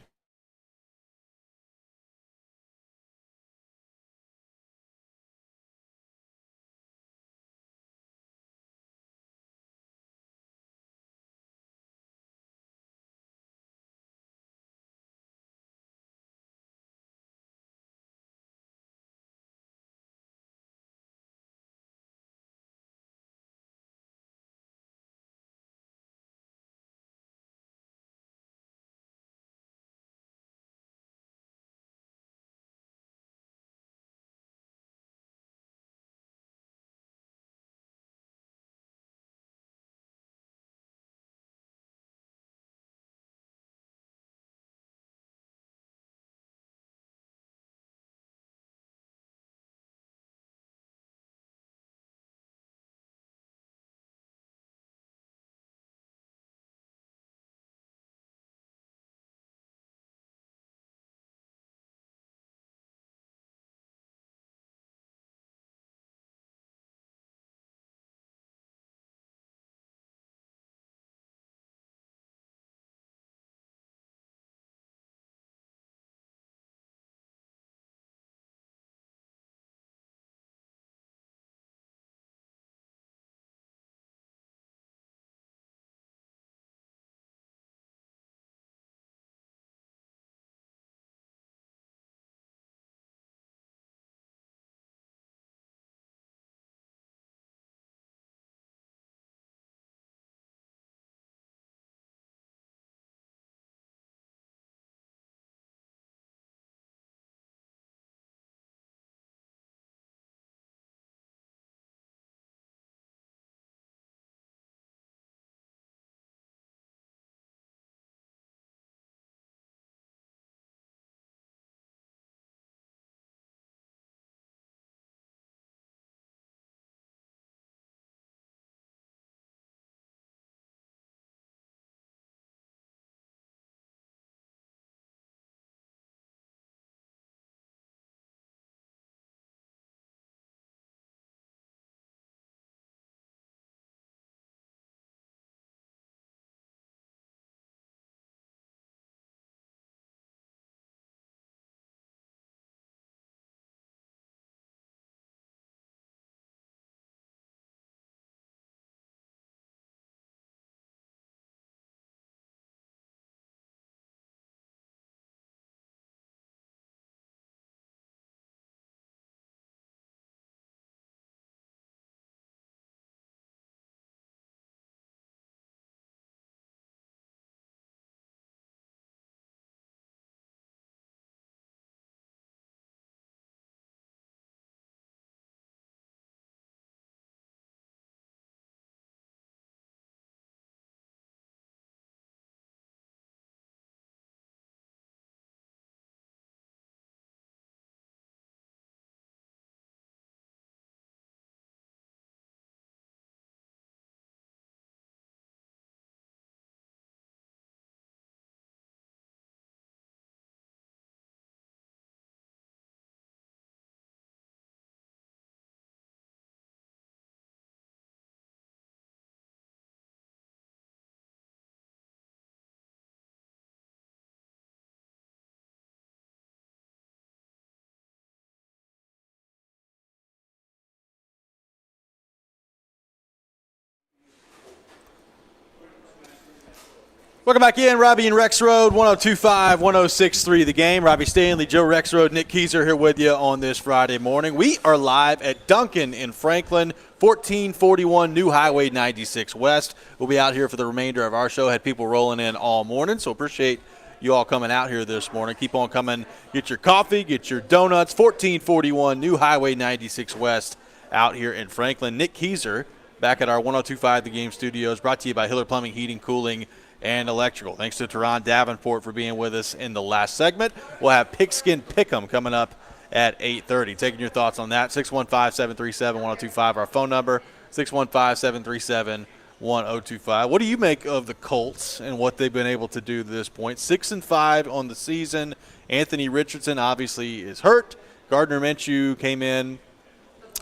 Welcome back in, Robby and Rexrode, 102.5, 106.3 The Game. Robbie Stanley, Joe Rexrode, Nick Keyser here with you on this Friday morning. We are live at Duncan in Franklin, 1441 New Highway 96 West. We'll be out here for the remainder of our show. Had people rolling in all morning, so appreciate you all coming out here this morning. Keep on coming. Get your coffee, get your donuts. 1441 New Highway 96 West out here in Franklin. Nick Keyser back at our 102.5 The Game studios, brought to you by Hiller Plumbing, Heating, Cooling, and Electrical. Thanks to Teron Davenport for being with us in the last segment. We'll have Pigskin Pick'em coming up at 8:30. Taking your thoughts on that, 615-737-1025, our phone number, 615-737-1025. What do you make of the Colts and what they've been able to do to this point? 6-5 on the season. Anthony Richardson obviously is hurt. Gardner Minshew came in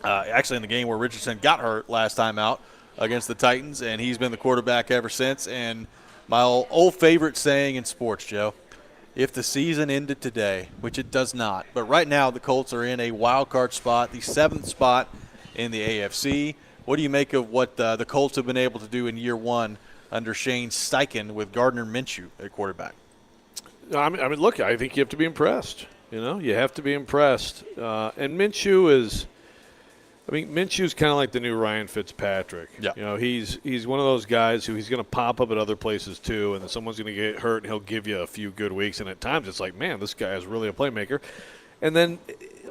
actually in the game where Richardson got hurt last time out against the Titans, and he's been the quarterback ever since. And my old favorite saying in sports, Joe, if the season ended today, which it does not, but right now the Colts are in a wild card spot, the 7th spot in the AFC. What do you make of what the Colts have been able to do in year one under Shane Steichen with Gardner Minshew at quarterback? I mean, look, I think you have to be impressed. You know, you have to be impressed. And Minshew's kind of like the new Ryan Fitzpatrick. Yeah. You know, he's one of those guys who he's going to pop up at other places too, and then someone's going to get hurt, and he'll give you a few good weeks. And at times it's like, man, this guy is really a playmaker. And then,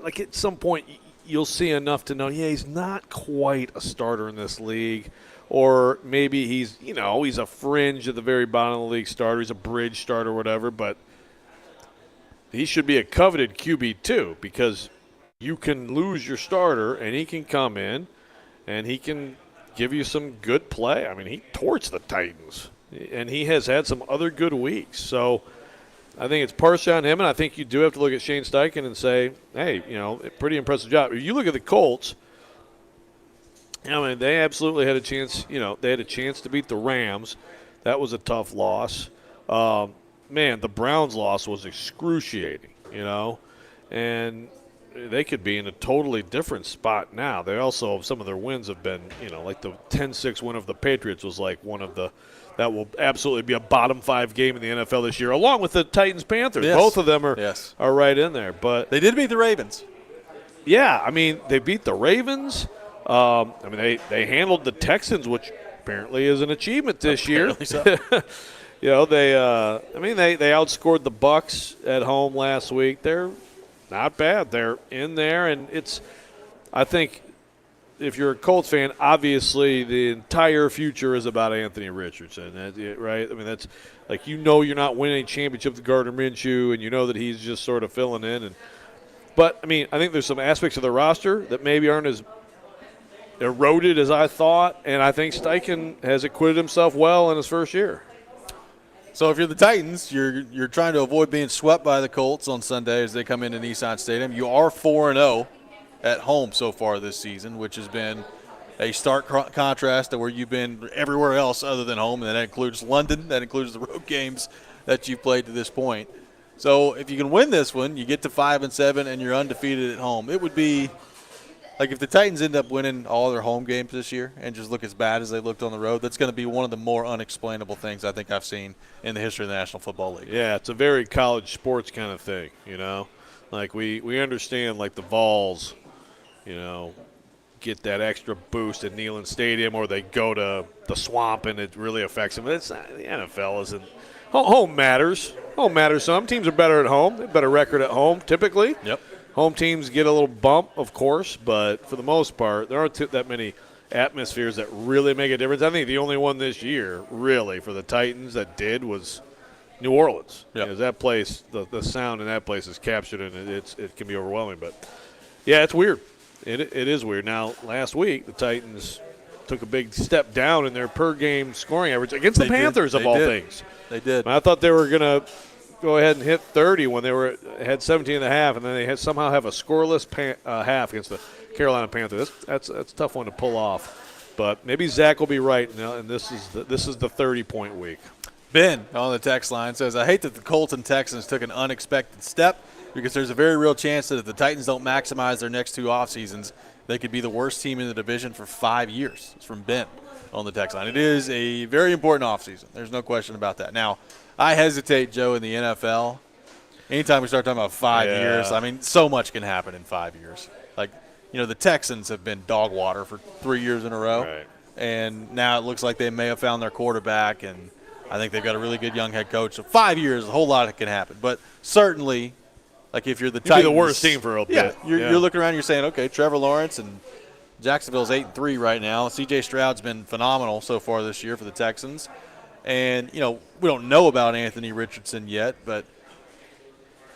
like at some point, you'll see enough to know, yeah, he's not quite a starter in this league, or maybe he's a fringe at the very bottom of the league starter. He's a bridge starter, or whatever. But he should be a coveted QB too, because you can lose your starter, and he can come in, and he can give you some good play. I mean, he torched the Titans, and he has had some other good weeks. So I think it's partially on him, and I think you do have to look at Shane Steichen and say, hey, pretty impressive job. If you look at the Colts, I mean, they absolutely had a chance. They had a chance to beat the Rams. That was a tough loss. Man, the Browns loss was excruciating, and they could be in a totally different spot now. They also, some of their wins have been, like the 10-6 win of the Patriots was like one of the, that will absolutely be a bottom 5 game in the NFL this year, along with the Titans-Panthers. Yes. Both of them are right in there. But they did beat the Ravens. Yeah, I mean, they beat the Ravens. They handled the Texans, which apparently is an achievement this year. So. They outscored the Bucs at home last week. They're not bad. They're in there, and I think if you're a Colts fan, obviously the entire future is about Anthony Richardson, right? I mean, that's like, you're not winning a championship with Gardner Minshew, and you know that he's just sort of filling in. But, I mean, I think there's some aspects of the roster that maybe aren't as eroded as I thought, and I think Steichen has acquitted himself well in his first year. So if you're the Titans, you're trying to avoid being swept by the Colts on Sunday as they come into Nissan Stadium. You are 4-0 at home so far this season, which has been a stark contrast to where you've been everywhere else other than home, and that includes London, that includes the road games that you've played to this point. So if you can win this one, you get to 5-7, and you're undefeated at home. It would be like if the Titans end up winning all their home games this year and just look as bad as they looked on the road, that's going to be one of the more unexplainable things I think I've seen in the history of the National Football League. Yeah, it's a very college sports kind of thing, Like we understand, like the Vols, get that extra boost at Neyland Stadium, or they go to the Swamp and it really affects them. It's not, the NFL isn't. Home matters. Home matters. Some teams are better at home. They have a better record at home typically. Yep. Home teams get a little bump, of course, but for the most part, there aren't that many atmospheres that really make a difference. I think the only one this year, really, for the Titans that did was New Orleans. Yep. Because that place, the sound in that place is captured, and it can be overwhelming. But, yeah, it's weird. It is weird. Now, last week, the Titans took a big step down in their per-game scoring average against the Panthers, of all things. They did. And I thought they were going to go ahead and hit 30 when they had 17 and a half, and then they somehow have a scoreless half against the Carolina Panthers. That's a tough one to pull off. But maybe Zach will be right, and this is the 30-point week. Ben on the text line says, I hate that the Colts and Texans took an unexpected step because there's a very real chance that if the Titans don't maximize their next 2 off seasons, they could be the worst team in the division for 5 years. It's from Ben. on the text line. It is a very important offseason. There's no question about that. Now, I hesitate, Joe, in the NFL. Anytime we start talking about 5 years, I mean, so much can happen in 5 years. Like, the Texans have been dog water for 3 years in a row. Right. And now it looks like they may have found their quarterback, and I think they've got a really good young head coach. So 5 years, a whole lot can happen. But certainly, like if you're the Titans, be the worst team for a bit. You're looking around, you're saying, okay, Trevor Lawrence and Jacksonville's 8-3 right now. C.J. Stroud's been phenomenal so far this year for the Texans. And, we don't know about Anthony Richardson yet, but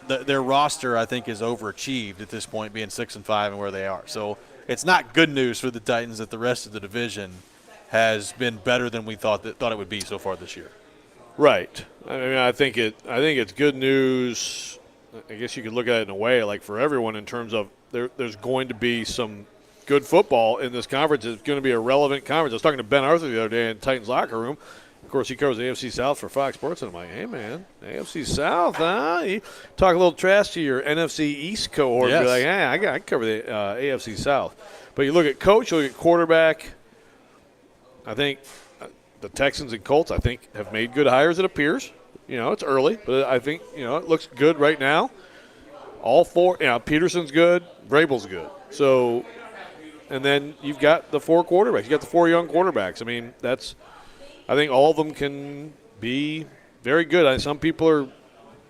their roster, I think, is overachieved at this point, being 6-5 and where they are. So it's not good news for the Titans that the rest of the division has been better than we thought it would be so far this year. Right. I mean, I think it's good news. I guess you could look at it in a way, like for everyone, in terms of there's going to be some good football in this conference. It's going to be a relevant conference. I was talking to Ben Arthur the other day in Titans locker room. Of course, he covers the AFC South for Fox Sports, and I'm like, hey, man, AFC South, huh? You talk a little trash to your NFC East cohort and be like, hey, I can cover the AFC South. But you look at coach, you look at quarterback. I think the Texans and Colts, I think, have made good hires, it appears. It's early, but I think, it looks good right now. All four, Peterson's good, Vrabel's good. So, and then you've got the four quarterbacks. You got the four young quarterbacks. I mean, I think all of them can be very good. Some people are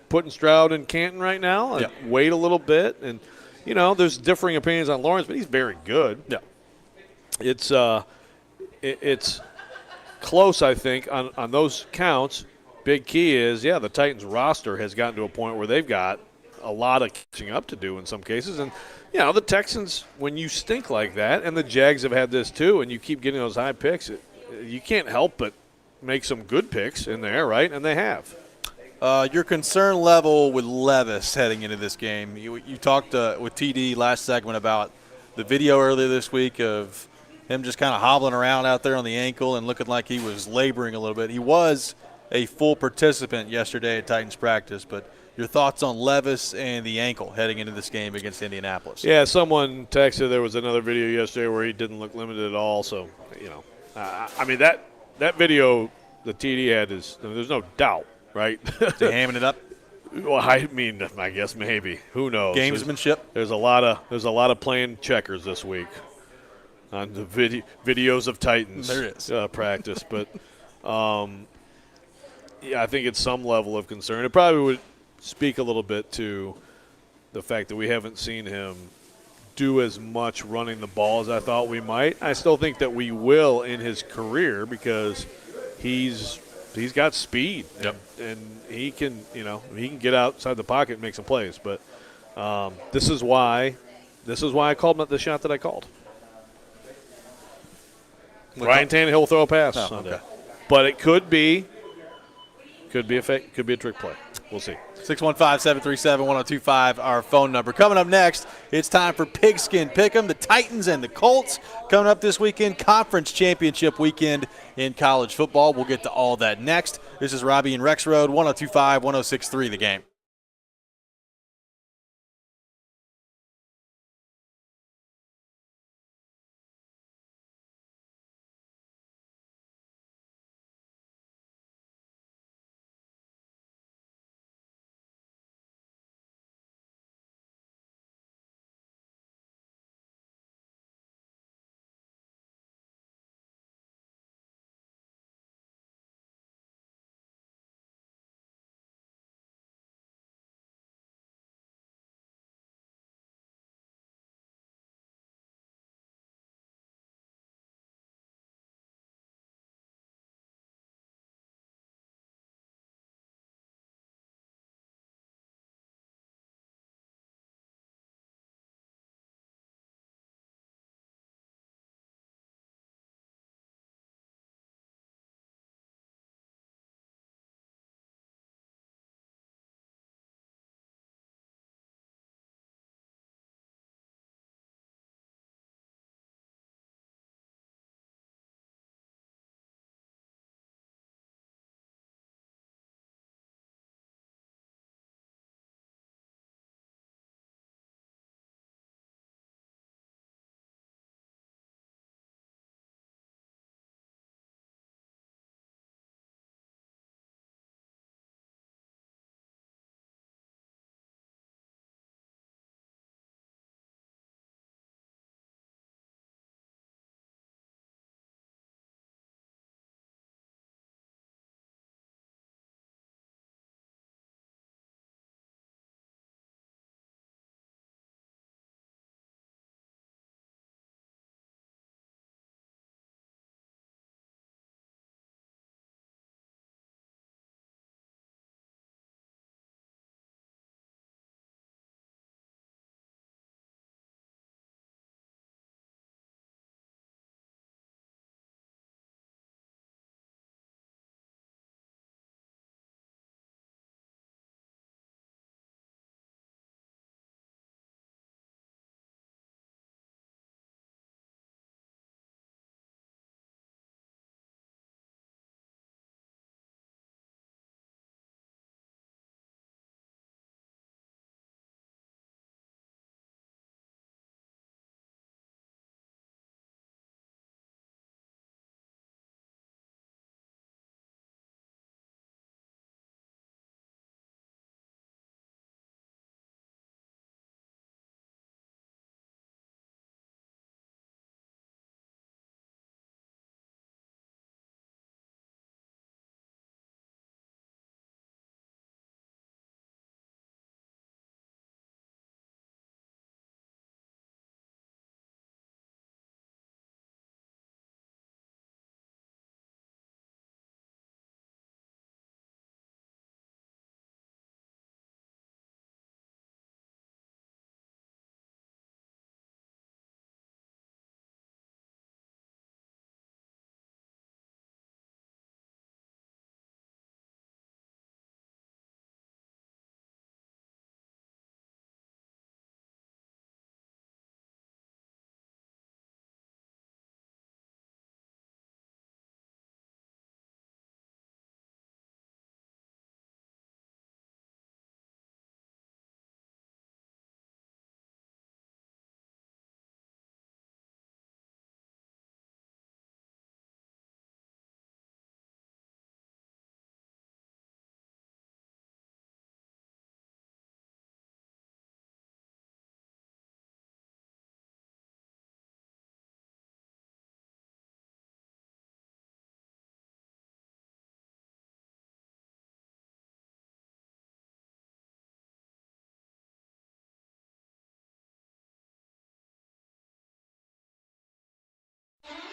putting Stroud in Canton right now. And wait a little bit. And, there's differing opinions on Lawrence, but he's very good. Yeah. It's close, I think, on those counts. Big key is, the Titans roster has gotten to a point where they've got a lot of catching up to do in some cases. And, the Texans, when you stink like that, and the Jags have had this too, and you keep getting those high picks, you can't help but make some good picks in there, right? And they have. Your concern level with Levis heading into this game. You talked with TD last segment about the video earlier this week of him just kind of hobbling around out there on the ankle and looking like he was laboring a little bit. He was a full participant yesterday at Titans practice, but your thoughts on Levis and the ankle heading into this game against Indianapolis? Yeah, someone texted there was another video yesterday where he didn't look limited at all. So, I mean, that video the TD had there's no doubt, right? They hamming it up? Well, I mean, I guess maybe. Who knows? Gamesmanship? There's a lot of playing checkers this week on the videos of Titans. There is. Practice. But, I think it's some level of concern. It probably would speak a little bit to the fact that we haven't seen him do as much running the ball as I thought we might. I still think that we will in his career because he's got speed. Yep. And he can get outside the pocket and make some plays. But this is why I called the shot that I called. Ryan Tannehill will throw a pass Sunday. Okay. But it could be a fake, could be a trick play. We'll see. 615-737-1025, our phone number. Coming up next, it's time for Pigskin Pick'em. The Titans and the Colts coming up this weekend. Conference championship weekend in college football. We'll get to all that next. This is Robby and Rexrode, 102.5, 106.3 The Game.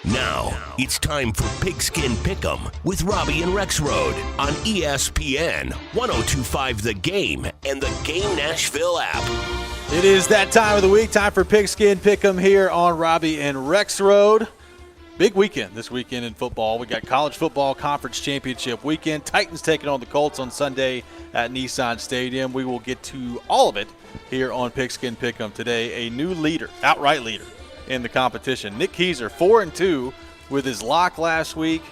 Now, it's time for Pigskin Pick'em with Robby and Rexrode on ESPN 1025 The Game and the Game Nashville app. It is that time of the week, time for Pigskin Pick'em here on Robby and Rexrode. Big weekend this weekend in football. We got college football conference championship weekend. Titans taking on the Colts on Sunday at Nissan Stadium. We will get to all of it here on Pigskin Pick'em today. A new leader, outright leader in the competition. Nick Keyser, 4-2 with his lock last week.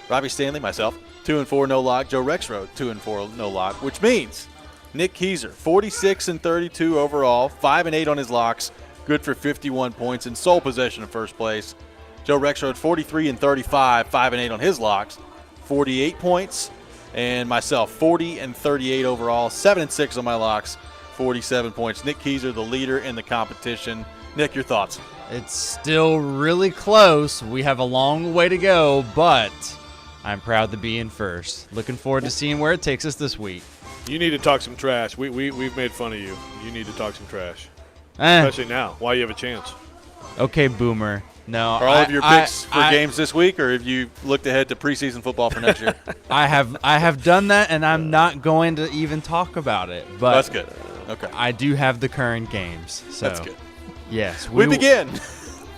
Robby Stanley, myself, 2-4 no lock. Joe Rexrode, 2-4 no lock, which means Nick Keyser, 46-32 overall, 5-8 on his locks, good for 51 points in sole possession of first place. Joe Rexrode, 43-35, 5-8 on his locks, 48 points. And myself, 40-38 overall, 7-6 on my locks, 47 points. Nick Keyser, the leader in the competition. Nick, your thoughts? It's still really close. We have a long way to go, but I'm proud to be in first. Looking forward to seeing where it takes us this week. You need to talk some trash. We've made fun of you. You need to talk some trash. Especially now, while you have a chance. Okay, Boomer. No, Are all of your picks for games this week, or have you looked ahead to preseason football for next year? I have done that, and I'm not going to even talk about it. But that's good. Okay. I do have the current games. So that's good. Yes. We begin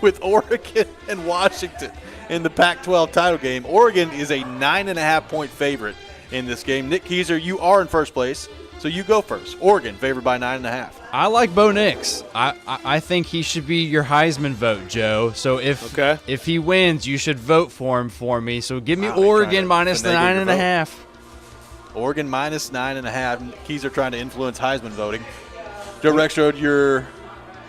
with Oregon and Washington in the Pac-12 title game. Oregon is a 9.5-point favorite in this game. Nick Keyser, you are in first place, so you go first. Oregon favored by 9.5. I like Bo Nix. I think he should be your Heisman vote, Joe. So if he wins, you should vote for him for me. So give me Oregon minus the 9.5. Oregon minus 9.5. Keyser trying to influence Heisman voting. Joe Rexrode, your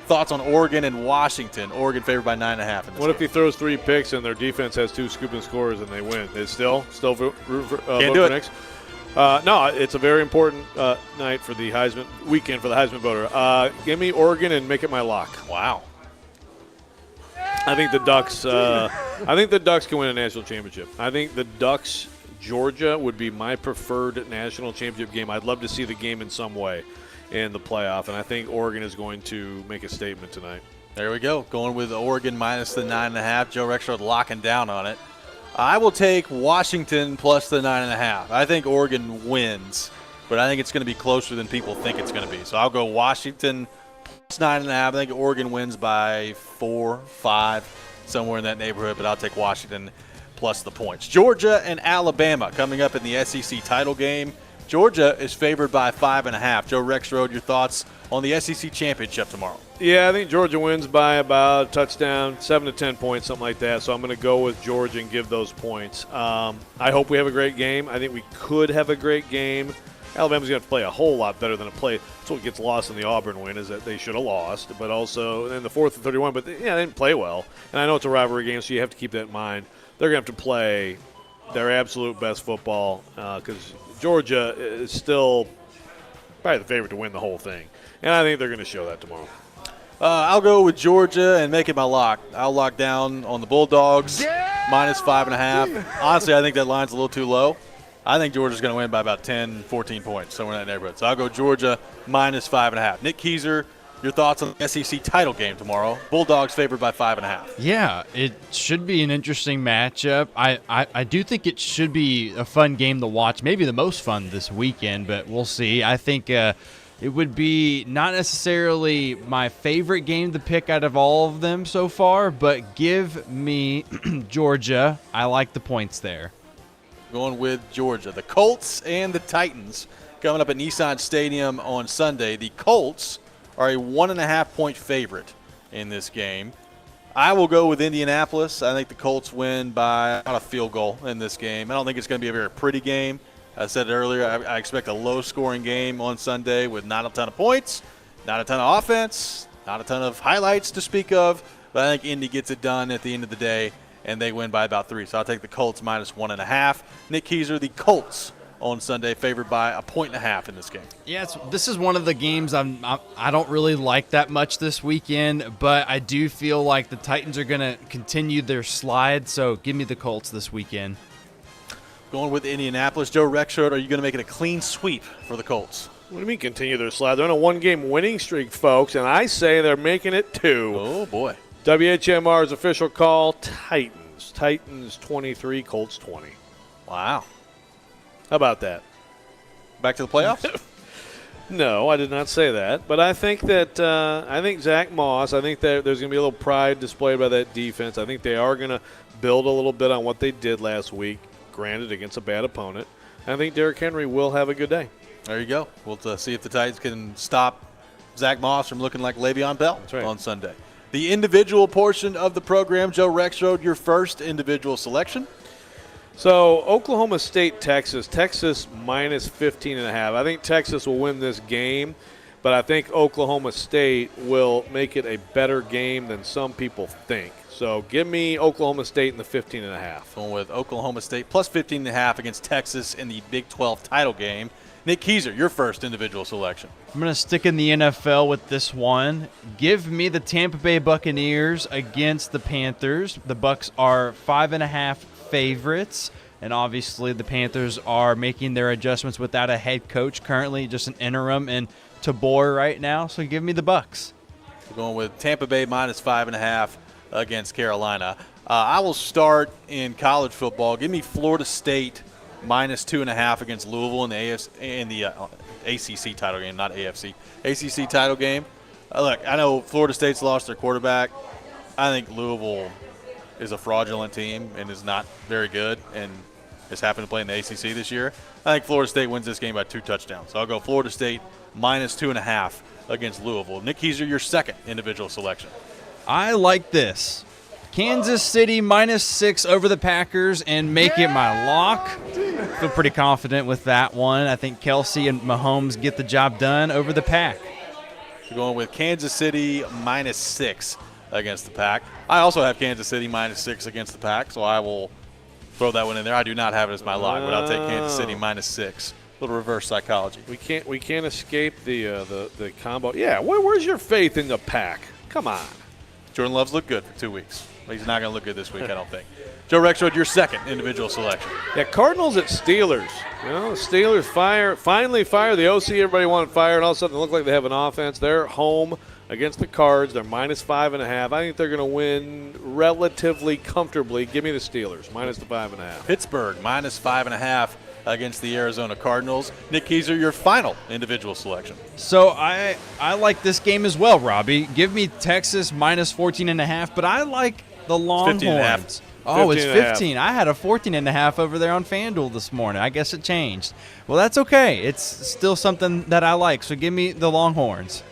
thoughts on Oregon and Washington? Oregon favored by 9.5. What if he throws 3 picks and their defense has 2 scooping scores and they win? Is still vote Can't do it. Next? No, it's a very important night for the Heisman weekend for the Heisman voter. Give me Oregon and make it my lock. Wow. I think the Ducks. I think the Ducks can win a national championship. I think the Ducks Georgia would be my preferred national championship game. I'd love to see the game in some way in the playoff, and I think Oregon is going to make a statement tonight. There we go. Going with Oregon minus the 9.5. Joe Rexrode locking down on it. I will take Washington plus the 9.5. I think Oregon wins, but I think it's going to be closer than people think it's going to be. So I'll go Washington plus 9.5. I think Oregon wins by 4, 5, somewhere in that neighborhood, but I'll take Washington plus the points. Georgia and Alabama coming up in the SEC title game. Georgia is favored by 5.5. Joe Rexrode, your thoughts on the SEC championship tomorrow? Yeah, I think Georgia wins by about a touchdown, 7 to 10 points, something like that. So I'm going to go with Georgia and give those points. I hope we have a great game. I think we could have a great game. Alabama's going to play a whole lot better than a play. That's what gets lost in the Auburn win, is that they should have lost. But also in the 4th and 31, but they didn't play well. And I know it's a rivalry game, so you have to keep that in mind. They're going to have to play their absolute best football because Georgia is still probably the favorite to win the whole thing. And I think they're going to show that tomorrow. I'll go with Georgia and make it my lock. I'll lock down on the Bulldogs, minus 5.5. Honestly, I think that line's a little too low. I think Georgia's going to win by about 10, 14 points, somewhere in that neighborhood. So I'll go Georgia minus 5.5. Nick Keyser, your thoughts on the SEC title game tomorrow? Bulldogs favored by 5.5. Yeah, it should be an interesting matchup. I do think it should be a fun game to watch, maybe the most fun this weekend, but we'll see. I think it would be not necessarily my favorite game to pick out of all of them so far, but give me Georgia. I like the points there. Going with Georgia. The Colts and the Titans coming up at Nissan Stadium on Sunday. The Colts are a 1.5-point favorite in this game. I will go with Indianapolis. I think the Colts win by about a field goal in this game. I don't think it's going to be a very pretty game. I said it earlier, I expect a low-scoring game on Sunday with not a ton of points, not a ton of offense, not a ton of highlights to speak of, but I think Indy gets it done at the end of the day, and they win by about 3. So I'll take the Colts minus 1.5. Nick Keyser, the Colts on Sunday, favored by 1.5 in this game. Yeah, this is one of the games I don't really like that much this weekend, but I do feel like the Titans are going to continue their slide, so give me the Colts this weekend. Going with Indianapolis. Joe Rexrode, are you going to make it a clean sweep for the Colts? What do you mean continue their slide? They're on a 1-game winning streak, folks, and I say they're making it 2. Oh, boy. WHMR's official call, Titans. scores. Titans 23, Colts 20. Wow. How about that? Back to the playoffs? No, I did not say that. But I think that Zach Moss, I think that there's going to be a little pride displayed by that defense. I think they are going to build a little bit on what they did last week, granted against a bad opponent. I think Derrick Henry will have a good day. There you go. We'll see if the Titans can stop Zach Moss from looking like Le'Veon Bell on Sunday. The individual portion of the program, Joe Rexrode, your first individual selection. So, Oklahoma State, Texas. Texas minus 15.5. I think Texas will win this game, but I think Oklahoma State will make it a better game than some people think. So, give me Oklahoma State in the 15.5. Going with Oklahoma State plus 15.5 against Texas in the Big 12 title game. Nick Keiser, your first individual selection. I'm going to stick in the NFL with this one. Give me the Tampa Bay Buccaneers against the Panthers. The Bucs are 5.5 favorites, and obviously the Panthers are making their adjustments without a head coach currently, just an interim in Tabor right now. So give me the Bucs. We're going with Tampa Bay minus 5.5 against Carolina. I will start in college football. Give me Florida State minus 2.5 against Louisville in the ACC title game, not AFC. ACC title game. Look, I know Florida State's lost their quarterback. I think Louisville is a fraudulent team and is not very good and has happened to play in the ACC this year. I think Florida State wins this game by 2 touchdowns. So I'll go Florida State minus 2.5 against Louisville. Nick Keiser, your second individual selection. I like this. Kansas City minus 6 over the Packers and make it my lock. Feel pretty confident with that one. I think Kelsey and Mahomes get the job done over the Pack. We're going with Kansas City minus 6 against the Pack. I also have Kansas City minus 6 against the Pack, so I will throw that one in there. I do not have it as my lock, but I'll take Kansas City minus 6. A little reverse psychology. We can't escape the combo. Yeah, where's your faith in the Pack? Come on. Jordan Love's looked good for 2 weeks. He's not going to look good this week, I don't think. Joe Rexrode, your second individual selection. Yeah, Cardinals at Steelers. You know, the Steelers finally fire the OC everybody wanted fired, and all of a sudden it looked like they have an offense. They're home against the Cards. They're minus 5.5. I think they're going to win relatively comfortably. Give me the Steelers, minus the 5.5. Pittsburgh, minus 5.5 against the Arizona Cardinals. Nick Keiser, your final individual selection. So I like this game as well, Robbie. Give me Texas minus 14.5, but I like the Longhorns. Oh, it's 15. I had a 14.5 over there on FanDuel this morning. I guess it changed. Well, that's okay. It's still something that I like, so give me the Longhorns.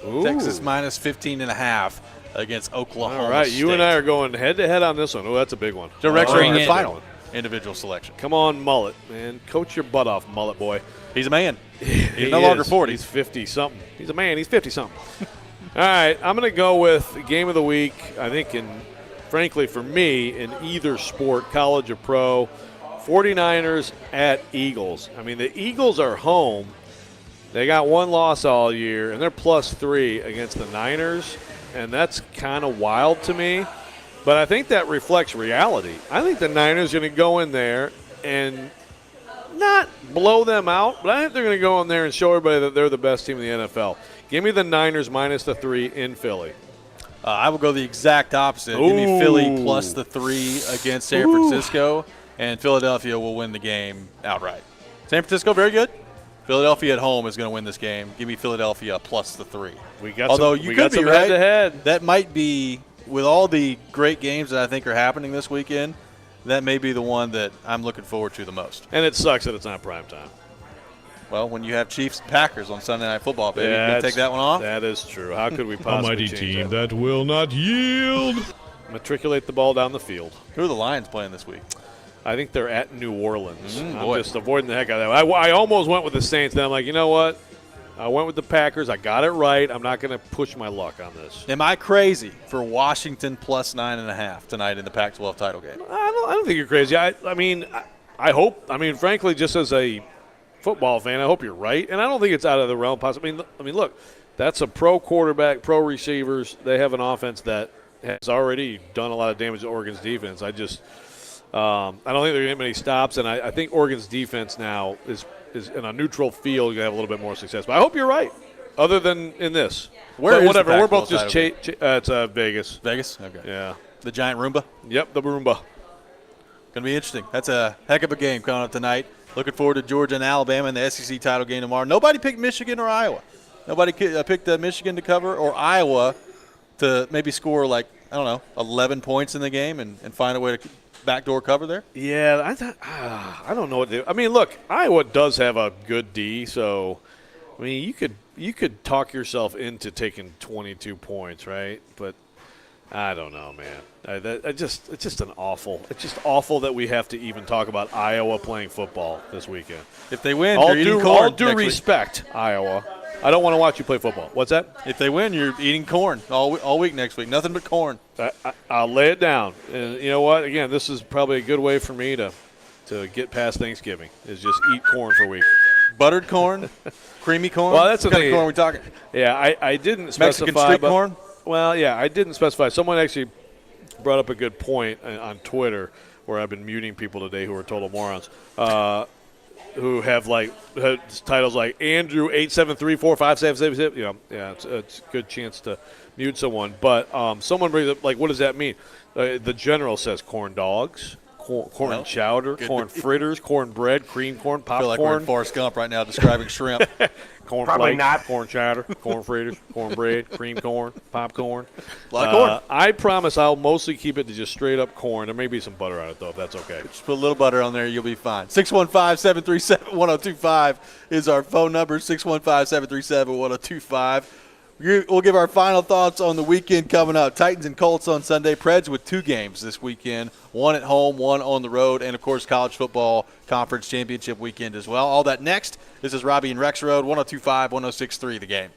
Ooh. Texas minus 15.5 against Oklahoma All right, State. you and I are going head-to-head on this one. Oh, that's a big one. Joe Rexrode, your it. final individual selection. Come on, Mullet, man. Coach your butt off, Mullet boy. He's a man. He's He no longer is. 40. He's 50-something. He's a man. He's 50-something. All right, I'm going to go with game of the week, I think, frankly, for me, in either sport, college or pro, 49ers at Eagles. I mean, the Eagles are home. They got one loss all year, and they're plus 3 against the Niners, and that's kind of wild to me. But I think that reflects reality. I think the Niners are going to go in there and not blow them out, but I think they're going to go in there and show everybody that they're the best team in the NFL. Give me the Niners minus the 3 in Philly. I will go the exact opposite. Give me Philly plus the 3 against San Francisco, and Philadelphia will win the game outright. San Francisco, very good. Philadelphia at home is going to win this game. Give me Philadelphia plus the 3. Although you could be right. Head-to-head. That might be, with all the great games that I think are happening this weekend, that may be the one that I'm looking forward to the most. And it sucks that it's not prime time. Well, when you have Chiefs and Packers on Sunday Night Football, baby, you can take that one off. That is true. How could we possibly mighty change team that? that will not yield. Matriculate the ball down the field. Who are the Lions playing this week? I think they're at New Orleans. I'm boy. just avoiding the heck out of that. I almost went with the Saints. Then I'm like, you know what? I went with the Packers. I got it right. I'm not going to push my luck on this. Am I crazy for Washington plus 9.5 tonight in the Pac-12 title game? I don't think you're crazy. I mean, I hope. I mean, frankly, just as a football fan, I hope you're right. And I don't think it's out of the realm possible. I mean, look, that's a pro quarterback, pro receivers. They have an offense that has already done a lot of damage to Oregon's defense. I don't think they're going to get many stops, and I think Oregon's defense now is in a neutral field. You have a little bit more success. But I hope you're right. Other than in this, Whatever. We're both just it's Vegas. Vegas? Okay. Yeah. The giant Roomba. Yep, the Roomba. Going to be interesting. That's a heck of a game coming up tonight. Looking forward to Georgia and Alabama in the SEC title game tomorrow. Nobody picked Michigan or Iowa. Nobody picked Michigan to cover or Iowa to maybe score 11 points in the game and find a way to backdoor cover there. Yeah, I don't know what to do. I mean, look, Iowa does have a good D, so I mean, you could talk yourself into taking 22 points, right? But I don't know, man. It's just awful that we have to even talk about Iowa playing football this weekend. If they win, all you're eating corn. All due respect, Iowa. I don't want to watch you play football. What's that? If they win, you're eating corn all week next week. Nothing but corn. I'll lay it down. And you know what? Again, this is probably a good way for me to get past Thanksgiving is just eat corn for a week. Buttered corn, creamy corn. Well, that's the what kind thing. of corn are we talking? Yeah, I didn't specify. Mexican street corn? Well, yeah, I didn't specify. Someone actually brought up a good point on Twitter where I've been muting people today who are total morons. Who have titles like Andrew 8734577. You know, yeah, it's a good chance to mute someone. But someone brings up what does that mean? The general says corn dogs, corn chowder, corn fritters, corn bread, cream corn, popcorn. I feel like we're in Forrest Gump right now describing shrimp. Corn Probably flakes, not. corn chowder, corn fritters, corn bread, cream corn, popcorn. A lot of corn. I promise I'll mostly keep it to just straight up corn. There may be some butter on it, though, if that's okay. Just put a little butter on there, you'll be fine. 615-737-1025 is our phone number, 615-737-1025. We'll give our final thoughts on the weekend coming up. Titans and Colts on Sunday. Preds with 2 games this weekend, one at home, one on the road, and, of course, college football conference championship weekend as well. All that next. This is Robby and Rexrode, 102.5, 106.3 The Game.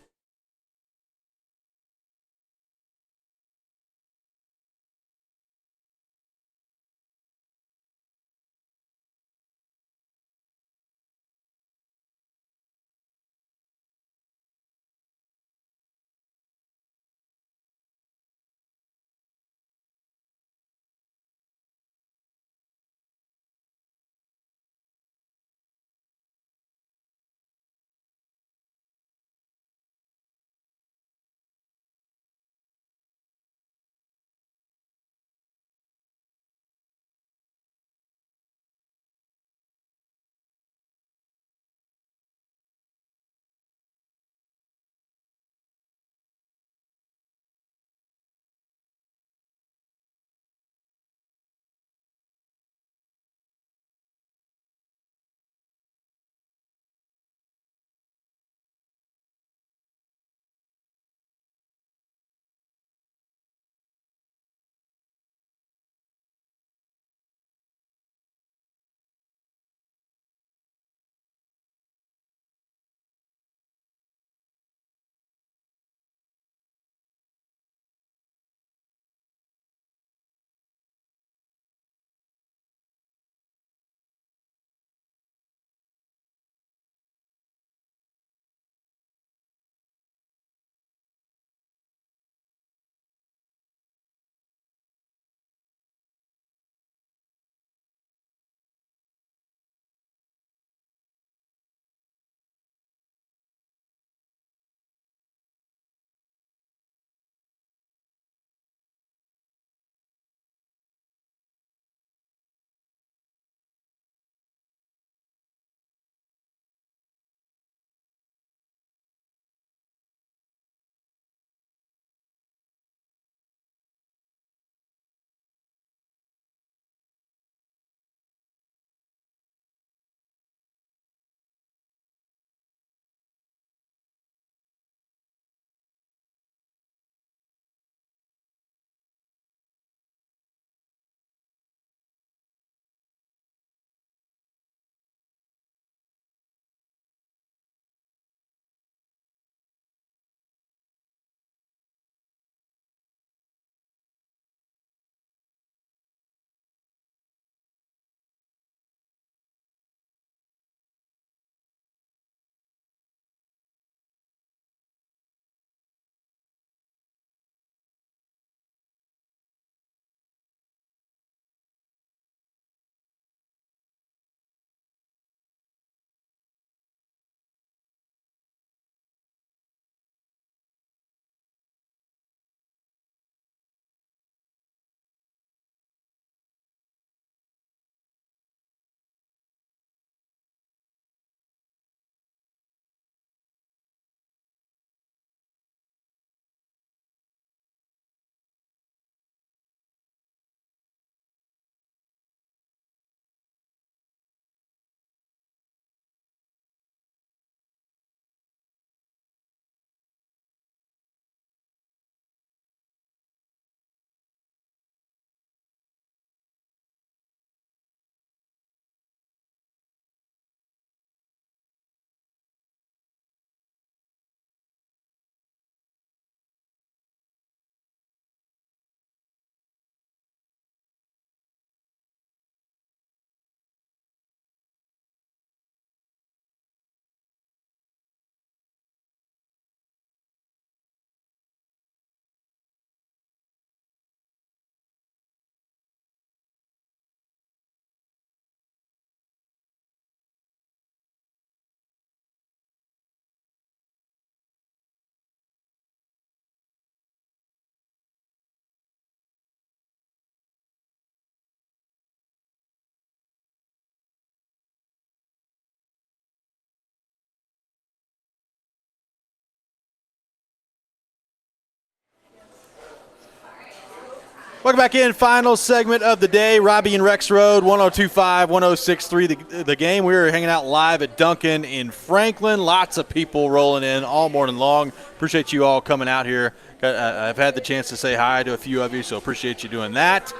Welcome back in. Final segment of the day. Robby and Rexrode, 102.5, 106.3 the game. We were hanging out live at Duncan in Franklin. Lots of people rolling in all morning long. Appreciate you all coming out here. I've had the chance to say hi to a few of you, so appreciate you doing that.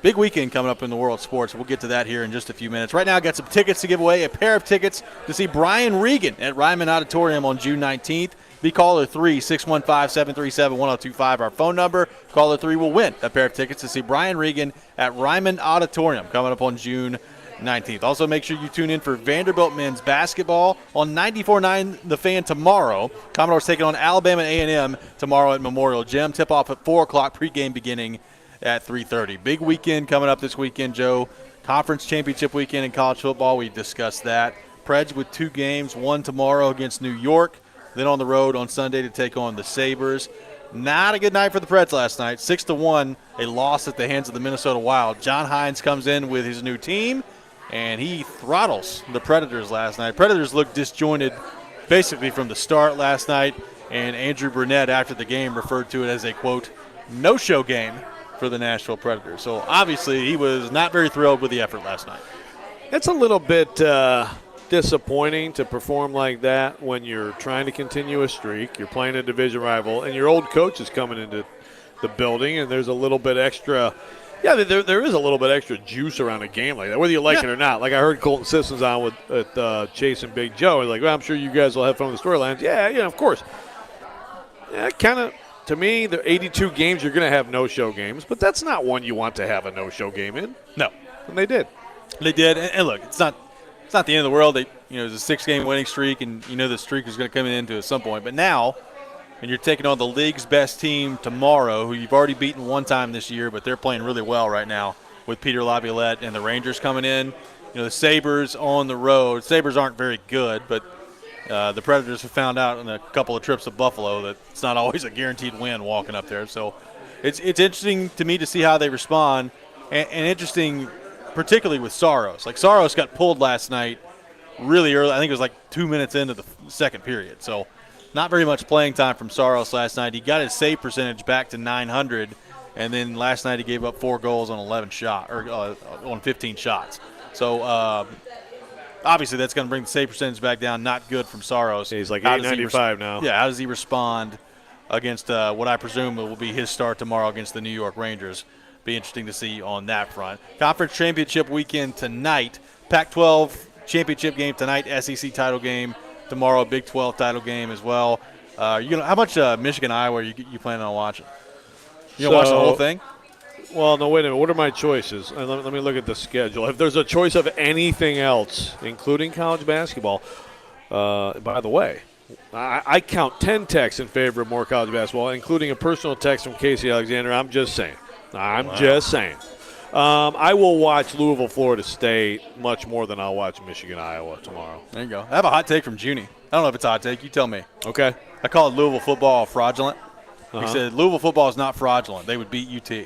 Big weekend coming up in the world of sports. We'll get to that here in just a few minutes. Right now, I've got some tickets to give away, a pair of tickets to see Brian Regan at Ryman Auditorium on June 19th. Be caller 3, 615-737-1025, our phone number. Caller 3 will win a pair of tickets to see Brian Regan at Ryman Auditorium coming up on June 19th. Also, make sure you tune in for Vanderbilt men's basketball on 94.9 The Fan tomorrow. Commodores taking on Alabama A&M tomorrow at Memorial Gym. Tip-off at 4 o'clock, pregame beginning at 3:30. Big weekend coming up this weekend, Joe. Conference championship weekend in college football. We discussed that. Preds with 2 games, one tomorrow against New York, then on the road on Sunday to take on the Sabres. Not a good night for the Preds last night. 6-1, a loss at the hands of the Minnesota Wild. John Hines comes in with his new team, and he throttles the Predators last night. Predators looked disjointed basically from the start last night, and Andrew Burnett after the game referred to it as a, quote, no-show game for the Nashville Predators. So obviously he was not very thrilled with the effort last night. It's a little bit disappointing to perform like that when you're trying to continue a streak, you're playing a division rival, and your old coach is coming into the building, and there's a little bit extra – yeah, there is a little bit extra juice around a game like that, whether you like it or not. Like I heard Colton Sissons on with Chase and Big Joe. He's like, well, I'm sure you guys will have fun with the storylines. Yeah, of course. Yeah, kind of – to me, the 82 games, you're going to have no-show games, but that's not one you want to have a no-show game in. No. And they did. They did. And look, it's not the end of the world. It's a 6-game winning streak, and the streak is going to come into at some point. But now, and you're taking on the league's best team tomorrow, who you've already beaten one time this year, but they're playing really well right now with Peter Laviolette and the Rangers coming in. The Sabres on the road. Sabres aren't very good, but the Predators have found out in a couple of trips to Buffalo that it's not always a guaranteed win walking up there. So it's interesting to me to see how they respond, and interesting particularly with Saros. Like Saros got pulled last night really early. I think it was like 2 minutes into the second period. So not very much playing time from Saros last night. He got his save percentage back to 900, and then last night he gave up 4 goals on on 15 shots. So obviously, that's going to bring the save percentage back down. Not good from Saros. He's like 895 now. Yeah, how does he respond against what I presume will be his start tomorrow against the New York Rangers? Be interesting to see on that front. Conference championship weekend tonight. Pac-12 championship game tonight. SEC title game tomorrow. Big 12 title game as well. How much Michigan Iowa are you planning on watching? You gonna watch the whole thing? Well, no, wait a minute. What are my choices? Let me look at the schedule. If there's a choice of anything else, including college basketball, by the way, I count 10 texts in favor of more college basketball, including a personal text from Casey Alexander. I'm just saying. Just saying. I will watch Louisville, Florida State much more than I'll watch Michigan, Iowa tomorrow. There you go. I have a hot take from Junie. I don't know if it's a hot take. You tell me. Okay. I called Louisville football fraudulent. He said Louisville football is not fraudulent. They would beat UT.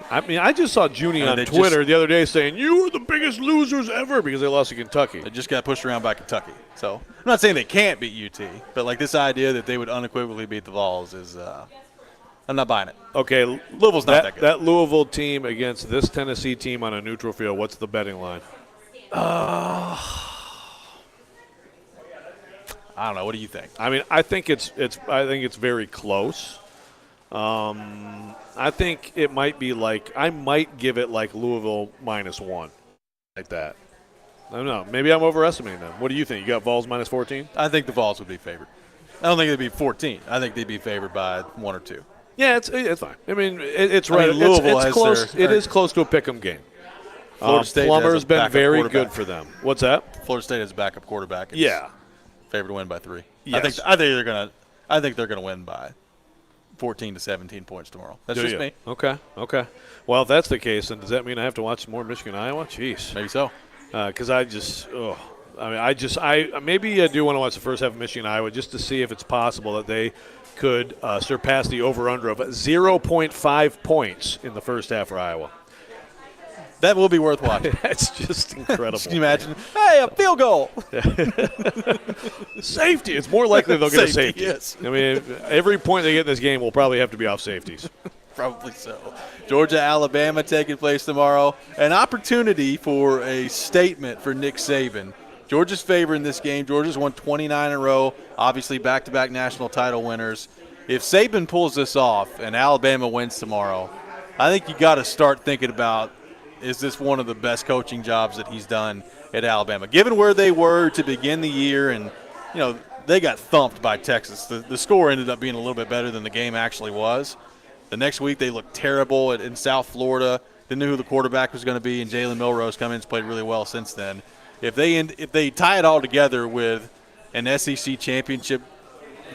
I mean, I just saw Junie on Twitter the other day saying, you are the biggest losers ever because they lost to Kentucky. They just got pushed around by Kentucky. So I'm not saying they can't beat UT, but like this idea that they would unequivocally beat the Vols is I'm not buying it. Okay. Louisville's not that good. That Louisville team against this Tennessee team on a neutral field, what's the betting line? I don't know. What do you think? I mean, I think it's very close. I think it might be I might give it like Louisville -1, like that. I don't know. Maybe I'm overestimating them. What do you think? You got Vols -14? I think the Vols would be favored. I don't think they'd be 14. I think they'd be favored by 1 or 2. Yeah, it's fine. I mean, it's right. Louisville it's close. It is close to a pick'em game. Florida State Plummer's been very good for them. What's that? Florida State has a backup quarterback. Yeah, favored to win by 3. Yes. I think they're gonna win by 14 to 17 points tomorrow. That's just me. Okay. Well, if that's the case, then does that mean I have to watch some more Michigan, Iowa? Jeez. Maybe so. Because I maybe I do want to watch the first half of Michigan, Iowa just to see if it's possible that they could surpass the over/under of 0.5 points in the first half for Iowa. That will be worth watching. That's just incredible. Can you imagine? Hey, a field goal. Safety. It's more likely they'll get a safety. Yes. I mean, every point they get in this game will probably have to be off safeties. Probably so. Georgia, Alabama taking place tomorrow. An opportunity for a statement for Nick Saban. Georgia's favored in this game. Georgia's won 29 in a row, obviously back-to-back national title winners. If Saban pulls this off and Alabama wins tomorrow, I think you got to start thinking about, is this one of the best coaching jobs that he's done at Alabama? Given where they were to begin the year, and, they got thumped by Texas. The score ended up being a little bit better than the game actually was. The next week they looked terrible in South Florida. Didn't know who the quarterback was going to be, and Jalen Milroe come in and played really well since then. If they tie it all together with an SEC championship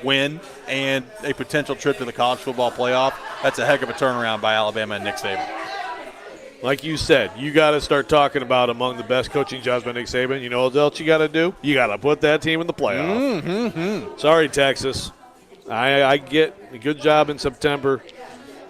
win and a potential trip to the college football playoff, that's a heck of a turnaround by Alabama and Nick Saban. Like you said, you got to start talking about among the best coaching jobs by Nick Saban. You know what else you got to do? You got to put that team in the playoff. Mm-hmm. Sorry, Texas. I get a good job in September.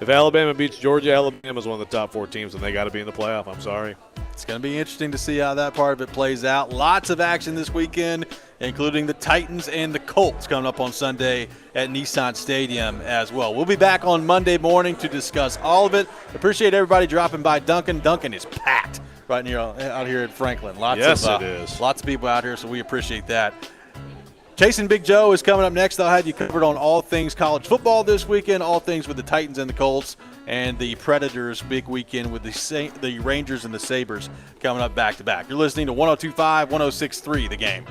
If Alabama beats Georgia, Alabama's one of the top 4 teams, and they got to be in the playoff. I'm sorry. It's going to be interesting to see how that part of it plays out. Lots of action this weekend, including the Titans and the Colts coming up on Sunday at Nissan Stadium as well. We'll be back on Monday morning to discuss all of it. Appreciate everybody dropping by Duncan. Duncan is packed right near out here at Franklin. It is. Lots of people out here, so we appreciate that. Chasing Big Joe is coming up next. I'll have you covered on all things college football this weekend, all things with the Titans and the Colts, and the Predators' big weekend with the Rangers and the Sabres coming up back-to-back. You're listening to 102.5, 106.3 The Game.